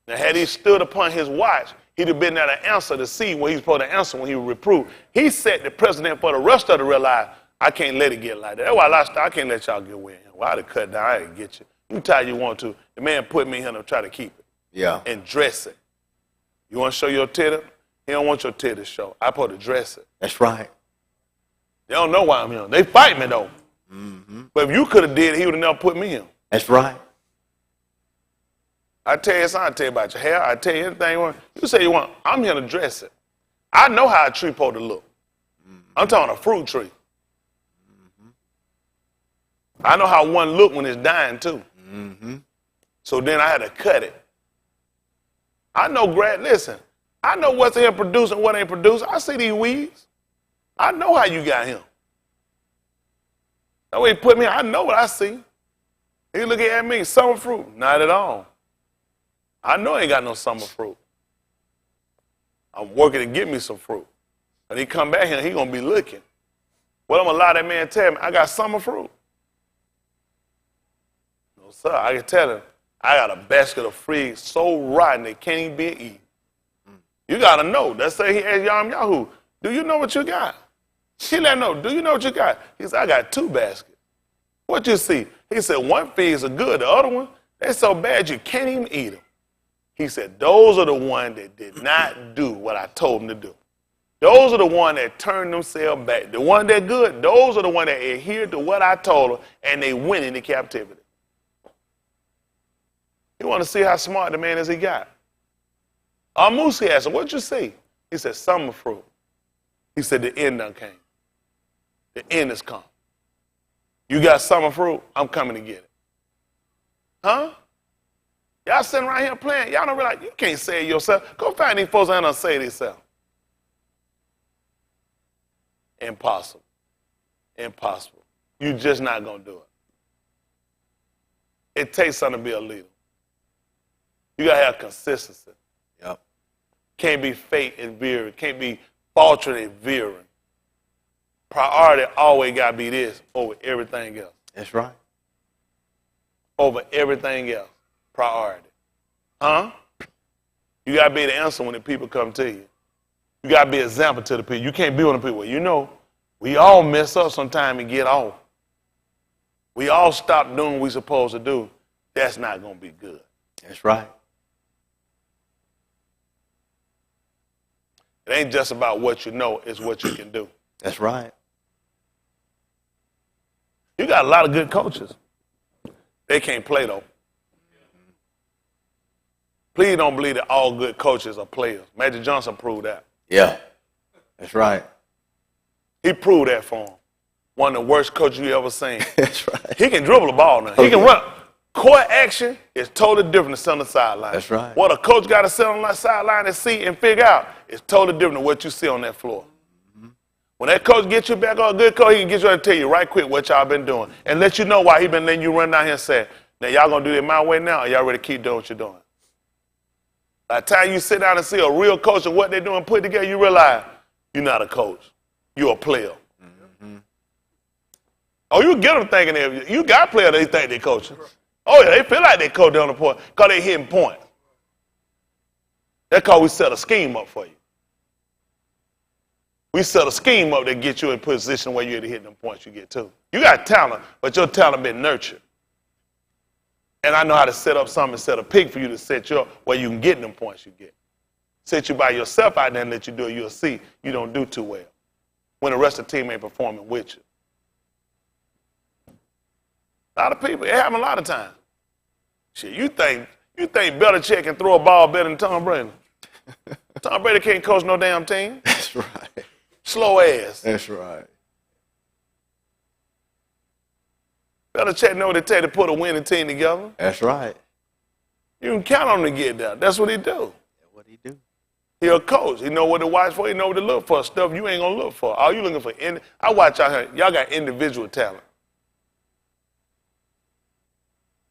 Now, had he stood upon his watch, he'd have been there to answer to see what he was supposed to answer when he was reproved. He set the precedent for the rest of the realize, I can't let it get like that. That's why I can't let y'all get away. Well, I'd have cut down. I didn't get you. You tie you want to. The man put me here to try to keep it. Yeah. And dress it. You want to show your titty? He don't want your titty to show. I supposed to dress it. That's right. They don't know why I'm here. They fight me, though. Mm-hmm. But if you could have did it, he would have never put me here. That's right. I tell you something, I tell you about your hair, I tell you anything you want. You say you want, I'm here to dress it. I know how a tree supposed to look. Mm-hmm. I'm talking a fruit tree. Mm-hmm. I know how one look when it's dying too. Mm-hmm. So then I had to cut it. I know, listen, I know what's here producing, what ain't producing. I see these weeds. I know how you got him. That way he put me, I know what I see. He looking at me, summer fruit, not at all. I know I ain't got no summer fruit. I'm working to get me some fruit. When he come back here, he gonna be looking. What I'm gonna allow that man tell me, I got summer fruit. No, sir, I can tell him, I got a basket of fruit so rotten they can't even be eaten. You gotta know. Let's say he asked Yahoo, do you know what you got? He let him know, do you know what you got? He said, I got 2 baskets. What you see? He said, one figs are good, the other one, they're so bad you can't even eat them. He said, those are the ones that did not do what I told them to do. Those are the ones that turned themselves back. The ones that good, those are the ones that adhered to what I told them, and they went into captivity. You want to see how smart the man is he got? Musi asked him, what'd you see? He said, summer fruit. He said, the end done came. The end has come. You got summer fruit? I'm coming to get it. Huh? Y'all sitting around here playing. Y'all don't realize you can't say it yourself. Go find these folks that don't say it themselves. Impossible. Impossible. You just not going to do it. It takes something to be a leader. You got to have consistency. Yep. Can't be fake and veering. Can't be faltering and veering. Priority always got to be this over everything else. That's right. Over everything else. Priority. Huh? You got to be able to answer when the people come to you. You got to be an example to the people. You can't be with the people. You know, we all mess up sometime and get off. We all stop doing what we're supposed to do. That's not going to be good. That's right. It ain't just about what you know, it's what you can do. That's right. You got a lot of good coaches. They can't play, though. Please don't believe that all good coaches are players. Magic Johnson proved that. Yeah. That's right. He proved that for him. One of the worst coaches you ever seen. That's right. He can dribble the ball now. He can run. Court action is totally different than sitting on the sideline. That's right. What a coach got to sit on the sideline and see and figure out is totally different than what you see on that floor. Mm-hmm. When that coach gets you back on a good coach, he can get you and tell you right quick what y'all been doing and let you know why he been letting you run down here and say, now y'all going to do it my way now or y'all ready to keep doing what you're doing? By the time you sit down and see a real coach and what they're doing put together, you realize you're not a coach. You're a player. Mm-hmm. Oh, you get them thinking that you got players that think they're coaching. Oh, yeah, they feel like they coach down the point because they hitting points. That's because we set a scheme up for you. We set a scheme up that get you in position where you're to hit them points you get to. You got talent, but your talent been nurtured. And I know how to set up something and set a pick for you to set you up where you can get them points you get. Set you by yourself out there and let you do it, you'll see you don't do too well when the rest of the team ain't performing with you. A lot of people, it happens a lot of times. Shit, you think Belichick can throw a ball better than Tom Brady? Tom Brady can't coach no damn team. That's right. Slow ass. That's right. Belichick know what it takes to put a winning team together. That's right. You can count on him to get there. That's what he do. That's what he do. He a coach. He know what to watch for. He know what to look for. Stuff you ain't gonna look for. All you looking for, I watch out here. Y'all got individual talent.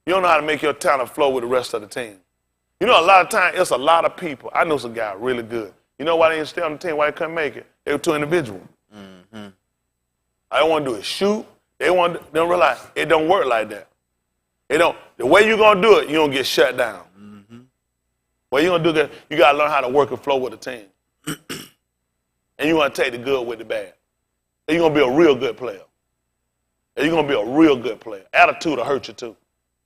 You don't know how to make your talent flow with the rest of the team. You know, a lot of times, it's a lot of people. I know some guys really good. You know why they didn't stay on the team? Why they couldn't make it? They were too individual. Mm-hmm. All they want to do is shoot. They don't realize it don't work like that. The way you're going to do it, you don't get shut down. Mm-hmm. Way you're going to do that, you got to learn how to work and flow with the team. And you're going to take the good with the bad. And you're going to be a real good player. And you're going to be a real good player. Attitude will hurt you too.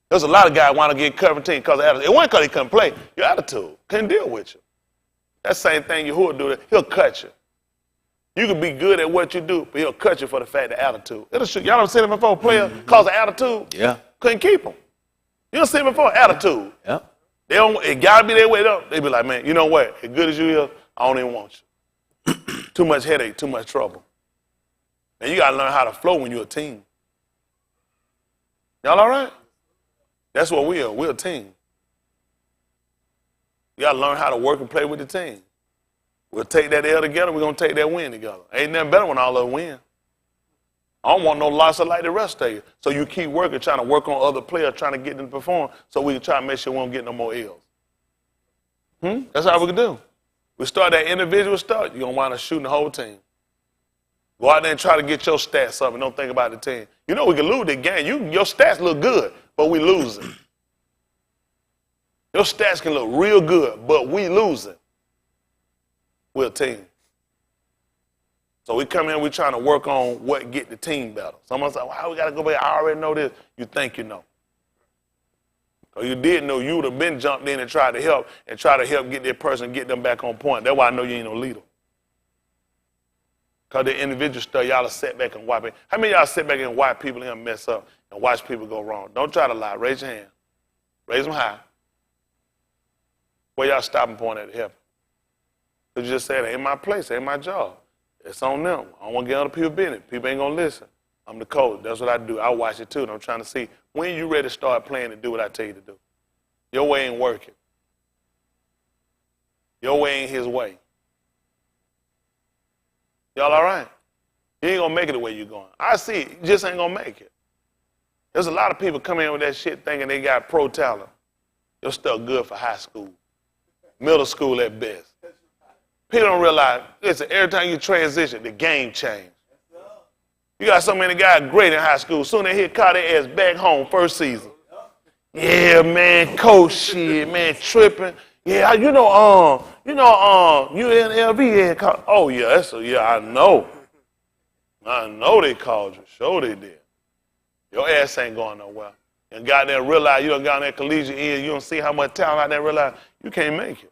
There's a lot of guys want to get covered team because of attitude. It wasn't because he couldn't play. Your attitude couldn't deal with you. That same thing Yahuwah do. He'll cut you. You can be good at what you do, but he'll cut you for the fact of attitude. It'll shoot. Y'all don't see him before player cause of attitude? Yeah. Couldn't keep him. You don't see him before attitude. Yeah. It gotta be their way up. They be like, man, you know what? As good as you is, I don't even want you. Too much headache, too much trouble. And you gotta learn how to flow when you're a team. Y'all all right? That's what we are. We're a team. You gotta learn how to work and play with the team. We'll take that L together, we're going to take that win together. Ain't nothing better when all of us win. I don't want no loss like the rest of you. So you keep working, trying to work on other players, trying to get them to perform so we can try to make sure we don't get no more L's. That's how we can do. We start that individual stuff, you're going to wind up shooting the whole team. Go out there and try to get your stats up and don't think about the team. You know we can lose the game. Your stats look good, but we losing. Your stats can look real good, but we losing. We're a team. So we come in, we're trying to work on what get the team better. Someone say, well, we got to go back. I already know this. You think you know. Or you did know, you would have been jumped in and tried to help get that person, get them back on point. That's why I know you ain't no leader. Because the individual stuff, y'all are set back and wipe it. How many of y'all sit back and watch people here mess up and watch people go wrong? Don't try to lie. Raise your hand. Raise them high. Where y'all stopping point at to help? You just said, it ain't my place, it ain't my job. It's on them. I don't want to get other people business. People ain't going to listen. I'm the coach. That's what I do. I watch it too, and I'm trying to see when you ready to start playing and do what I tell you to do. Your way ain't working. Your way ain't his way. Y'all all right? You ain't going to make it the way you're going. I see it. You just ain't going to make it. There's a lot of people coming in with that shit thinking they got pro talent. Your stuff good for high school. Middle school at best. People don't realize, listen, every time you transition, the game changes. You got so many guys great in high school. Soon they hit call their ass back home first season. Yeah, man, coach shit, man, tripping. Yeah, UNLV. Oh yeah, I know. I know they called you. Sure they did. Your ass ain't going nowhere. And got there and realize you done got in that collegiate end, you don't see how much talent out there, realize you can't make it.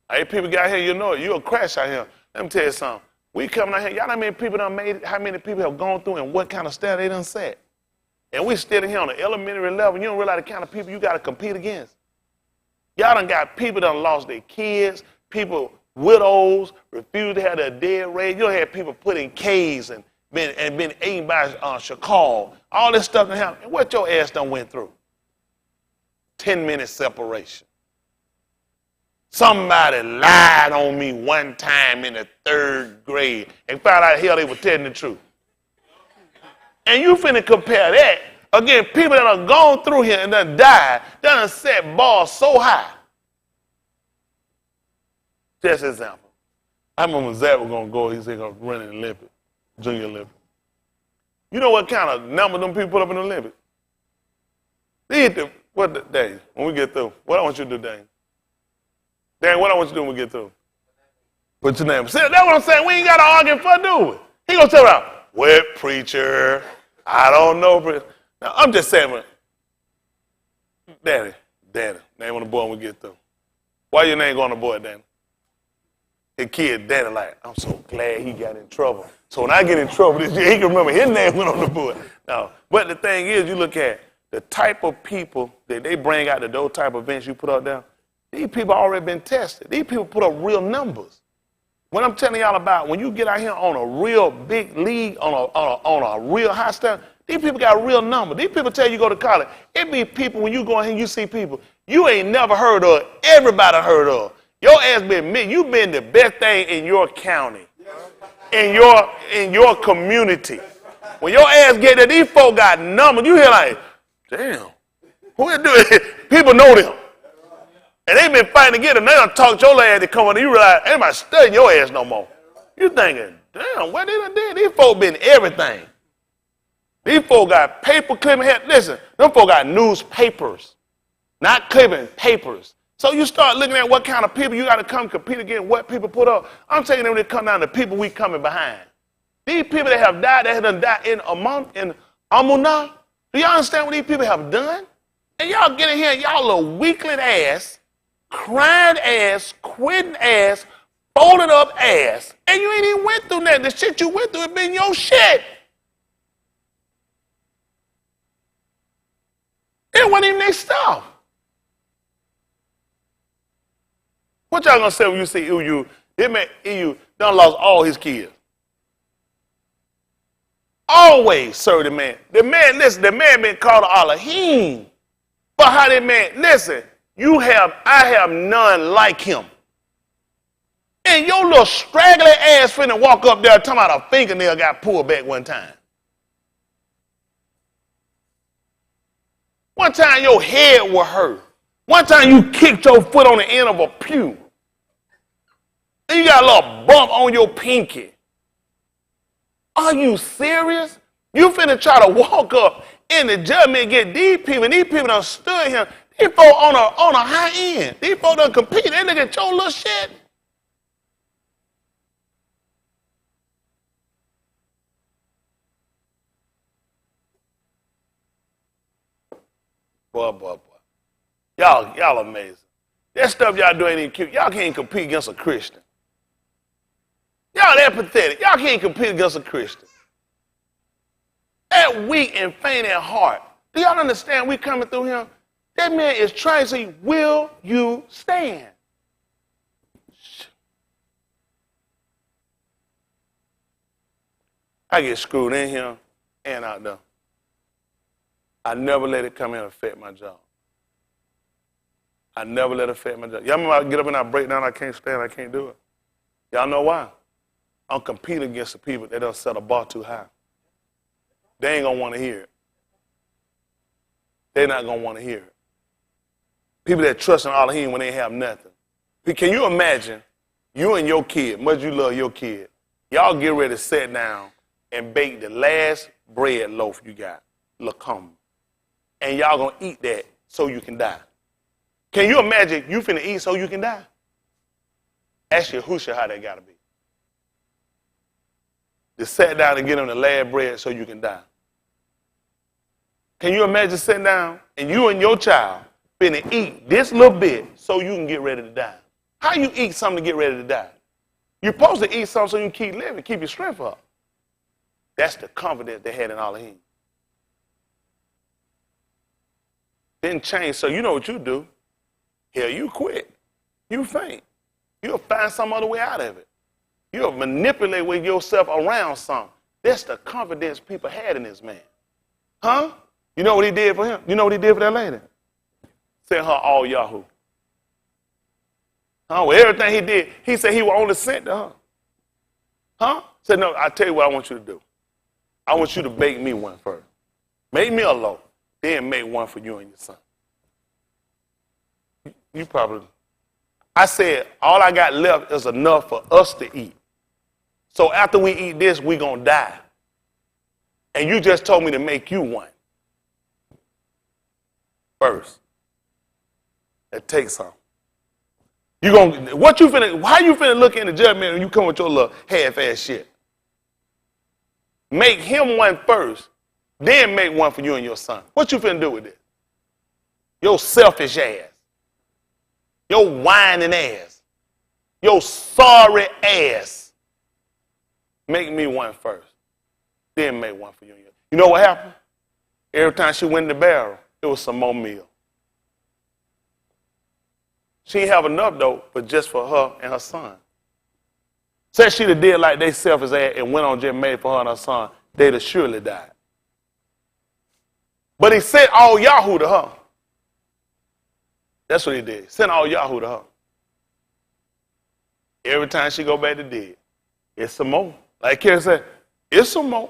Hey, people got here, you know it. You'll crash out here. Let me tell you something. We coming out here, y'all know how many people done made it, how many people have gone through and what kind of style they done set. And we still here on the elementary level. You don't realize the kind of people you got to compete against. Y'all done got people that done lost their kids, people, widows, refused to have their dead raised. You done had people put in caves and been eaten by shakal. All this stuff done happened. And what your ass done went through? 10-minute separation. Somebody lied on me one time in the 3rd grade and found out hell they were telling the truth. And you finna compare that against people that have gone through here and done died, done set bars so high. Just example. I remember Zach was gonna go, he said gonna run in the Olympics, Junior Olympics. You know what kind of number them people put up in the Olympics? Dane, when we get through, what I want you to do, Dane? Dane, what I want you to do when we get through? Put your name. See, that's what I'm saying. We ain't got to argue for do it. He gonna tell me, wet preacher, I don't know. Now, I'm just saying, Daddy, name on the board when we get through. Why your name going on the board, Danny? His kid, Danny, like, I'm so glad he got in trouble. So when I get in trouble this year, he can remember his name went on the board. Now, but the thing is, you look at the type of people that they bring out to those type of events you put up there, these people already been tested. These people put up real numbers. What I'm telling y'all about, when you get out here on a real big league, on a real high step, these people got a real number. These people tell you go to college. It be people, when you go in here, you see people you ain't never heard of, everybody heard of. Your ass you've been the best thing in your county, in your community. When your ass get there, these folk got numbers. You hear like, damn, who is doing? People know them. And they been fighting to get them. They done talked your ass to come on. You realize, ain't nobody studying your ass no more. You thinking, damn, what they done did? These folk been everything. These folk got paper clipping. Listen, them folk got newspapers, not clipping papers. So you start looking at what kind of people you got to come compete against, what people put up. I'm taking them to come down to people we coming behind. These people that have died, that have died in Amunah. Do y'all understand what these people have done? And y'all get in here, y'all a weakling ass, crying ass, quitting ass, folded up ass, and you ain't even went through that. The shit you went through, it been your shit. It wasn't even their stuff. What y'all gonna say when you see EU? EU done lost all his kids. Always serve the man. The man, listen, the man been called Elohim. But how that man, listen, I have none like him. And your little straggly ass finna walk up there talking about a fingernail got pulled back one time. One time your head was hurt. One time you kicked your foot on the end of a pew. And you got a little bump on your pinky. Are you serious? You finna try to walk up in the judgment and get these people done stood here. These folk on a high end. These folk done compete. They look at your little shit. Boy. Y'all amazing. That stuff y'all do ain't even cute. Y'all can't compete against a Christian. Y'all that pathetic. Y'all can't compete against a Christian. That weak and faint at heart. Do y'all understand we coming through him? That man is trying to say, will you stand? I get screwed in here and out there. I never let it come in and affect my job. I never let it affect my job. Y'all remember I get up and I break down, I can't stand, I can't do it. Y'all know why? I'm competing against the people that don't set a bar too high. They ain't gonna want to hear it. They're not gonna want to hear it. People that trust in Elohim when they have nothing. Can you imagine you and your kid, much you love your kid, y'all get ready to sit down and bake the last bread loaf you got, lakum, and y'all gonna eat that so you can die. Can you imagine you finna eat so you can die? Ask Yahusha how that got to be. To sit down and get on the last bread so you can die. Can you imagine sitting down and you and your child finna eat this little bit so you can get ready to die? How you eat something to get ready to die? You're supposed to eat something so you can keep living, keep your strength up. That's the confidence they had in Elohim. Didn't change, so you know what you do. Hell, you quit. You faint. You'll find some other way out of it. You'll manipulate with yourself around something. That's the confidence people had in this man. Huh? You know what he did for him? You know what he did for that lady? Sent her all Yahoo. Huh? Well, everything he did, he said he was only sent to her. Huh? Said, no, I'll tell you what I want you to do. I want you to bake me one first. Make me a loaf. Then make one for you and your son. You probably, I said, all I got left is enough for us to eat. So after we eat this, we're going to die. And you just told me to make you one first. That takes some. How you finna look in the judgment when you come with your little half-ass shit? Make him one first, then make one for you and your son. What you finna do with it? Your selfish ass. Your whining ass. Your sorry ass. Make me one first, then make one for you and your son. You know what happened? Every time she went in the barrel, it was some more meal. She didn't have enough, though, but just for her and her son. Said she'd have did like they selfish ass and went on just made for her and her son, they'd have surely died. But he sent all Yahoo to her. That's what he did. Sent all Yahoo to her. Every time she go back to dead, it's some more. Like Karen said, it's some more.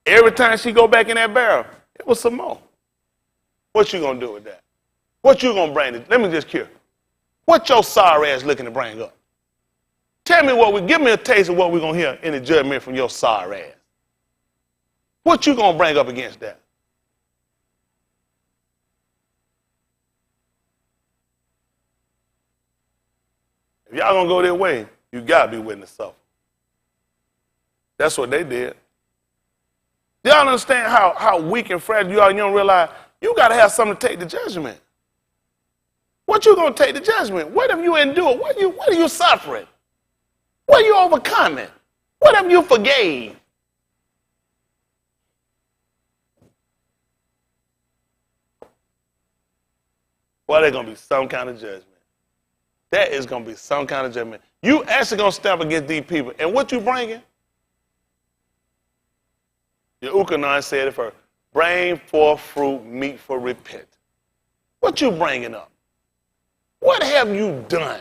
Every time she go back in that barrel, it was some more. What you gonna do with that? What you gonna bring? Let me just cure. What your sorry ass looking to bring up? Tell me give me a taste of what we're gonna hear in the judgment from your sorry ass. What you gonna bring up against that? If y'all gonna go their way, you gotta be willing to suffer. That's what they did. Do y'all understand how weak and fragile you are? You don't realize you gotta have something to take the judgment. What you gonna take the judgment? What have you endured? What are you suffering? What are you overcoming? What have you forgave? Well, there's gonna be some kind of judgment. That is gonna be some kind of judgment. You actually gonna stand up against these people, and what you bringing? The Ukanon said it first. Bring forth fruit, meet for repent. What you bringing up? What have you done?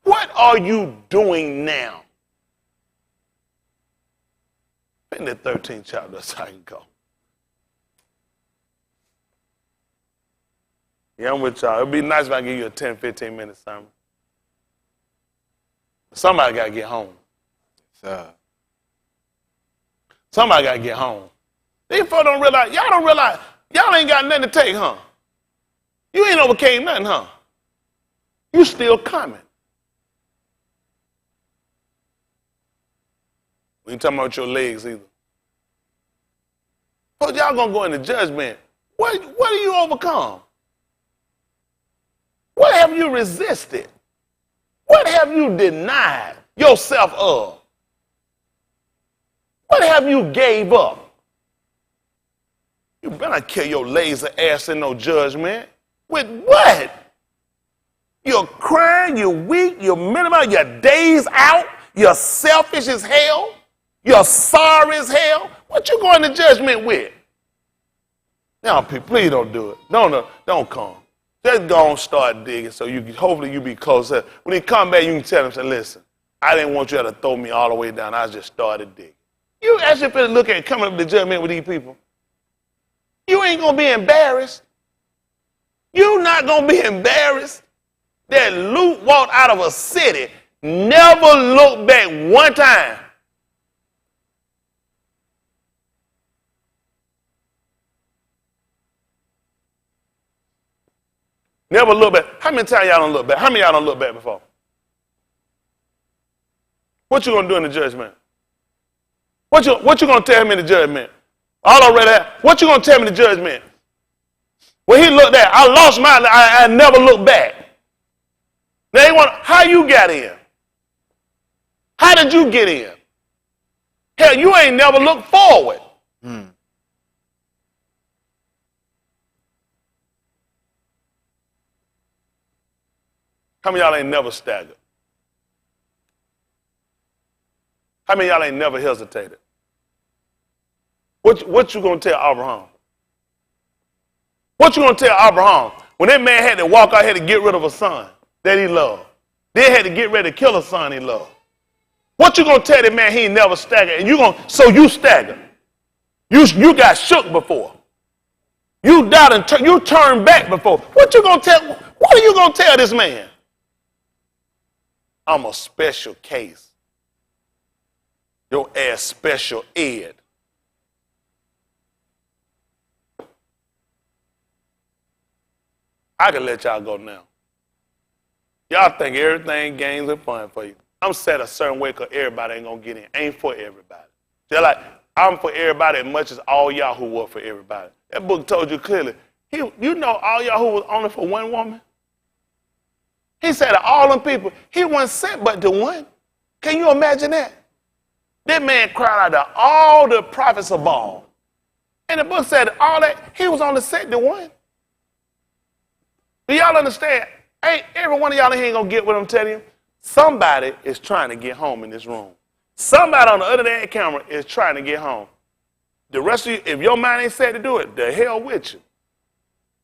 What are you doing now? In the 13th chapter, so I can go. Yeah, I'm with y'all. It'd be nice if I give you a 10, 15-minute sermon. Somebody got to get home. Somebody got to get home. These folks don't realize, y'all ain't got nothing to take, huh? You ain't overcame nothing, huh? You still coming. We ain't talking about your legs either. But y'all gonna go into judgment. What do you overcome? What have you resisted? What have you denied yourself of? What have you gave up? You better kill your lazy ass in no judgment. With what? You're crying, you're weak, you're minimal, you're days out, you're selfish as hell, you're sorry as hell. What you going to judgment with? Now, people, please don't do it. Don't come. Just go and start digging so hopefully you be closer. When he come back, you can tell him, say, listen, I didn't want you to throw me all the way down. I just started digging. You actually finna look at coming up to judgment with these people. You ain't going to be embarrassed. You not going to be embarrassed that Luke walked out of a city, never looked back one time. Never look back. How many times y'all don't look back? How many of y'all don't look back before? What you gonna do in the judgment? What you gonna tell him in the judgment? All already have. What you gonna tell me in the judgment? When he looked at, I lost mine. I never looked back. Now you want how you got in? How did you get in? Hell, you ain't never looked forward. How many of y'all ain't never staggered? How many of y'all ain't never hesitated? What you gonna tell Abraham? What you gonna tell Abraham when that man had to walk out here to get rid of a son that he loved? Then had to get ready to kill a son he loved. What you gonna tell that man he ain't never staggered? And you staggered. You got shook before. You doubted and you turned back before. What are you gonna tell this man? I'm a special case. Your ass special ed. I can let y'all go now. Y'all think everything games and fun for you. I'm set a certain way because everybody ain't going to get in. Ain't for everybody. Just like I'm for everybody as much as all y'all who were for everybody. That book told you clearly. You know all y'all who was only for one woman? He said to all them people, he wasn't sent but to one. Can you imagine that? That man cried out to all the prophets of Baal. And the book said all that, he was only sent to one. Do y'all understand? Ain't every one of y'all in here ain't gonna get what I'm telling you. Somebody is trying to get home in this room. Somebody on the other end of the camera is trying to get home. The rest of you, if your mind ain't set to do it, the hell with you.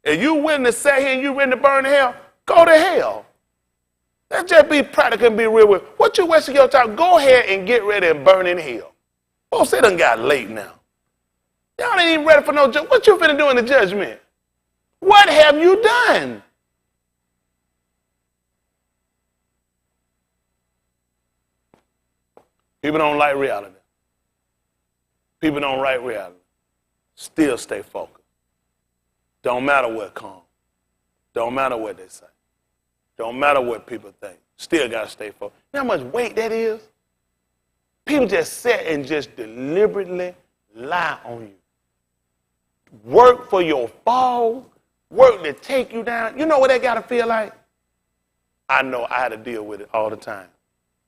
If you willing to sit here and you ready to burn in hell, go to hell. Let's just be practical and be real with what you wasting your time. Go ahead and get ready and burn in hell. Folks, it done got late now. Y'all ain't even ready for no judgment. What you finna do in the judgment? What have you done? People don't like reality. People don't like reality. Still stay focused. Don't matter what comes. Don't matter what they say. Don't matter what people think. Still got to stay focused. You know how much weight that is? People just sit and just deliberately lie on you. Work for your fall. Work to take you down. You know what that got to feel like? I know I had to deal with it all the time.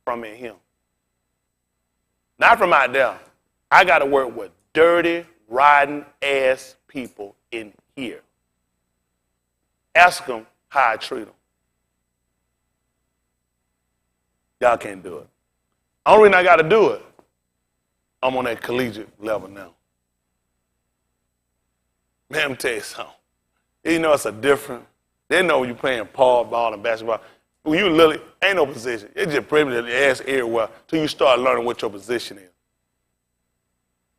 From in him. Not from out there. I got to work with dirty, rotten ass people in here. Ask them how I treat them. Y'all can't do it. Only reason I got to do it, I'm on that collegiate level now. Man, let me tell you something. You know it's a different. They know when you're playing paw ball and basketball. When you literally ain't no position. It's just pretty much ass everywhere till you start learning what your position is. You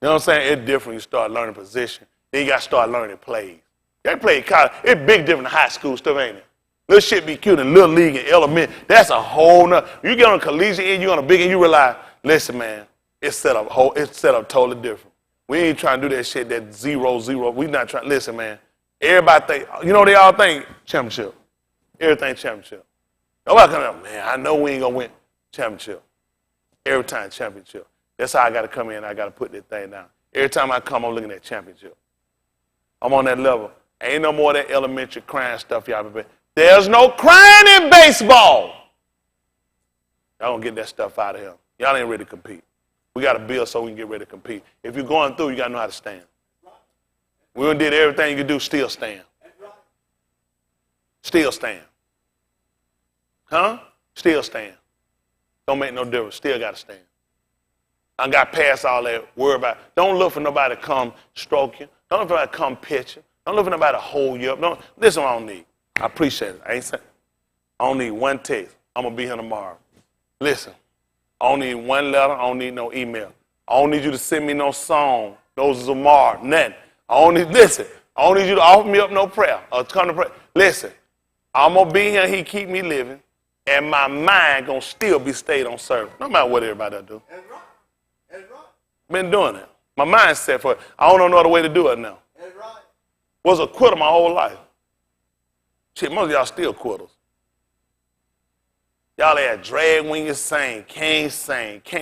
know what I'm saying? It's different when you start learning position. Then you got to start learning plays. They play college. It's big different than high school stuff, ain't it? Little shit be cute in little league and element. That's a whole nother. You get on a collegiate end, you on a big end, you realize, listen, man, it's set up totally different. We ain't trying to do that shit that 0-0. We not trying. Listen, man. Everybody think, you know, they all think championship. Everything championship. Nobody come up, man, I know we ain't going to win championship. Every time championship. That's how I got to come in. I got to put that thing down. Every time I come, I'm looking at championship. I'm on that level. Ain't no more of that elementary crying stuff y'all been. There's no crying in baseball. Y'all don't get that stuff out of here. Y'all ain't ready to compete. We got to build so we can get ready to compete. If you're going through, you got to know how to stand. We done did everything you can do, still stand. Still stand. Huh? Still stand. Don't make no difference. Still got to stand. I got past all that worry about. Don't look for nobody to come stroke you. Don't look for nobody to come pitch you. Don't look for nobody to hold you up. This is what I don't need. I appreciate it. I ain't saying. I don't need one text. I'm going to be here tomorrow. Listen. I don't need one letter. I don't need no email. I don't need you to send me no song. Those are tomorrow. Nothing. I don't need you to offer me up no prayer or come to pray. Listen. I'm going to be here. He keep me living. And my mind going to still be stayed on service. No matter what everybody do. That's right. That's right. Been doing it. My mind's set for it. I don't know no other way to do it now. That's right. Was a quitter my whole life. Shit, most of y'all still quitters. Y'all had drag when you sing, can't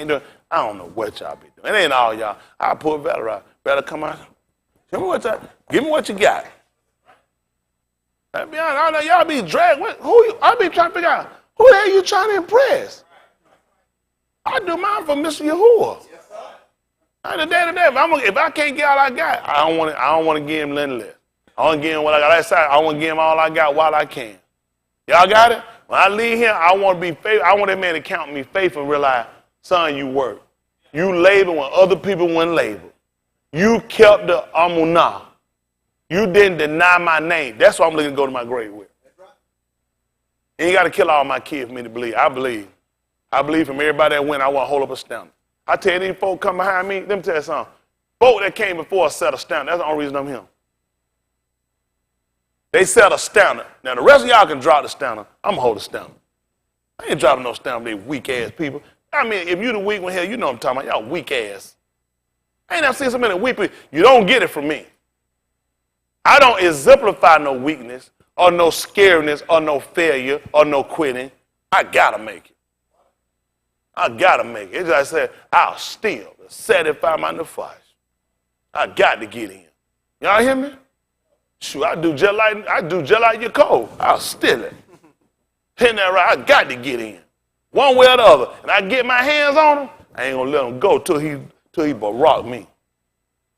do. I don't know what y'all be doing. It ain't all y'all. I pull Valor out. Better come out. Give me what you got. I be honest, I know y'all be dragged. I be trying to figure out who the hell you trying to impress. I do mine for Mr. Yahuwah. At the day of the day, if I can't get all I got, I don't want to give him nothing less. I want to give him what I got. That side, I want to give him all I got while I can. Y'all got it? When I leave here, I want to be faithful. I want that man to count me faithful and realize, son, you work. You labor when other people wouldn't labor. You kept the amunah. You didn't deny my name. That's what I'm looking to go to my grave with. You ain't got to kill all my kids for me to believe. I believe. I believe from everybody that went, I want to hold up a standard. I tell you, these folks come behind me, let me tell you something. Folk that came before us set a standard. That's the only reason I'm here. They set a standard. Now, the rest of y'all can drop the standard. I'm going to hold the standard. I ain't dropping no standard, they weak-ass people. I mean, if you the weak one here, you know what I'm talking about. Y'all weak-ass. I ain't never seen so many weak people. You don't get it from me. I don't exemplify no weakness or no scariness or no failure or no quitting. I got to make it. I got to make it. It's just I said, I'll still satisfy my nefesh. I got to get in. Y'all hear me? Shoot, I do just like your code. I'll steal it. Hitting that right, I got to get in. One way or the other. And I get my hands on him, I ain't gonna let him go till he barak me.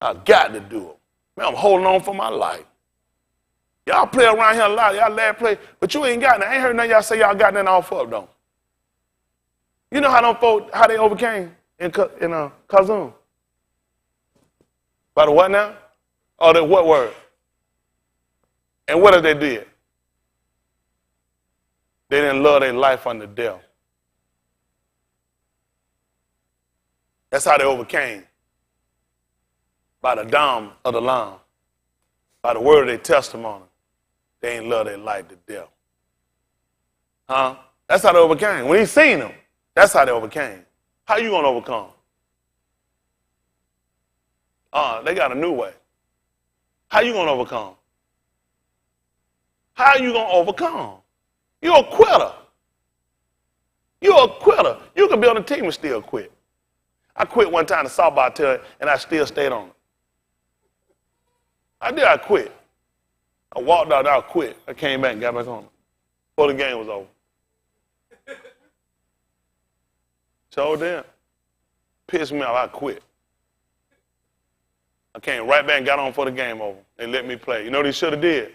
I got to do it. Man, I'm holding on for my life. Y'all play around here a lot. Y'all lad play, but you ain't got nothing. I ain't heard none of y'all say y'all got nothing off up, though. You know how them folks, how they overcame in Kazum? By the what now? Oh, the what word? And what did they do? They didn't love their life unto death. That's how they overcame. By the dam of the Lamb. By the word of their testimony. They ain't love their life to death. Huh? That's how they overcame. When he seen them, that's how they overcame. How you going to overcome? They got a new way. How you going to overcome? How you going to overcome? You're a quitter. You're a quitter. You can be on a team and still quit. I quit one time in softball team, and I still stayed on it. I quit. I walked out, I quit. I came back and got back on it before the game was over. So then, pissed me off, I quit. I came right back and got on before the game over. They let me play. You know what they should have did?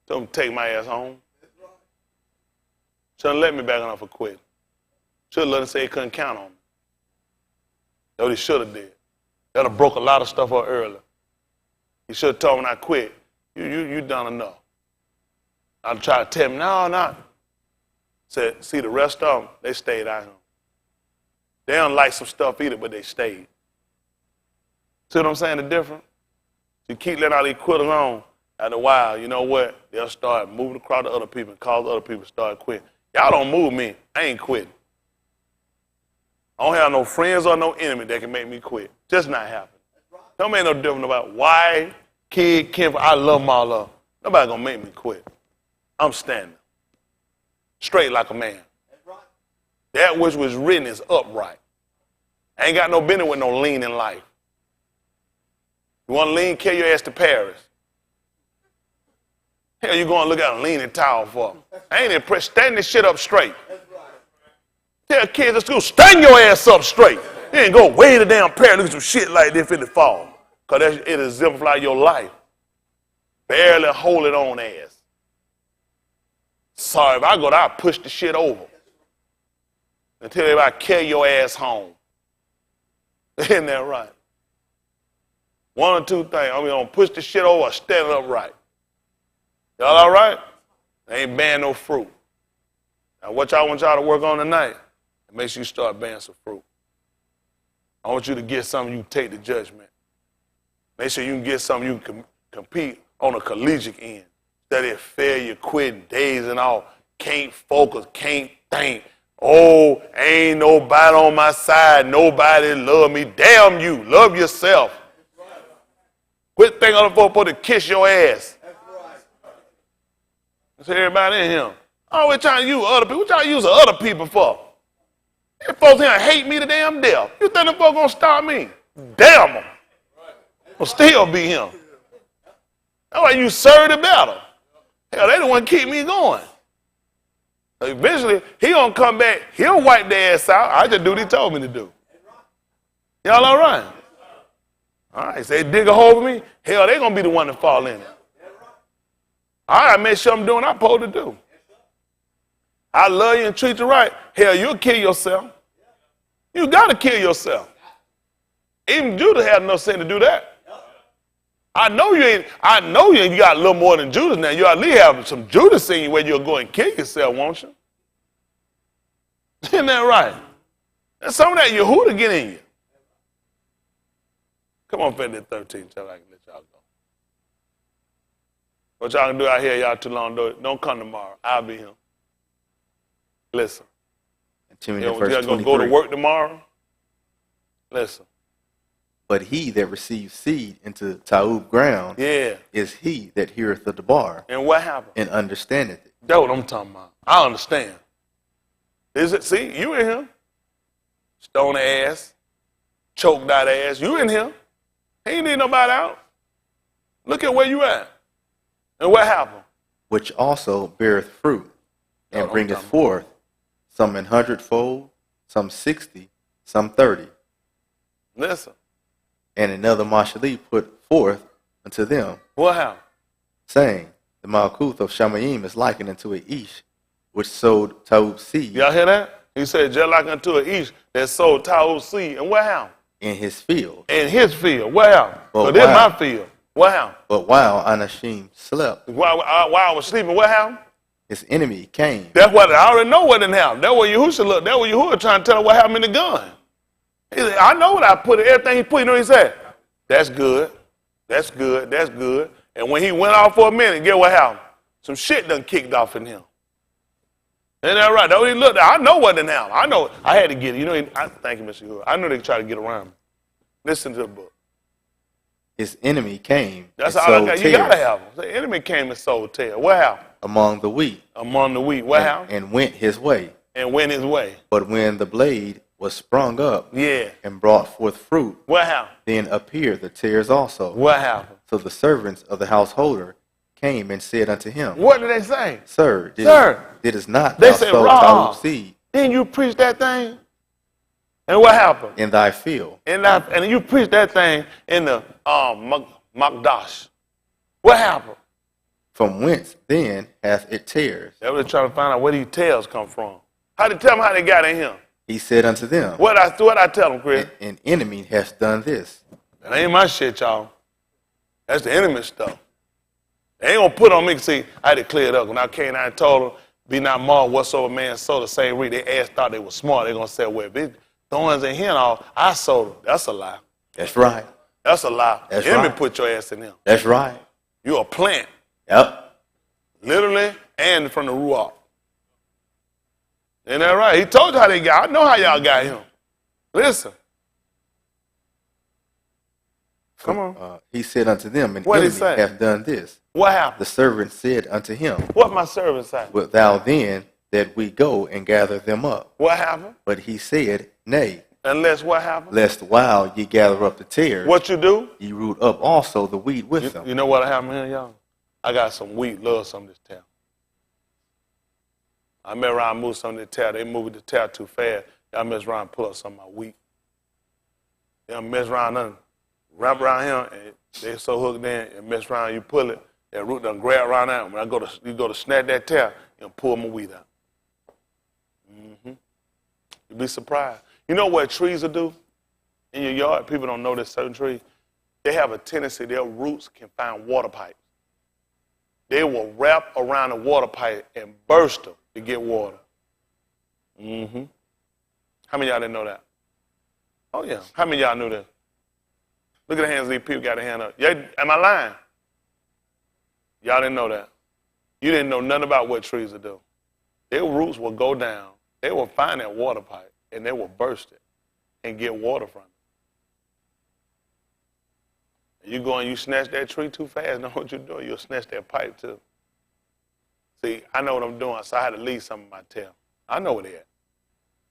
Told them to take my ass home. Should have let me back on for quitting. Should have let them say they couldn't count on me. That's what he should have did. That have broke a lot of stuff up earlier. He should have told me when I quit, you done enough. I'd try to tell him, no. Said, see, the rest of them, they stayed out here. They don't like some stuff either, but they stayed. See what I'm saying, the difference? You keep letting all these quitters on, after a while, you know what? They'll start moving across to other people and cause other people to start quitting. Y'all don't move me. I ain't quitting. I don't have no friends or no enemy that can make me quit. Just not happen. Don't make no difference about why, kid, Kim, I love them all up. Nobody gonna make me quit. I'm standing. Straight like a man. That which was written is upright. I ain't got no business with no lean in life. You want to lean, carry your ass to Paris. Hell, you going to look at a leaning towel for? I ain't impressed. Stand this shit up straight. Tell kids at school, stand your ass up straight. You ain't go way the damn Paris, look at some shit like this in the fall. Because it exemplifies your life. Barely hold it on ass. Sorry, if I go there, I'll push the shit over. Until everybody carry your ass home. Isn't that right? One or two things. I'm going to push the shit over or stand it up right. Y'all all right? They ain't bearing no fruit. Now, what y'all want y'all to work on tonight? Make sure you start bearing some fruit. I want you to get something you can take the judgment. Make sure you can get something you can compete on a collegiate end. That is failure, quitting, days and all. Can't focus, can't think. Oh, ain't nobody on my side. Nobody love me. Damn you. Love yourself. Quit thinking other folks supposed to kiss your ass. That's everybody in here. Always trying to use other people. What y'all using other people for? Them folks here hate me to damn death. You think them folks gonna stop me? Damn them. Will still be him. That's why you serve the battle. Hell, they the one keep me going. Eventually, he gonna come back. He'll wipe their ass out. I just do what he told me to do. Y'all all right? All right, say dig a hole for me. Hell, they gonna be the one to fall in it. All right, make sure I'm doing what I'm supposed to do. I love you and treat you right. Hell, you'll kill yourself. You gotta kill yourself. Even Judas had no sin to do that. I know you ain't you got a little more than Judas now. You at least have some Judas in you where you'll go and kill yourself, won't you? Isn't that right? And some of that Yehuda get in you. Come on, Fed 13, so I can let y'all go. What y'all can do out here, y'all too long, don't come tomorrow. I'll be here. Listen. You're going to go to work tomorrow? Listen. But he that receives seed into Taub ground is he that heareth the bar. And what happened? And understandeth it. That's what I'm talking about. I understand. Is it? See, you in here. Stone ass. Choked out ass. You in here. He ain't need nobody out. Look at where you at. And what happened? Which also beareth fruit, and bringeth forth some 100-fold, some 60, some 30. Listen. And another Mashali put forth unto them. What happened? Saying, the Malkuth of Shamayim is likened unto a Ish, which sowed Taub seed. Y'all hear that? He said, just like unto a Ish that sowed Taub seed. And what happened? In his field. In his field. What happened? But this is my field. What happened? But while Anashim slept. While I was sleeping, what happened? His enemy came. That's what I already know what didn't happen. That's what Yahushua looked. That's what Yahushua trying to tell her what happened in the gun. He said, I know what I put in. Everything he put in, he said, that's good. That's good. That's good. And when he went off for a minute, get what happened? Some shit done kicked off in him. Ain't that right? That's what he looked at. I know what didn't happen. I know. I had to get it. You know, thank you, Mr. Yahushua. I know they try to get around me. Listen to the book. His enemy came. That's all I got. You got to have him. The enemy came and sowed tail. What happened? Among the wheat. Among the wheat. What happened? And went his way. And went his way. But when the blade was sprung up and brought forth fruit, what happened? Then appeared the tares also. What happened? So the servants of the householder came and said unto him, what did they say? Sir, did it not they thou said, sow Taub seed? Didn't you preach that thing? And what happened? In thy field. And you preached that thing in the Makdash. What happened? From whence then hath it tares? They were trying to find out where these tails come from. How did tell them how they got in here? He said unto them, What I tell them, Chris? An enemy has done this. That ain't my shit, y'all. That's the enemy stuff. They ain't gonna put on me. See, I had to clear it up. When I came out and told them, be not marred whatsoever man sow the same reed. They ass thought they were smart. They're gonna say, well, if it's thorns in here and all, I sowed them. That's a lie. That's right. That's a lie. That's the enemy right. put your ass in them. That's right. You're a plant. Yep. Literally and from the Ruach. Ain't that right? He told you how they got. I know how y'all got him. Listen. Come on. He said unto them, an what enemy hath done this. What happened? The servant said unto him, what my servant said? Wilt thou then that we go and gather them up? What happened? But he said, Nay. Unless what happened? Lest while ye gather up the tares, what you do? Ye root up also the wheat with them. You know what happened here, y'all? I got some wheat, love some of this town. I mess around and move some of the tail. They moved the tail too fast. Y'all mess around and pull up some of my wheat. Y'all mess around and wrap around here, and they so hooked in, and mess around, you pull it, that root done grab around out. When you go to snap that tail, you pull my wheat out. You'd be surprised. You know what trees will do in your yard? People don't know this certain trees. They have a tendency, their roots can find water pipes. They will wrap around the water pipe and burst them to get water. How many of y'all didn't know that? Oh, yeah. How many of y'all knew that? Look at the hands of these people got their hand up. Yeah, am I lying? Y'all didn't know that. You didn't know nothing about what trees will do. Their roots will go down. They will find that water pipe, and they will burst it and get water from it. You go and you snatch that tree too fast, know what you're doing? You'll snatch that pipe too. See, I know what I'm doing, so I had to leave some of my tail. I know where they at.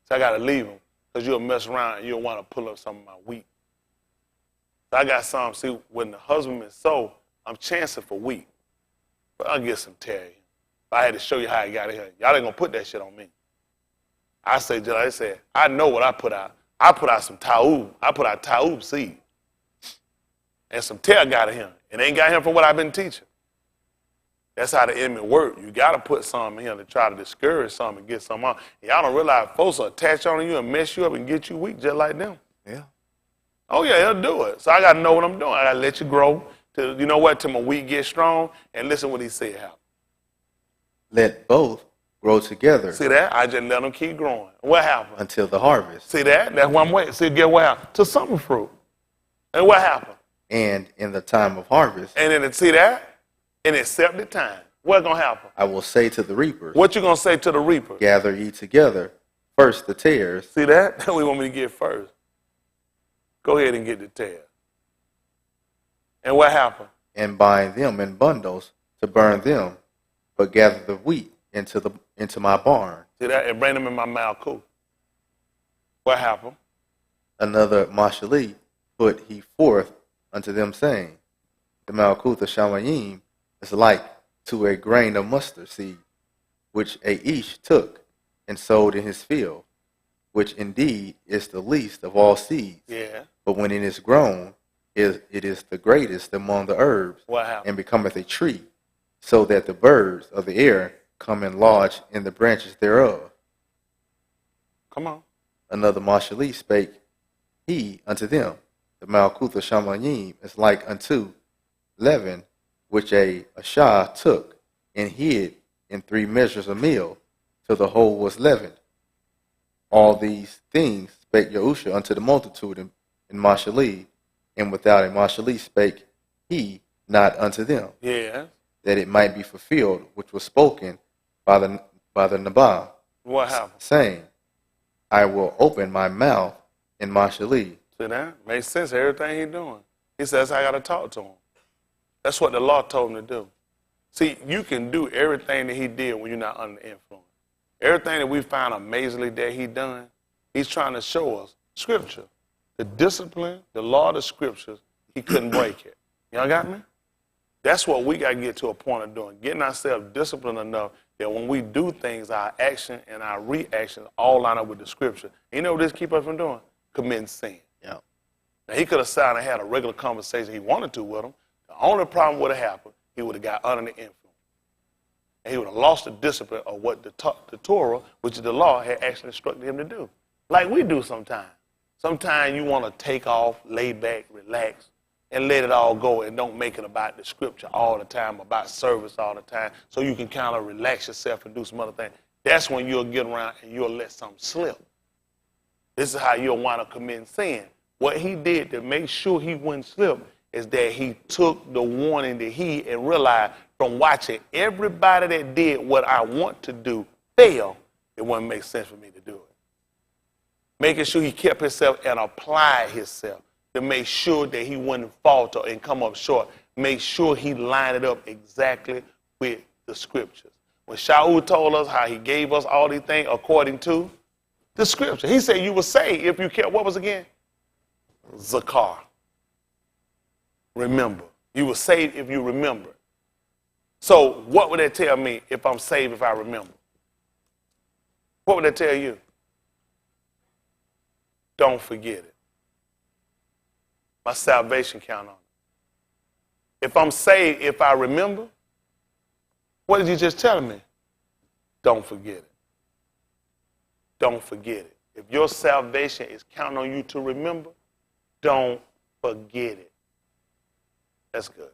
So I got to leave them because you'll mess around and you'll want to pull up some of my wheat. So I got some. See, when the husbandman sow, I'm chancing for wheat. But I'll get some tail. I had to show you how I got it here. Y'all ain't going to put that shit on me. I say, just like I said, I know what I put out. I put out some taub. I put out taub seed. And some tail got it here. It ain't got him for what I've been teaching. That's how the enemy work. You got to put some in here to try to discourage some and get some on. Y'all don't realize folks will attach on you and mess you up and get you weak just like them. Yeah. Oh, yeah, he'll do it. So I got to know what I'm doing. I got to let you grow. Till, you know what? Till my wheat gets strong. And listen what he said happen. Let both grow together. See that? I just let them keep growing. What happened? Until the harvest. See that? That's what I'm waiting. See, get what happened? To something fruit. And what happened? And in the time of harvest. And then, see that? In accepted time. What's going to happen? I will say to the reapers. What you going to say to the reaper? Gather ye together. First the tares. See that? That's what we want me to get first. Go ahead and get the tares. And what happened? And bind them in bundles to burn them, but gather the wheat into my barn. See that? And bring them in my malkut. What happened? Another mashali put he forth unto them, saying, the malkut of Shamayim is like to a grain of mustard seed, which a Ish took and sowed in his field, which indeed is the least of all seeds. Yeah. But when it is grown, it is the greatest among the herbs, What happened? and becometh a tree, so that the birds of the air come and lodge in the branches thereof. Come on. Another mashali spake he unto them, the malkut of Shamayim is like unto leaven, which a Ashah took and hid in 3 measures of meal, till the whole was leavened. All these things spake Yahusha unto the multitude in mashali, and without a mashali spake he not unto them, Yeah. that it might be fulfilled which was spoken by the Nabah, What happened? saying, I will open my mouth in mashali. See that? Makes sense, everything he's doing. He says, I got to talk to him. That's what the law told him to do. See, you can do everything that he did when you're not under the influence. Everything that we found amazingly that he done, he's trying to show us Scripture. The discipline, the law of the Scriptures, he couldn't break it. Y'all got me? That's what we got to get to a point of doing, getting ourselves disciplined enough that when we do things, our action and our reaction all line up with the Scripture. You know what this keep us from doing? Committing sin. Yeah. Now, he could have sat and had a regular conversation he wanted to with him. The only problem would have happened, he would have got under the influence. And he would have lost the discipline of what the Torah, which is the law, had actually instructed him to do. Like we do sometimes. Sometimes you want to take off, lay back, relax, and let it all go and don't make it about the Scripture all the time, about service all the time, so you can kind of relax yourself and do some other things. That's when you'll get around and you'll let something slip. This is how you'll wind up committing sin. What he did to make sure he wouldn't slip is that he took the warning that he and realized from watching everybody that did what I want to do fail, it wouldn't make sense for me to do it. Making sure he kept himself and applied himself to make sure that he wouldn't falter and come up short. Make sure he lined it up exactly with the Scriptures. When Shaul told us how he gave us all these things according to the Scripture, he said you were saved if you kept, what was again? Zakar. Remember. You were saved if you remember. So what would that tell me if I'm saved if I remember? What would that tell you? Don't forget it. My salvation count on it. If I'm saved if I remember, what did you just tell me? Don't forget it. Don't forget it. If your salvation is counting on you to remember, don't forget it. That's good.